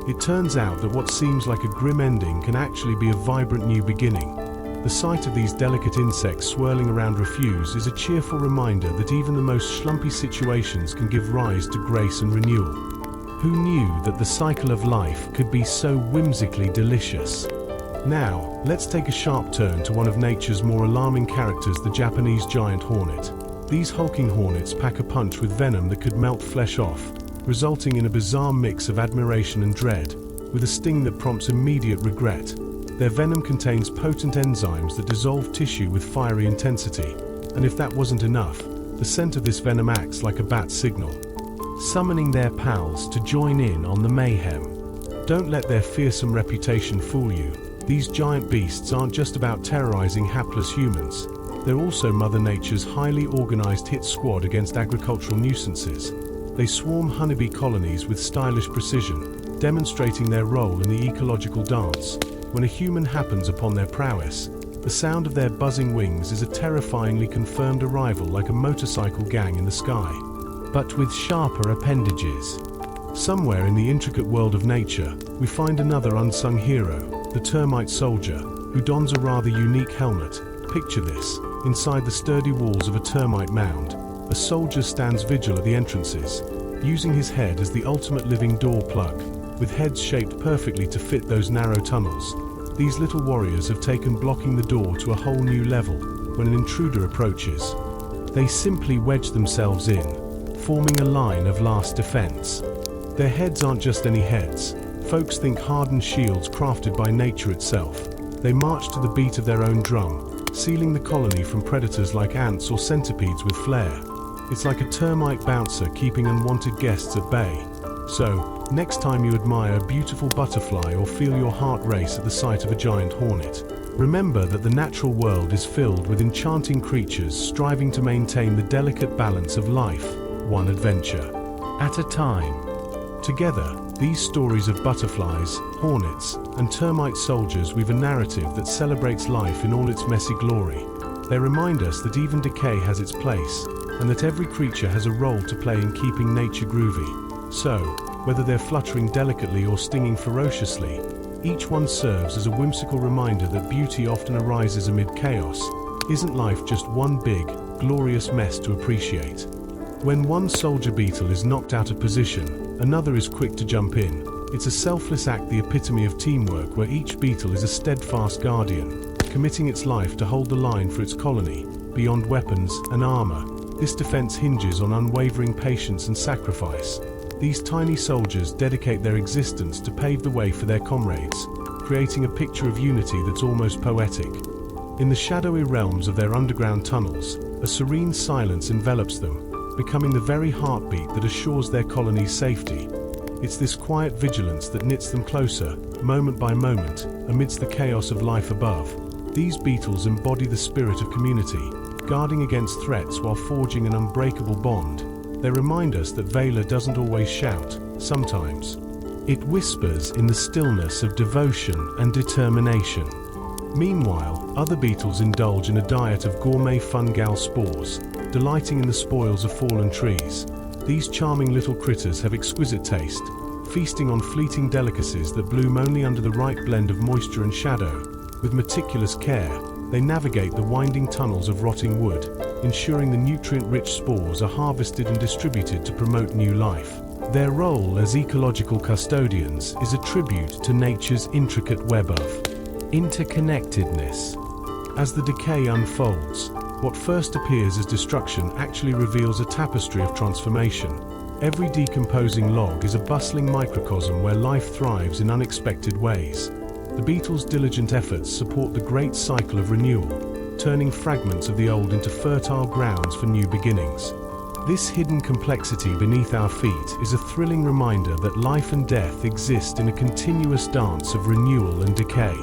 It turns out that what seems like a grim ending can actually be a vibrant new beginning. The sight of these delicate insects swirling around refuse is a cheerful reminder that even the most schlumpy situations can give rise to grace and renewal. Who knew that the cycle of life could be so whimsically delicious? Now, let's take a sharp turn to one of nature's more alarming characters, the Japanese giant hornet. These hulking hornets pack a punch with venom that could melt flesh off, resulting in a bizarre mix of admiration and dread, with a sting that prompts immediate regret. Their venom contains potent enzymes that dissolve tissue with fiery intensity, and if that wasn't enough, the scent of this venom acts like a bat signal, summoning their pals to join in on the mayhem. Don't let their fearsome reputation fool you. These giant beasts aren't just about terrorizing hapless humans. They're also Mother Nature's highly organized hit squad against agricultural nuisances. They swarm honeybee colonies with stylish precision, demonstrating their role in the ecological dance. When a human happens upon their prowess, the sound of their buzzing wings is a terrifyingly confirmed arrival, like a motorcycle gang in the sky, but with sharper appendages. Somewhere in the intricate world of nature, we find another unsung hero, the termite soldier, who dons a rather unique helmet. Picture this: inside the sturdy walls of a termite mound, a soldier stands vigil at the entrances, using his head as the ultimate living door plug, with heads shaped perfectly to fit those narrow tunnels. These little warriors have taken blocking the door to a whole new level. When an intruder approaches, they simply wedge themselves in, forming a line of last defense. Their heads aren't just any heads. Folks think hardened shields crafted by nature itself. They march to the beat of their own drum, sealing the colony from predators like ants or centipedes with flair. It's like a termite bouncer keeping unwanted guests at bay. So, next time you admire a beautiful butterfly or feel your heart race at the sight of a giant hornet, remember that the natural world is filled with enchanting creatures striving to maintain the delicate balance of life, one adventure at a time. Together, these stories of butterflies, hornets, and termite soldiers weave a narrative that celebrates life in all its messy glory. They remind us that even decay has its place, and that every creature has a role to play in keeping nature groovy. So, whether they're fluttering delicately or stinging ferociously, each one serves as a whimsical reminder that beauty often arises amid chaos. Isn't life just one big, glorious mess to appreciate? When one soldier beetle is knocked out of position, another is quick to jump in. It's a selfless act, the epitome of teamwork, where each beetle is a steadfast guardian, committing its life to hold the line for its colony, beyond weapons and armor. This defense hinges on unwavering patience and sacrifice. These tiny soldiers dedicate their existence to pave the way for their comrades, creating a picture of unity that's almost poetic. In the shadowy realms of their underground tunnels, a serene silence envelops them, becoming the very heartbeat that assures their colony's safety. It's this quiet vigilance that knits them closer, moment by moment, amidst the chaos of life above. These beetles embody the spirit of community, guarding against threats while forging an unbreakable bond. They remind us that valor doesn't always shout. Sometimes it whispers in the stillness of devotion and determination. Meanwhile, other beetles indulge in a diet of gourmet fungal spores, delighting in the spoils of fallen trees. These charming little critters have exquisite taste, feasting on fleeting delicacies that bloom only under the right blend of moisture and shadow. With meticulous care, they navigate the winding tunnels of rotting wood, ensuring the nutrient-rich spores are harvested and distributed to promote new life. Their role as ecological custodians is a tribute to nature's intricate web of interconnectedness. As the decay unfolds, what first appears as destruction actually reveals a tapestry of transformation. Every decomposing log is a bustling microcosm where life thrives in unexpected ways. The beetles' diligent efforts support the great cycle of renewal, turning fragments of the old into fertile grounds for new beginnings. This hidden complexity beneath our feet is a thrilling reminder that life and death exist in a continuous dance of renewal and decay.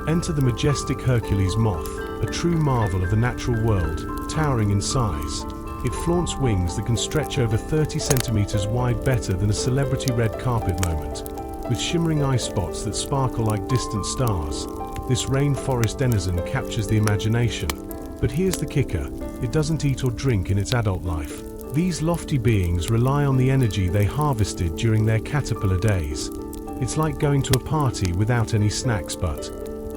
Enter the majestic Hercules moth, a true marvel of the natural world, towering in size. It flaunts wings that can stretch over 30 centimeters wide, better than a celebrity red carpet moment. With shimmering eye spots that sparkle like distant stars, this rainforest denizen captures the imagination. But here's the kicker: it doesn't eat or drink in its adult life. These lofty beings rely on the energy they harvested during their caterpillar days. It's like going to a party without any snacks, but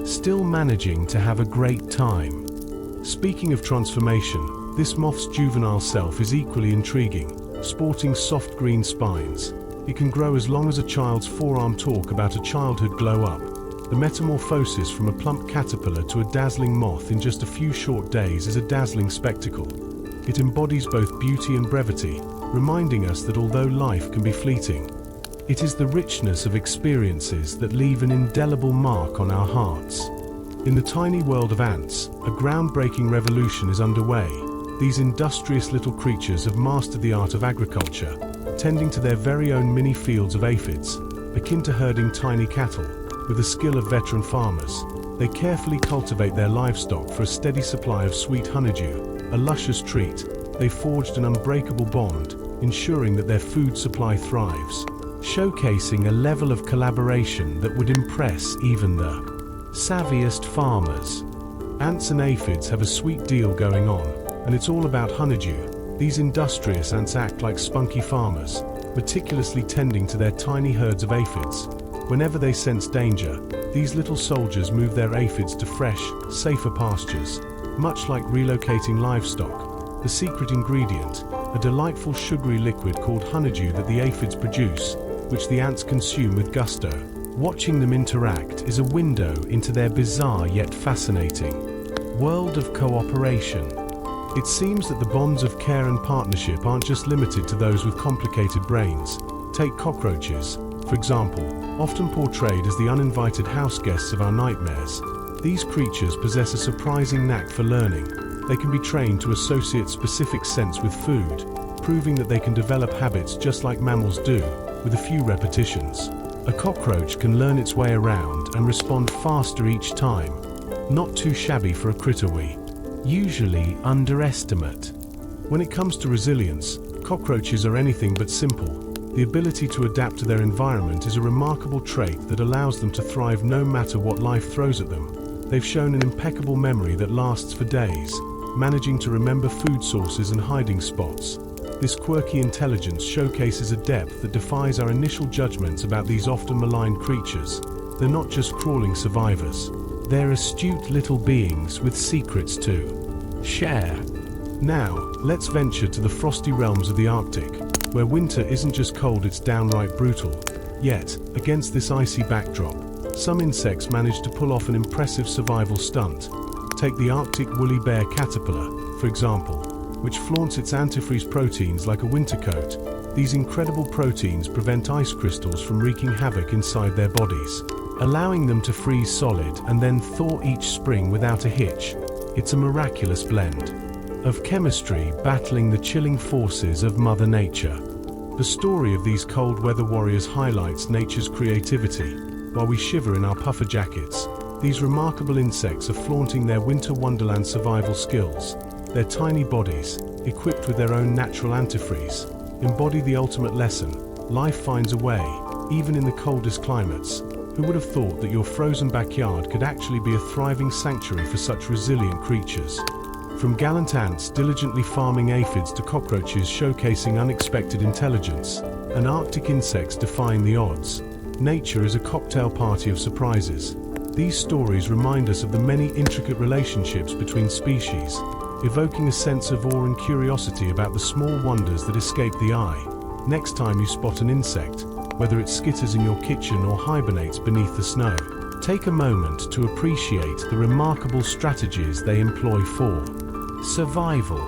still managing to have a great time. Speaking of transformation, this moth's juvenile self is equally intriguing, sporting soft green spines. It can grow as long as a child's forearm. Talk about a childhood glow up. The metamorphosis from a plump caterpillar to a dazzling moth in just a few short days is a dazzling spectacle. It embodies both beauty and brevity, reminding us that although life can be fleeting, it is the richness of experiences that leave an indelible mark on our hearts. In the tiny world of ants, a groundbreaking revolution is underway. These industrious little creatures have mastered the art of agriculture, tending to their very own mini fields of aphids, akin to herding tiny cattle. With the skill of veteran farmers, they carefully cultivate their livestock for a steady supply of sweet honeydew, a luscious treat. They forged an unbreakable bond, ensuring that their food supply thrives, showcasing a level of collaboration that would impress even the savviest farmers. Ants and aphids have a sweet deal going on, and it's all about honeydew. These industrious ants act like spunky farmers, meticulously tending to their tiny herds of aphids. Whenever they sense danger, these little soldiers move their aphids to fresh, safer pastures. Much like relocating livestock, the secret ingredient, a delightful sugary liquid called honeydew that the aphids produce, which the ants consume with gusto. Watching them interact is a window into their bizarre yet fascinating world of cooperation. It seems that the bonds of care and partnership aren't just limited to those with complicated brains. Take cockroaches, for example, often portrayed as the uninvited house guests of our nightmares. These creatures possess a surprising knack for learning. They can be trained to associate specific scents with food, proving that they can develop habits just like mammals do, with a few repetitions. A cockroach can learn its way around and respond faster each time. Not too shabby for a critter we usually underestimate. When it comes to resilience, cockroaches are anything but simple. The ability to adapt to their environment is a remarkable trait that allows them to thrive no matter what life throws at them. They've shown an impeccable memory that lasts for days, managing to remember food sources and hiding spots. This quirky intelligence showcases a depth that defies our initial judgments about these often maligned creatures. They're not just crawling survivors. They're astute little beings with secrets to share. Now, let's venture to the frosty realms of the Arctic, where winter isn't just cold, it's downright brutal. Yet, against this icy backdrop, some insects manage to pull off an impressive survival stunt. Take the Arctic woolly bear caterpillar, for example, which flaunts its antifreeze proteins like a winter coat. These incredible proteins prevent ice crystals from wreaking havoc inside their bodies, allowing them to freeze solid and then thaw each spring without a hitch. It's a miraculous blend of chemistry battling the chilling forces of Mother Nature. The story of these cold weather warriors highlights nature's creativity. While we shiver in our puffer jackets, these remarkable insects are flaunting their winter wonderland survival skills. Their tiny bodies, equipped with their own natural antifreeze, embody the ultimate lesson. Life finds a way, even in the coldest climates. Who would have thought that your frozen backyard could actually be a thriving sanctuary for such resilient creatures? From gallant ants diligently farming aphids to cockroaches showcasing unexpected intelligence, and Arctic insects defying the odds, nature is a cocktail party of surprises. These stories remind us of the many intricate relationships between species, evoking a sense of awe and curiosity about the small wonders that escape the eye. Next time you spot an insect, whether it skitters in your kitchen or hibernates beneath the snow, take a moment to appreciate the remarkable strategies they employ for survival.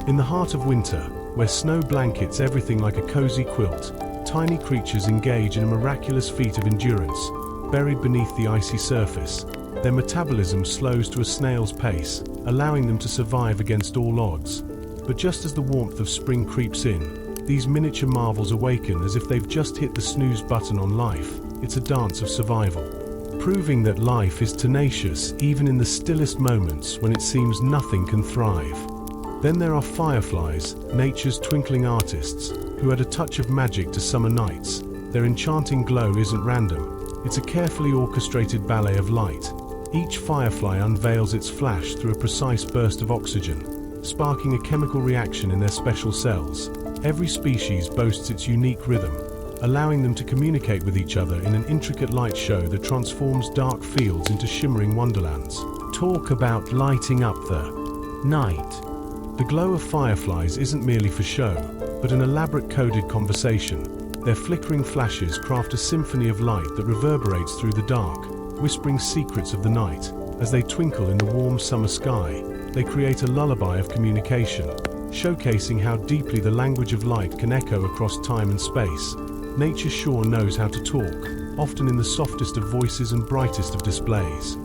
In the heart of winter, where snow blankets everything like a cozy quilt, tiny creatures engage in a miraculous feat of endurance. Buried beneath the icy surface, their metabolism slows to a snail's pace, allowing them to survive against all odds. But just as the warmth of spring creeps in, these miniature marvels awaken as if they've just hit the snooze button on life. It's a dance of survival, proving that life is tenacious even in the stillest moments when it seems nothing can thrive. Then there are fireflies, nature's twinkling artists, who add a touch of magic to summer nights. Their enchanting glow isn't random. It's a carefully orchestrated ballet of light. Each firefly unveils its flash through a precise burst of oxygen, sparking a chemical reaction in their special cells. Every species boasts its unique rhythm, allowing them to communicate with each other in an intricate light show that transforms dark fields into shimmering wonderlands. Talk about lighting up the night. The glow of fireflies isn't merely for show, but an elaborate coded conversation. Their flickering flashes craft a symphony of light that reverberates through the dark, whispering secrets of the night. As they twinkle in the warm summer sky, they create a lullaby of communication, showcasing how deeply the language of light can echo across time and space. Nature sure knows how to talk, often in the softest of voices and brightest of displays.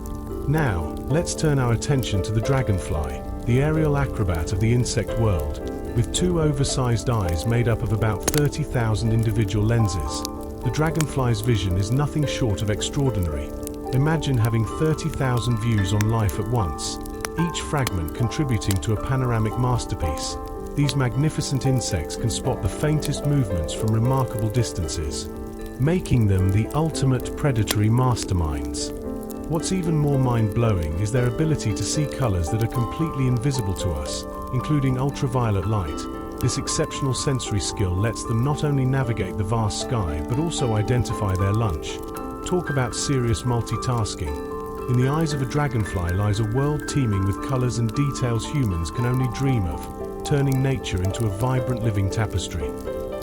Now, let's turn our attention to the dragonfly, the aerial acrobat of the insect world. With two oversized eyes made up of about 30,000 individual lenses, the dragonfly's vision is nothing short of extraordinary. Imagine having 30,000 views on life at once, each fragment contributing to a panoramic masterpiece. these magnificent insects can spot the faintest movements from remarkable distances, making them the ultimate predatory masterminds. What's even more mind-blowing is their ability to see colors that are completely invisible to us, including ultraviolet light. This exceptional sensory skill lets them not only navigate the vast sky but also identify their lunch. Talk about serious multitasking. In the eyes of a dragonfly lies a world teeming with colors and details humans can only dream of, turning nature into a vibrant living tapestry.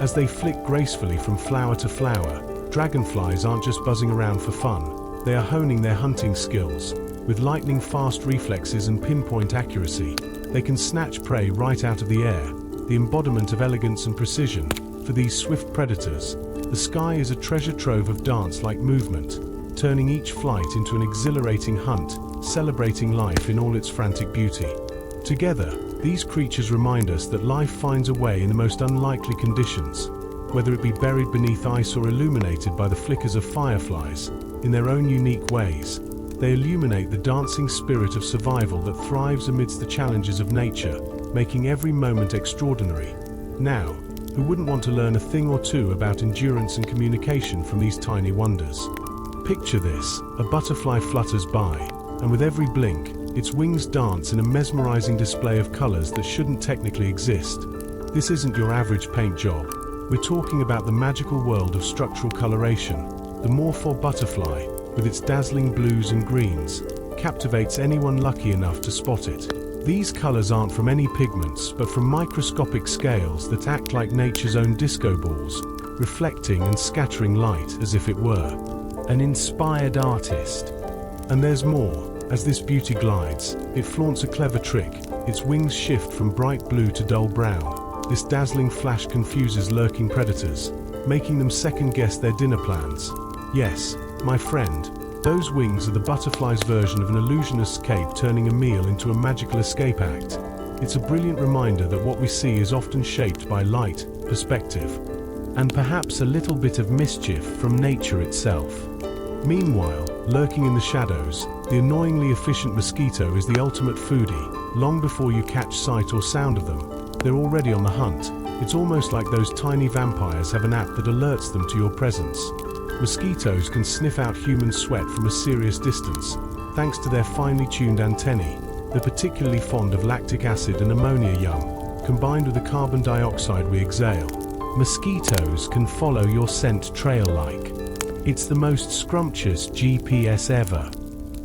As they flick gracefully from flower to flower, dragonflies aren't just buzzing around for fun. They are honing their hunting skills. With lightning-fast reflexes and pinpoint accuracy, they can snatch prey right out of the air, the embodiment of elegance and precision. For these swift predators, the sky is a treasure trove of dance-like movement, turning each flight into an exhilarating hunt, celebrating life in all its frantic beauty. Together, these creatures remind us that life finds a way in the most unlikely conditions, whether it be buried beneath ice or illuminated by the flickers of fireflies. In their own unique ways, they illuminate the dancing spirit of survival that thrives amidst the challenges of nature, making every moment extraordinary. Now, who wouldn't want to learn a thing or two about endurance and communication from these tiny wonders? Picture this: a butterfly flutters by, and with every blink, its wings dance in a mesmerizing display of colors that shouldn't technically exist. This isn't your average paint job. We're talking about the magical world of structural coloration. The morpho butterfly, with its dazzling blues and greens, captivates anyone lucky enough to spot it. These colors aren't from any pigments, but from microscopic scales that act like nature's own disco balls, reflecting and scattering light as if it were an inspired artist. And there's more. As this beauty glides, it flaunts a clever trick. Its wings shift from bright blue to dull brown. This dazzling flash confuses lurking predators, making them second-guess their dinner plans. Yes, my friend, those wings are the butterfly's version of an illusionist's cape turning a meal into a magical escape act. It's a brilliant reminder that what we see is often shaped by light, perspective, and perhaps a little bit of mischief from nature itself. Meanwhile, lurking in the shadows, the annoyingly efficient mosquito is the ultimate foodie. Long before you catch sight or sound of them, they're already on the hunt. It's almost like those tiny vampires have an app that alerts them to your presence. Mosquitoes can sniff out human sweat from a serious distance, thanks to their finely tuned antennae. They're particularly fond of lactic acid and ammonia young, combined with the carbon dioxide we exhale. Mosquitoes can follow your scent trail like it's the most scrumptious GPS ever.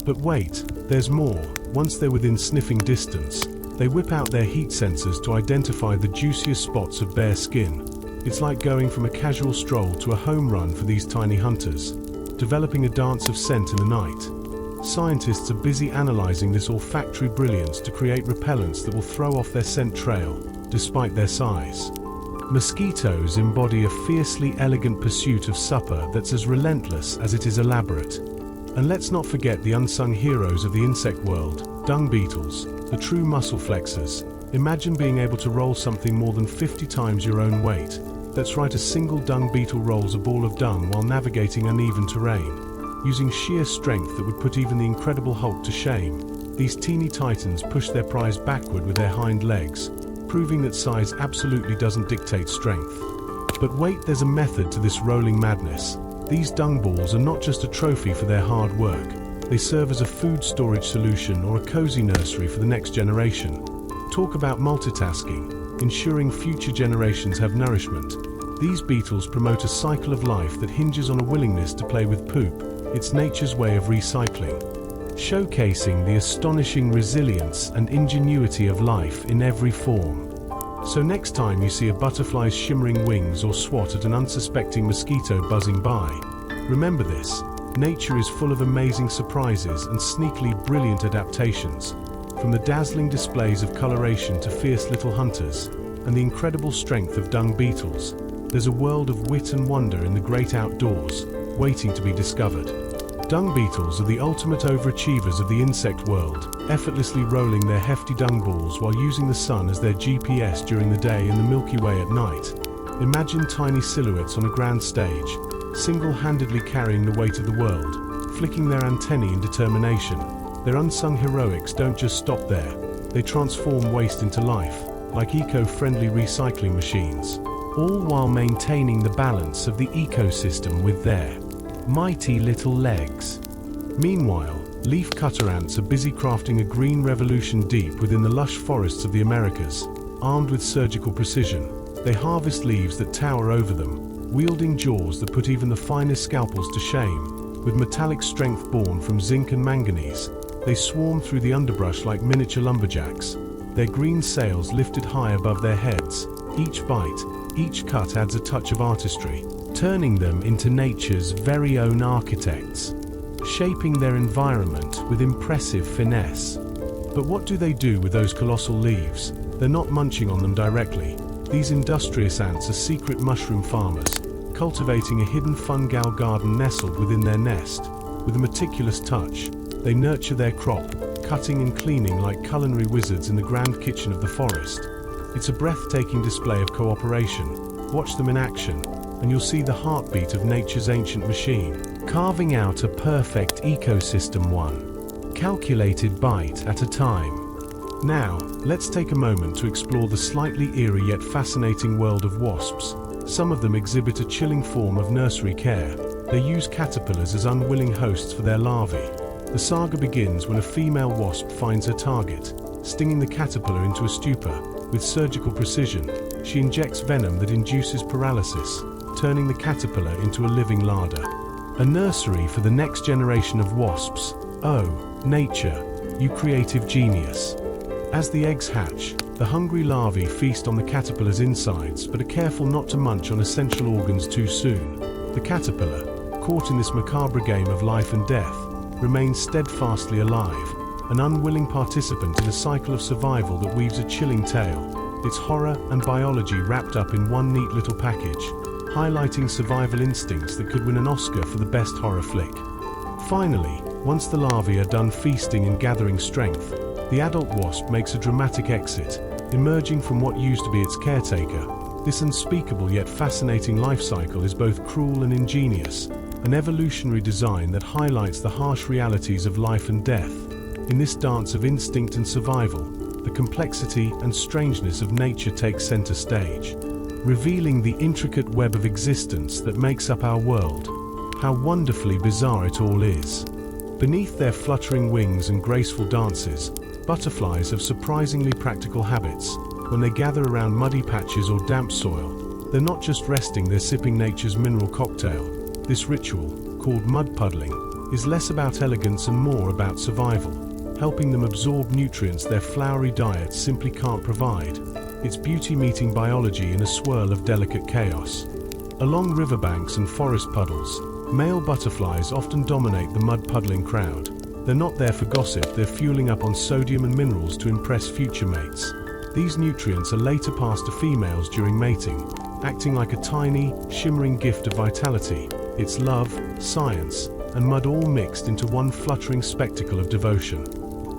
But wait, there's more. Once they're within sniffing distance, they whip out their heat sensors to identify the juiciest spots of bare skin. It's like going from a casual stroll to a home run for these tiny hunters, developing a dance of scent in the night. Scientists are busy analyzing this olfactory brilliance to create repellents that will throw off their scent trail, despite their size. Mosquitoes embody a fiercely elegant pursuit of supper that's as relentless as it is elaborate. And let's not forget the unsung heroes of the insect world, dung beetles, the true muscle flexors. Imagine being able to roll something more than 50 times your own weight. That's right, a single dung beetle rolls a ball of dung while navigating uneven terrain. Using sheer strength that would put even the Incredible Hulk to shame, these teeny titans push their prize backward with their hind legs, proving that size absolutely doesn't dictate strength. But wait, there's a method to this rolling madness. These dung balls are not just a trophy for their hard work. They serve as a food storage solution or a cozy nursery for the next generation. Talk about multitasking, ensuring future generations have nourishment. These beetles promote a cycle of life that hinges on a willingness to play with poop. It's nature's way of recycling, showcasing the astonishing resilience and ingenuity of life in every form. So next time you see a butterfly's shimmering wings or swat at an unsuspecting mosquito buzzing by, remember this: nature is full of amazing surprises and sneakily brilliant adaptations. From the dazzling displays of coloration to fierce little hunters, and the incredible strength of dung beetles, there's a world of wit and wonder in the great outdoors, waiting to be discovered. Dung beetles are the ultimate overachievers of the insect world, effortlessly rolling their hefty dung balls while using the sun as their GPS during the day and the Milky Way at night. Imagine tiny silhouettes on a grand stage, single-handedly carrying the weight of the world, flicking their antennae in determination. Their unsung heroics don't just stop there. They transform waste into life, like eco-friendly recycling machines, all while maintaining the balance of the ecosystem with their mighty little legs. Meanwhile, leaf-cutter ants are busy crafting a green revolution deep within the lush forests of the Americas. Armed with surgical precision, they harvest leaves that tower over them, wielding jaws that put even the finest scalpels to shame. With metallic strength born from zinc and manganese, they swarm through the underbrush like miniature lumberjacks, their green sails lifted high above their heads. Each bite, each cut adds a touch of artistry, turning them into nature's very own architects, shaping their environment with impressive finesse. But what do they do with those colossal leaves? They're not munching on them directly. These industrious ants are secret mushroom farmers, cultivating a hidden fungal garden nestled within their nest. With a meticulous touch, they nurture their crop, cutting and cleaning like culinary wizards in the grand kitchen of the forest. It's a breathtaking display of cooperation. Watch them in action, and you'll see the heartbeat of nature's ancient machine, carving out a perfect ecosystem, one calculated bite at a time. Now, let's take a moment to explore the slightly eerie yet fascinating world of wasps. Some of them exhibit a chilling form of nursery care. They use caterpillars as unwilling hosts for their larvae. The saga begins when a female wasp finds her target, stinging the caterpillar into a stupor. With surgical precision, she injects venom that induces paralysis, turning the caterpillar into a living larder. A nursery for the next generation of wasps. Oh, nature, you creative genius. As the eggs hatch, the hungry larvae feast on the caterpillar's insides but are careful not to munch on essential organs too soon. The caterpillar, caught in this macabre game of life and death, remains steadfastly alive, an unwilling participant in a cycle of survival that weaves a chilling tale, its horror and biology wrapped up in one neat little package, highlighting survival instincts that could win an Oscar for the best horror flick. Finally, once the larvae are done feasting and gathering strength, the adult wasp makes a dramatic exit, emerging from what used to be its caretaker. This unspeakable yet fascinating life cycle is both cruel and ingenious, an evolutionary design that highlights the harsh realities of life and death. In this dance of instinct and survival, the complexity and strangeness of nature take center stage, revealing the intricate web of existence that makes up our world. How wonderfully bizarre it all is. Beneath their fluttering wings and graceful dances, butterflies have surprisingly practical habits. When they gather around muddy patches or damp soil, they're not just resting, they're sipping nature's mineral cocktail. This ritual, called mud puddling, is less about elegance and more about survival, helping them absorb nutrients their flowery diets simply can't provide. It's beauty meeting biology in a swirl of delicate chaos. Along riverbanks and forest puddles, male butterflies often dominate the mud puddling crowd. They're not there for gossip, they're fueling up on sodium and minerals to impress future mates. These nutrients are later passed to females during mating, acting like a tiny, shimmering gift of vitality. It's love, science, and mud all mixed into one fluttering spectacle of devotion.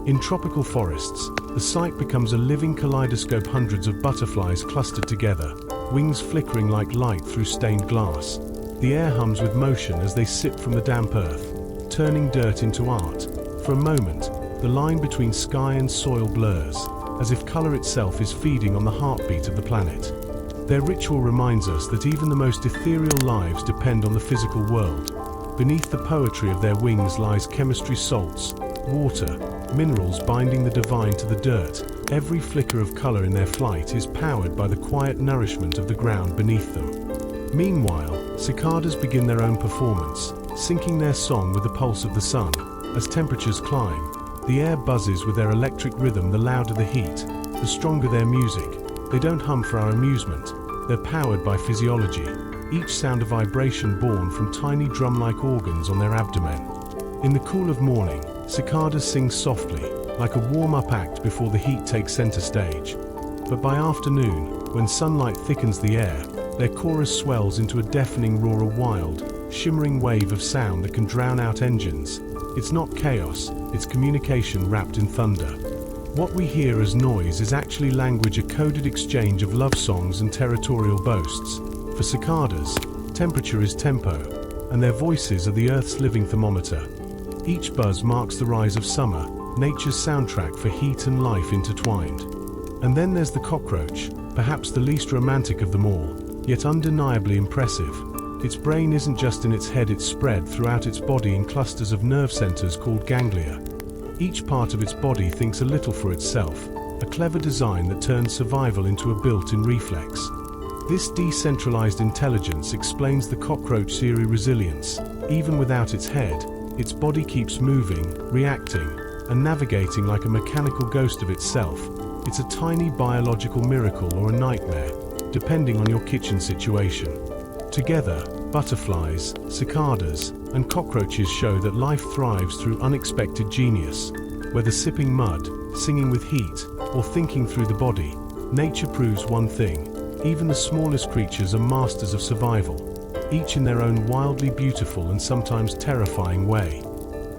In tropical forests, the sight becomes a living kaleidoscope, hundreds of butterflies clustered together, wings flickering like light through stained glass. The air hums with motion as they sip from the damp earth, turning dirt into art. For a moment, the line between sky and soil blurs, as if color itself is feeding on the heartbeat of the planet. Their ritual reminds us that even the most ethereal lives depend on the physical world. Beneath the poetry of their wings lies chemistry, salts, water, minerals binding the divine to the dirt. Every flicker of color in their flight is powered by the quiet nourishment of the ground beneath them. Meanwhile, cicadas begin their own performance, syncing their song with the pulse of the sun. As temperatures climb, the air buzzes with their electric rhythm. The louder the heat, the stronger their music. They don't hum for our amusement, they're powered by physiology, each sound a vibration born from tiny drum-like organs on their abdomen. In the cool of morning, cicadas sing softly, like a warm-up act before the heat takes center stage. But by afternoon, when sunlight thickens the air, their chorus swells into a deafening roar, a wild, shimmering wave of sound that can drown out engines. It's not chaos, it's communication wrapped in thunder. What we hear as noise is actually language, a coded exchange of love songs and territorial boasts. For cicadas, temperature is tempo, and their voices are the Earth's living thermometer. Each buzz marks the rise of summer, nature's soundtrack for heat and life intertwined. And then there's the cockroach, perhaps the least romantic of them all, yet undeniably impressive. Its brain isn't just in its head, it's spread throughout its body in clusters of nerve centers called ganglia. Each part of its body thinks a little for itself, a clever design that turns survival into a built-in reflex. This decentralized intelligence explains the cockroach's eerie resilience. Even without its head, its body keeps moving, reacting, and navigating like a mechanical ghost of itself. It's a tiny biological miracle or a nightmare, depending on your kitchen situation. Together, butterflies, cicadas, and cockroaches show that life thrives through unexpected genius. Whether sipping mud, singing with heat, or thinking through the body, nature proves one thing: even the smallest creatures are masters of survival, each in their own wildly beautiful and sometimes terrifying way.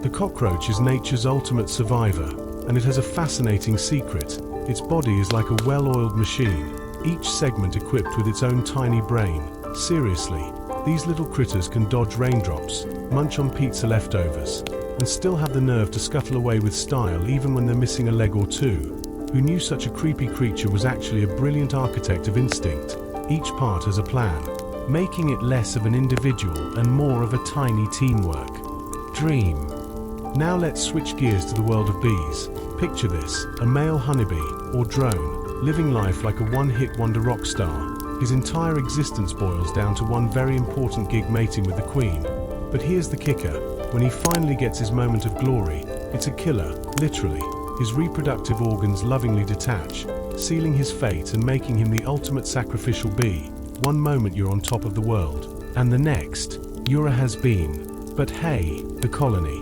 The cockroach is nature's ultimate survivor, and it has a fascinating secret. Its body is like a well-oiled machine, each segment equipped with its own tiny brain. Seriously, these little critters can dodge raindrops, munch on pizza leftovers, and still have the nerve to scuttle away with style even when they're missing a leg or two. Who knew such a creepy creature was actually a brilliant architect of instinct? Each part has a plan, making it less of an individual and more of a tiny teamwork. Dream. Now let's switch gears to the world of bees. Picture this: a male honeybee, or drone, living life like a one-hit wonder rock star. His entire existence boils down to one very important gig: mating with the queen. But here's the kicker: when he finally gets his moment of glory, it's a killer, literally. His reproductive organs lovingly detach, sealing his fate and making him the ultimate sacrificial bee. One moment you're on top of the world, and the next, you're a has-been. But hey, the colony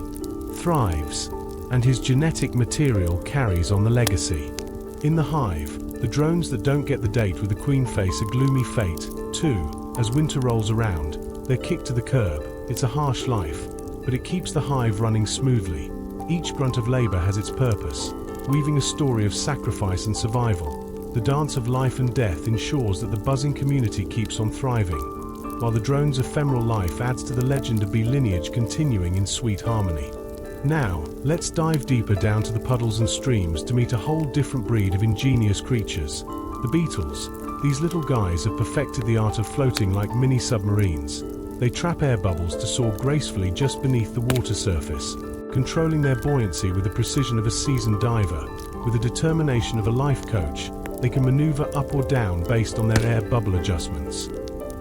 thrives, and his genetic material carries on the legacy. In the hive, the drones that don't get the date with the queen face a gloomy fate, too. As winter rolls around, they're kicked to the curb. It's a harsh life, but it keeps the hive running smoothly. Each grunt of labor has its purpose, weaving a story of sacrifice and survival. The dance of life and death ensures that the buzzing community keeps on thriving, while the drone's ephemeral life adds to the legend of bee lineage continuing in sweet harmony. Now, let's dive deeper down to the puddles and streams to meet a whole different breed of ingenious creatures. The beetles. These little guys have perfected the art of floating like mini submarines. They trap air bubbles to soar gracefully just beneath the water surface, controlling their buoyancy with the precision of a seasoned diver. With the determination of a life coach, they can maneuver up or down based on their air bubble adjustments.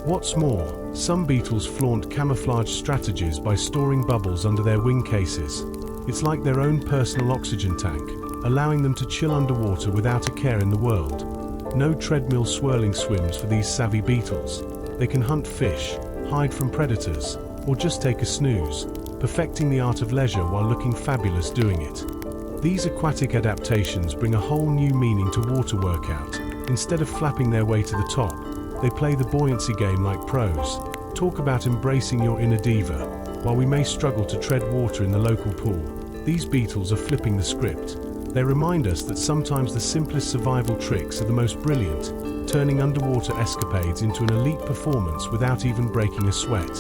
What's more, some beetles flaunt camouflage strategies by storing bubbles under their wing cases. It's like their own personal oxygen tank, allowing them to chill underwater without a care in the world. No treadmill swirling swims for these savvy beetles. They can hunt fish, hide from predators, or just take a snooze, perfecting the art of leisure while looking fabulous doing it. These aquatic adaptations bring a whole new meaning to water workout. Instead of flapping their way to the top, they play the buoyancy game like pros. Talk about embracing your inner diva. While we may struggle to tread water in the local pool, these beetles are flipping the script. They remind us that sometimes the simplest survival tricks are the most brilliant, turning underwater escapades into an elite performance without even breaking a sweat.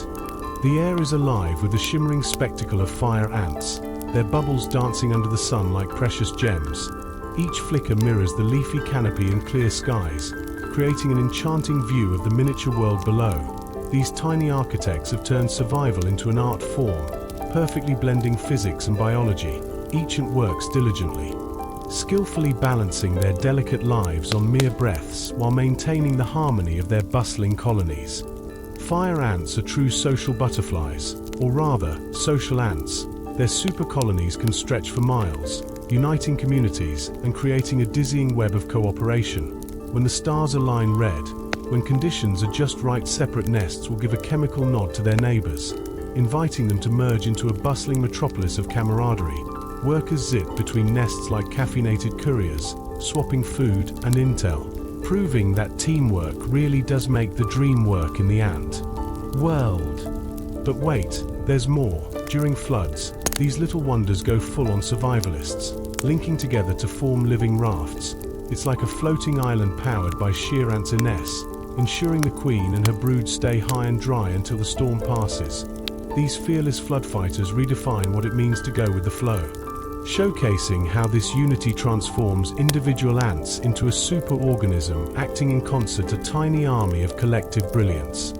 The air is alive with the shimmering spectacle of fire ants, their bubbles dancing under the sun like precious gems. Each flicker mirrors the leafy canopy and clear skies, creating an enchanting view of the miniature world below. These tiny architects have turned survival into an art form, perfectly blending physics and biology. Each ant works diligently, skillfully balancing their delicate lives on mere breaths while maintaining the harmony of their bustling colonies. Fire ants are true social butterflies, or rather, social ants. Their super colonies can stretch for miles, uniting communities and creating a dizzying web of cooperation. When the stars align red, when conditions are just right, separate nests will give a chemical nod to their neighbors, inviting them to merge into a bustling metropolis of camaraderie. Workers zip between nests like caffeinated couriers, swapping food and intel, proving that teamwork really does make the dream work in the ant world. But wait, there's more. During floods, these little wonders go full on survivalists, linking together to form living rafts. It's like a floating island powered by sheer antenness, ensuring the queen and her brood stay high and dry until the storm passes. These fearless flood fighters redefine what it means to go with the flow. showcasing how this unity transforms individual ants into a superorganism acting in concert, a tiny army of collective brilliance.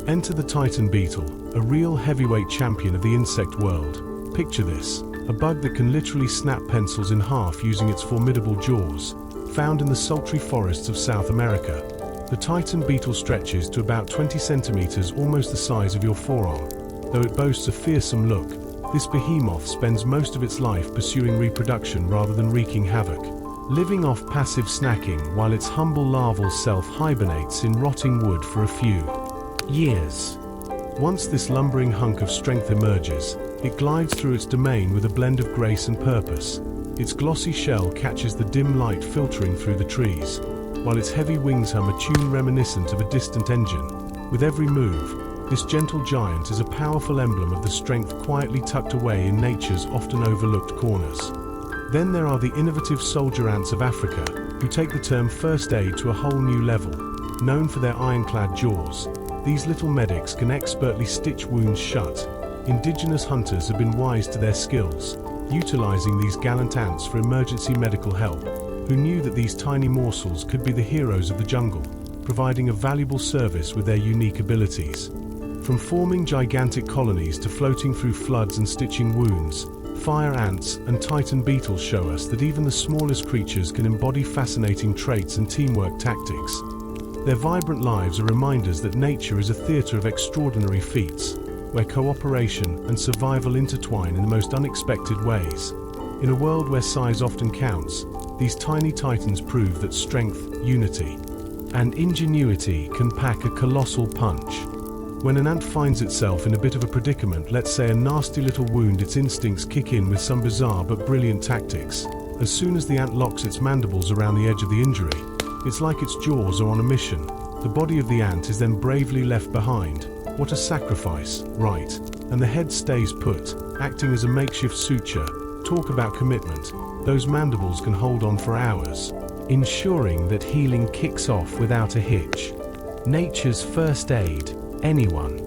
Enter the Titan beetle, a real heavyweight champion of the insect world. Picture this, a bug that can literally snap pencils in half using its formidable jaws, found in the sultry forests of South America. The Titan beetle stretches to about 20 centimeters, almost the size of your forearm. Though it boasts a fearsome look, this behemoth spends most of its life pursuing reproduction rather than wreaking havoc, living off passive snacking while its humble larval self hibernates in rotting wood for a few years. Once this lumbering hunk of strength emerges, it glides through its domain with a blend of grace and purpose. Its glossy shell catches the dim light filtering through the trees, while its heavy wings hum a tune reminiscent of a distant engine. With every move, this gentle giant is a powerful emblem of the strength quietly tucked away in nature's often overlooked corners. Then there are the innovative soldier ants of Africa, who take the term first aid to a whole new level. Known for their ironclad jaws, these little medics can expertly stitch wounds shut. Indigenous hunters have been wise to their skills, utilizing these gallant ants for emergency medical help. Who knew that these tiny morsels could be the heroes of the jungle, providing a valuable service with their unique abilities? From forming gigantic colonies to floating through floods and stitching wounds, fire ants and Titan beetles show us that even the smallest creatures can embody fascinating traits and teamwork tactics. Their vibrant lives are reminders that nature is a theater of extraordinary feats, where cooperation and survival intertwine in the most unexpected ways. In a world where size often counts, these tiny titans prove that strength, unity, and ingenuity can pack a colossal punch. When an ant finds itself in a bit of a predicament, let's say a nasty little wound, its instincts kick in with some bizarre but brilliant tactics. As soon as the ant locks its mandibles around the edge of the injury, it's like its jaws are on a mission. The body of the ant is then bravely left behind. What a sacrifice, right? And the head stays put, acting as a makeshift suture. Talk about commitment. Those mandibles can hold on for hours, ensuring that healing kicks off without a hitch. Nature's first aid, anyone.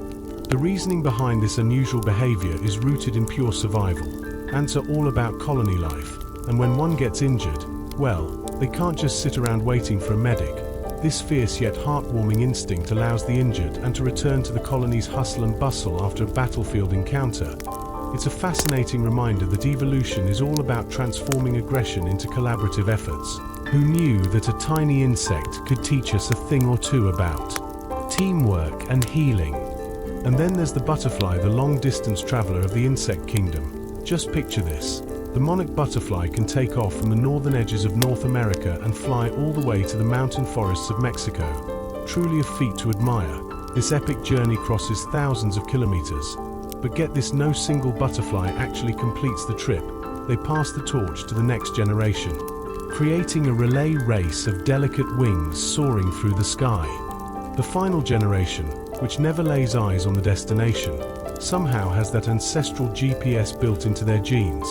The reasoning behind this unusual behavior is rooted in pure survival. Ants are all about colony life, and when one gets injured, well, they can't just sit around waiting for a medic. This fierce yet heartwarming instinct allows the injured ant to return to the colony's hustle and bustle after a battlefield encounter. It's a fascinating reminder that evolution is all about transforming aggression into collaborative efforts. Who knew that a tiny insect could teach us a thing or two about teamwork and healing? And then there's the butterfly, the long-distance traveler of the insect kingdom. Just picture this. The monarch butterfly can take off from the northern edges of North America and fly all the way to the mountain forests of Mexico. Truly a feat to admire. This epic journey crosses thousands of kilometers. But get this, no single butterfly actually completes the trip. They pass the torch to the next generation, creating a relay race of delicate wings soaring through the sky. The final generation, which never lays eyes on the destination, somehow has that ancestral GPS built into their genes.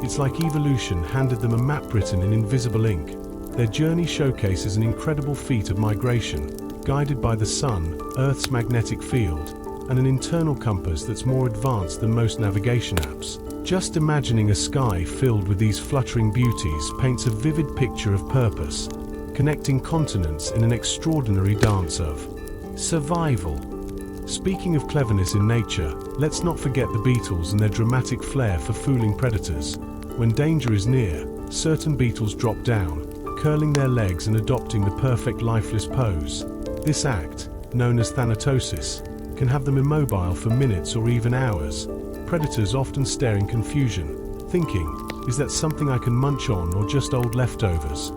It's like evolution handed them a map written in invisible ink. Their journey showcases an incredible feat of migration, guided by the sun, Earth's magnetic field, and an internal compass that's more advanced than most navigation apps. Just imagining a sky filled with these fluttering beauties paints a vivid picture of purpose, connecting continents in an extraordinary dance of survival. Speaking of cleverness in nature, let's not forget the beetles and their dramatic flair for fooling predators. When danger is near, certain beetles drop down, curling their legs and adopting the perfect lifeless pose. This act, known as thanatosis, can have them immobile for minutes or even hours. Predators often stare in confusion, thinking, is that something I can munch on or just old leftovers?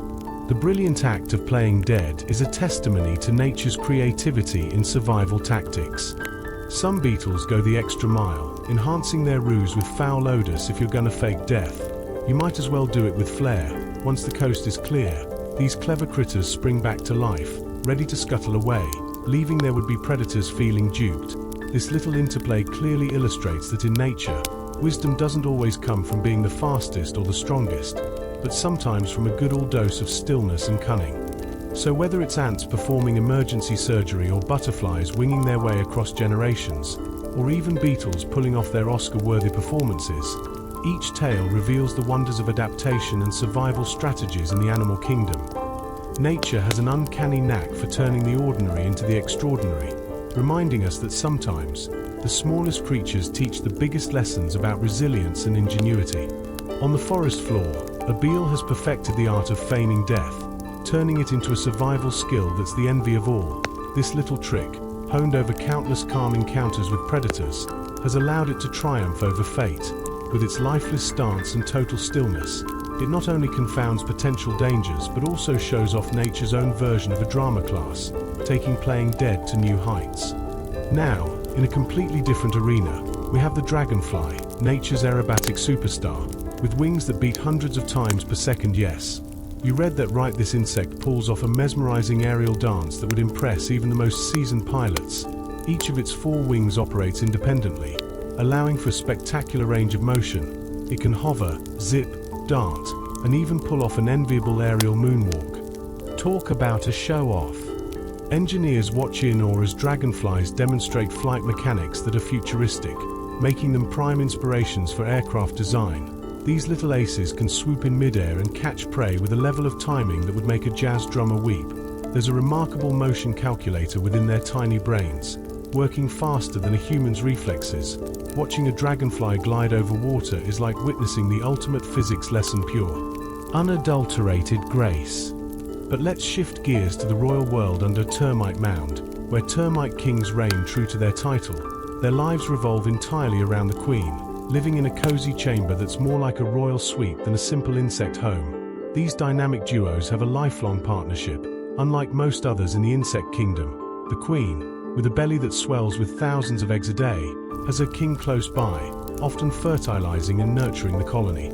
The brilliant act of playing dead is a testimony to nature's creativity in survival tactics. Some beetles go the extra mile, enhancing their ruse with foul odors. If you're gonna fake death, you might as well do it with flair. Once the coast is clear, these clever critters spring back to life, ready to scuttle away, leaving their would-be predators feeling duped. This little interplay clearly illustrates that in nature, wisdom doesn't always come from being the fastest or the strongest, but sometimes from a good old dose of stillness and cunning. So whether it's ants performing emergency surgery or butterflies winging their way across generations, or even beetles pulling off their Oscar-worthy performances, Each tale reveals the wonders of adaptation and survival strategies in the animal kingdom. Nature has an uncanny knack for turning the ordinary into the extraordinary, reminding us that sometimes the smallest creatures teach the biggest lessons about resilience and ingenuity. On the forest floor, a beetle has perfected the art of feigning death, turning it into a survival skill that's the envy of all. This little trick, honed over countless calm encounters with predators, has allowed it to triumph over fate. With its lifeless stance and total stillness, it not only confounds potential dangers but also shows off nature's own version of a drama class, taking playing dead to new heights. Now, in a completely different arena, we have the dragonfly, nature's aerobatic superstar, with wings that beat hundreds of times per second. Yes, you read that right. This insect pulls off a mesmerizing aerial dance that would impress even the most seasoned pilots. Each of its 4 wings operates independently, allowing for a spectacular range of motion. It can hover, zip, dart, and even pull off an enviable aerial moonwalk. Talk about a show-off. Engineers watch in awe as dragonflies demonstrate flight mechanics that are futuristic, making them prime inspirations for aircraft design. These little aces can swoop in midair and catch prey with a level of timing that would make a jazz drummer weep. There's a remarkable motion calculator within their tiny brains, working faster than a human's reflexes. Watching a dragonfly glide over water is like witnessing the ultimate physics lesson, pure, unadulterated grace. But let's shift gears to the royal world under Termite Mound, where termite kings reign true to their title. Their lives revolve entirely around the queen, living in a cozy chamber that's more like a royal suite than a simple insect home. These dynamic duos have a lifelong partnership, unlike most others in the insect kingdom. The queen, with a belly that swells with thousands of eggs a day, has her king close by, often fertilizing and nurturing the colony.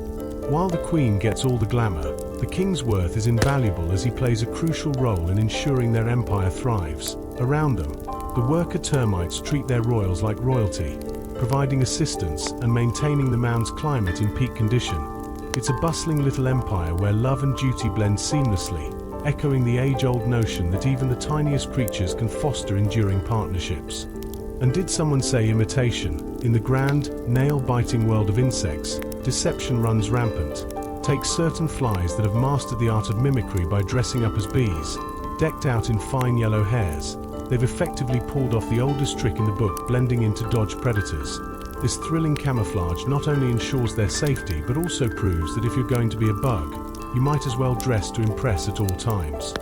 While the queen gets all the glamour, the king's worth is invaluable as he plays a crucial role in ensuring their empire thrives. Around them, the worker termites treat their royals like royalty, providing assistance and maintaining the mound's climate in peak condition. It's a bustling little empire where love and duty blend seamlessly, echoing the age-old notion that even the tiniest creatures can foster enduring partnerships. And did someone say imitation? In the grand, nail-biting world of insects, deception runs rampant. Take certain flies that have mastered the art of mimicry by dressing up as bees, decked out in fine yellow hairs. They've effectively pulled off the oldest trick in the book, blending in to dodge predators. This thrilling camouflage not only ensures their safety but also proves that if you're going to be a bug, you might as well dress to impress at all times.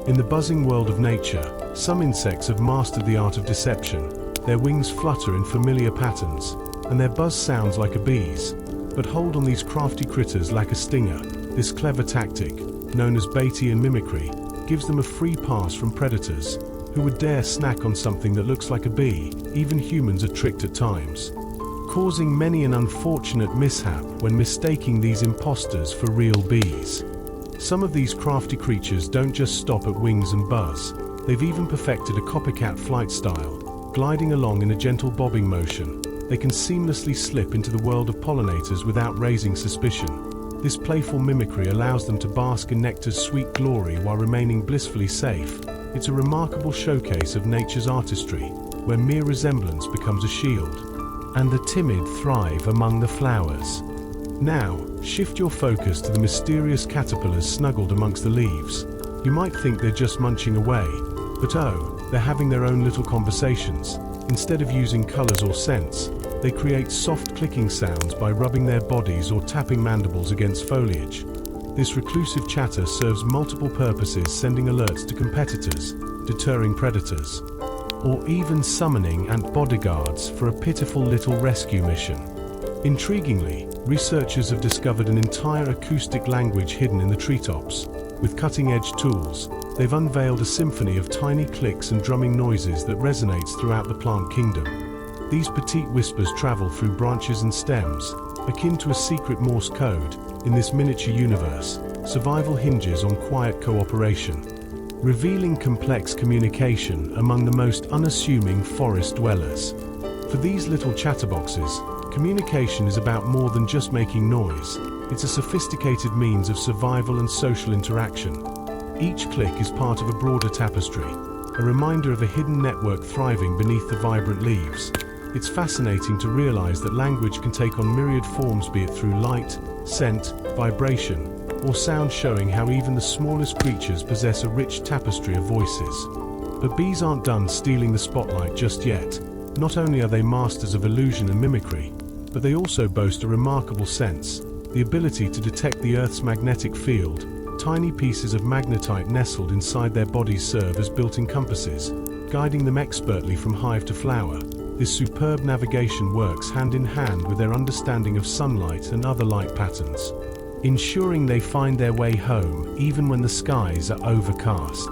In the buzzing world of nature, some insects have mastered the art of deception. Their wings flutter in familiar patterns, and their buzz sounds like a bee's. But hold on, these crafty critters lack a stinger. This clever tactic, known as Bayesian mimicry, gives them a free pass from predators. Who would dare snack on something that looks like a bee? Even humans are tricked at times, causing many an unfortunate mishap when mistaking these imposters for real bees. Some of these crafty creatures don't just stop at wings and buzz. They've even perfected a copycat flight style. Gliding along in a gentle bobbing motion, they can seamlessly slip into the world of pollinators without raising suspicion. This playful mimicry allows them to bask in nectar's sweet glory while remaining blissfully safe. It's a remarkable showcase of nature's artistry, where mere resemblance becomes a shield. And the timid thrive among the flowers. Now, shift your focus to the mysterious caterpillars snuggled amongst the leaves. You might think they're just munching away, but oh, they're having their own little conversations. Instead of using colors or scents, they create soft clicking sounds by rubbing their bodies or tapping mandibles against foliage. This reclusive chatter serves multiple purposes, sending alerts to competitors, deterring predators, or even summoning ant bodyguards for a pitiful little rescue mission. Intriguingly, researchers have discovered an entire acoustic language hidden in the treetops. With cutting-edge tools, they've unveiled a symphony of tiny clicks and drumming noises that resonates throughout the plant kingdom. These petite whispers travel through branches and stems, akin to a secret Morse code. In this miniature universe, survival hinges on quiet cooperation, revealing complex communication among the most unassuming forest dwellers. For these little chatterboxes, communication is about more than just making noise. It's a sophisticated means of survival and social interaction. Each click is part of a broader tapestry, a reminder of a hidden network thriving beneath the vibrant leaves. It's fascinating to realize that language can take on myriad forms, be it through light, scent, vibration, or sound, showing how even the smallest creatures possess a rich tapestry of voices. But bees aren't done stealing the spotlight just yet. Not only are they masters of illusion and mimicry, but they also boast a remarkable sense, the ability to detect the Earth's magnetic field. Tiny pieces of magnetite nestled inside their bodies serve as built-in compasses, guiding them expertly from hive to flower. This superb navigation works hand in hand with their understanding of sunlight and other light patterns, ensuring they find their way home even when the skies are overcast.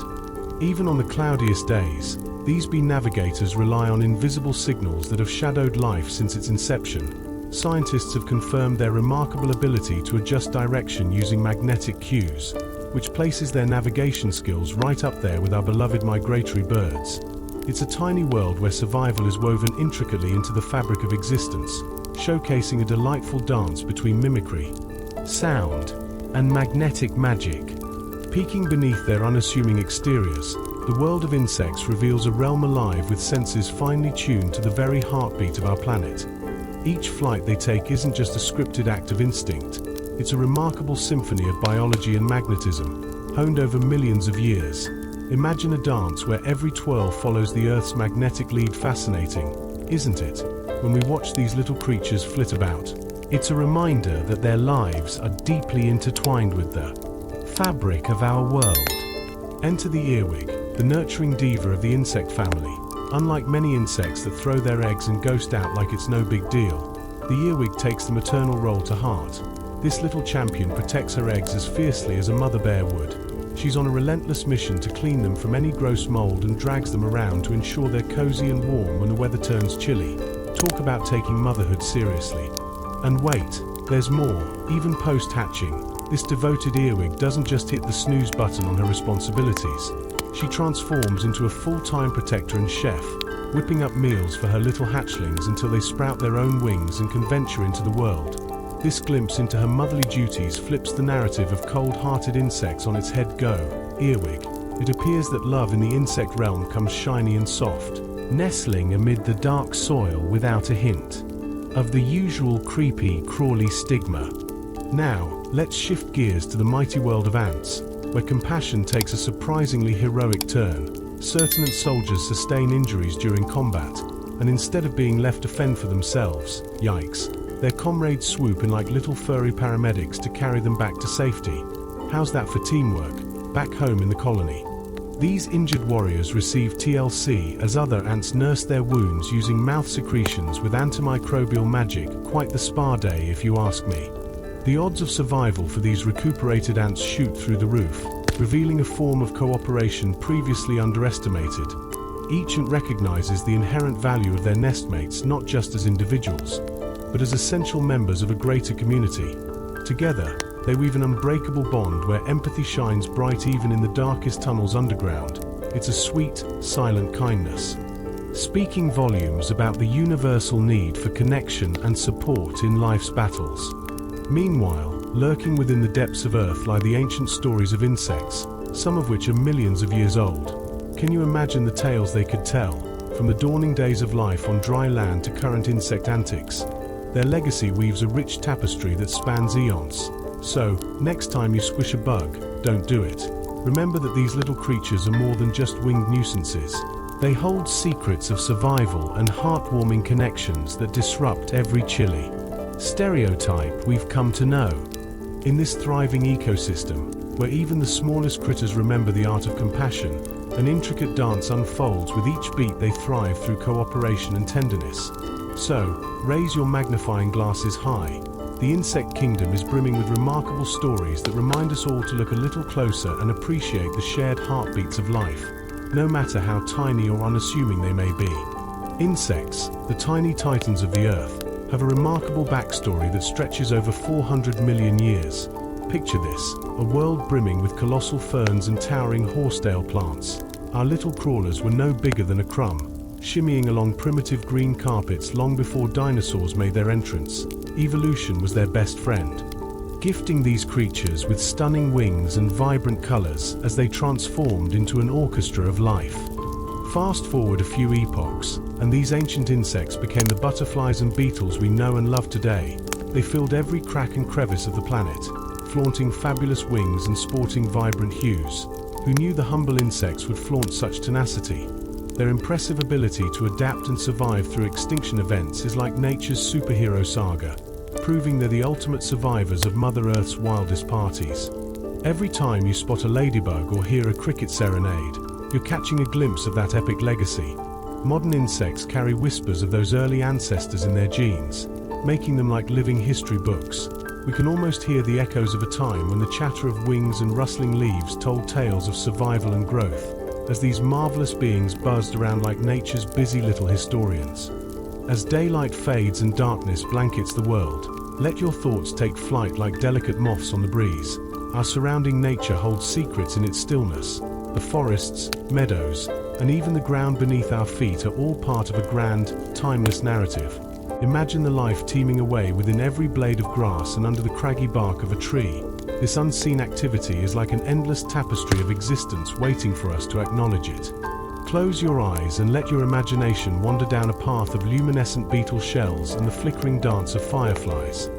Even on the cloudiest days, these bee navigators rely on invisible signals that have shadowed life since its inception. Scientists have confirmed their remarkable ability to adjust direction using magnetic cues, which places their navigation skills right up there with our beloved migratory birds. It's a tiny world where survival is woven intricately into the fabric of existence, showcasing a delightful dance between mimicry, sound, and magnetic magic. Peeking beneath their unassuming exteriors, the world of insects reveals a realm alive with senses finely tuned to the very heartbeat of our planet. Each flight they take isn't just a scripted act of instinct, it's a remarkable symphony of biology and magnetism, honed over millions of years. Imagine a dance where every twirl follows the Earth's magnetic lead. Fascinating, isn't it, when we watch these little creatures flit about? It's a reminder that their lives are deeply intertwined with the fabric of our world. Enter the earwig, the nurturing diva of the insect family. Unlike many insects that throw their eggs and ghost out like it's no big deal, the earwig takes the maternal role to heart. This little champion protects her eggs as fiercely as a mother bear would. She's on a relentless mission to clean them from any gross mold and drags them around to ensure they're cozy and warm when the weather turns chilly. Talk about taking motherhood seriously. And wait, there's more. Even post-hatching, this devoted earwig doesn't just hit the snooze button on her responsibilities. She transforms into a full-time protector and chef, whipping up meals for her little hatchlings until they sprout their own wings and can venture into the world. This glimpse into her motherly duties flips the narrative of cold-hearted insects on its head. Go, earwig. It appears that love in the insect realm comes shiny and soft, nestling amid the dark soil without a hint of the usual creepy, crawly stigma. Now, let's shift gears to the mighty world of ants, where compassion takes a surprisingly heroic turn. Certain ant soldiers sustain injuries during combat, and instead of being left to fend for themselves, yikes, their comrades swoop in like little furry paramedics to carry them back to safety. How's that for teamwork, back home in the colony? These injured warriors receive TLC as other ants nurse their wounds using mouth secretions with antimicrobial magic. Quite the spa day if you ask me. The odds of survival for these recuperated ants shoot through the roof, revealing a form of cooperation previously underestimated. Each ant recognizes the inherent value of their nestmates not just as individuals, but as essential members of a greater community. Together, they weave an unbreakable bond where empathy shines bright even in the darkest tunnels underground. It's a sweet, silent kindness, speaking volumes about the universal need for connection and support in life's battles. Meanwhile, lurking within the depths of Earth lie the ancient stories of insects, some of which are millions of years old. Can you imagine the tales they could tell, from the dawning days of life on dry land to current insect antics? Their legacy weaves a rich tapestry that spans eons. So, next time you squish a bug, don't do it. Remember that these little creatures are more than just winged nuisances. They hold secrets of survival and heartwarming connections that disrupt every chilly stereotype we've come to know. In this thriving ecosystem, where even the smallest critters remember the art of compassion, an intricate dance unfolds. With each beat they thrive through cooperation and tenderness. So, raise your magnifying glasses high. The insect kingdom is brimming with remarkable stories that remind us all to look a little closer and appreciate the shared heartbeats of life, no matter how tiny or unassuming they may be. Insects, the tiny titans of the earth, have a remarkable backstory that stretches over 400 million years. Picture this, a world brimming with colossal ferns and towering horsetail plants. Our little crawlers were no bigger than a crumb, shimmying along primitive green carpets long before dinosaurs made their entrance. Evolution was their best friend, gifting these creatures with stunning wings and vibrant colors as they transformed into an orchestra of life. Fast forward a few epochs, and these ancient insects became the butterflies and beetles we know and love today. They filled every crack and crevice of the planet, flaunting fabulous wings and sporting vibrant hues. Who knew the humble insects would flaunt such tenacity? Their impressive ability to adapt and survive through extinction events is like nature's superhero saga, proving they're the ultimate survivors of Mother Earth's wildest parties. Every time you spot a ladybug or hear a cricket serenade, you're catching a glimpse of that epic legacy. Modern insects carry whispers of those early ancestors in their genes, making them like living history books. We can almost hear the echoes of a time when the chatter of wings and rustling leaves told tales of survival and growth, as these marvelous beings buzzed around like nature's busy little historians. As daylight fades and darkness blankets the world, let your thoughts take flight like delicate moths on the breeze. Our surrounding nature holds secrets in its stillness. The forests, meadows, and even the ground beneath our feet are all part of a grand, timeless narrative. Imagine the life teeming away within every blade of grass and under the craggy bark of a tree. This unseen activity is like an endless tapestry of existence waiting for us to acknowledge it. Close your eyes and let your imagination wander down a path of luminescent beetle shells and the flickering dance of fireflies.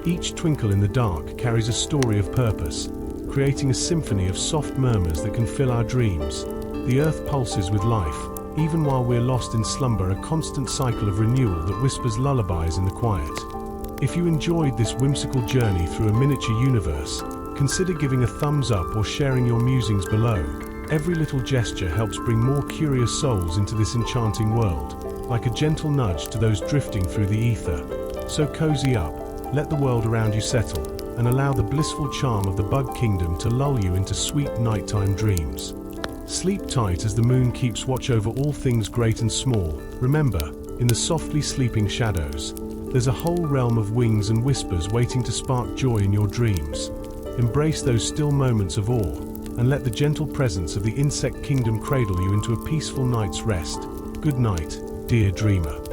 Each twinkle in the dark carries a story of purpose, creating a symphony of soft murmurs that can fill our dreams. The earth pulses with life, even while we're lost in slumber, a constant cycle of renewal that whispers lullabies in the quiet. If you enjoyed this whimsical journey through a miniature universe, consider giving a thumbs up or sharing your musings below. Every little gesture helps bring more curious souls into this enchanting world, like a gentle nudge to those drifting through the ether. So cozy up, let the world around you settle, and allow the blissful charm of the bug kingdom to lull you into sweet nighttime dreams. Sleep tight as the moon keeps watch over all things great and small. Remember, in the softly sleeping shadows, there's a whole realm of wings and whispers waiting to spark joy in your dreams. Embrace those still moments of awe, and let the gentle presence of the insect kingdom cradle you into a peaceful night's rest. Good night, dear dreamer.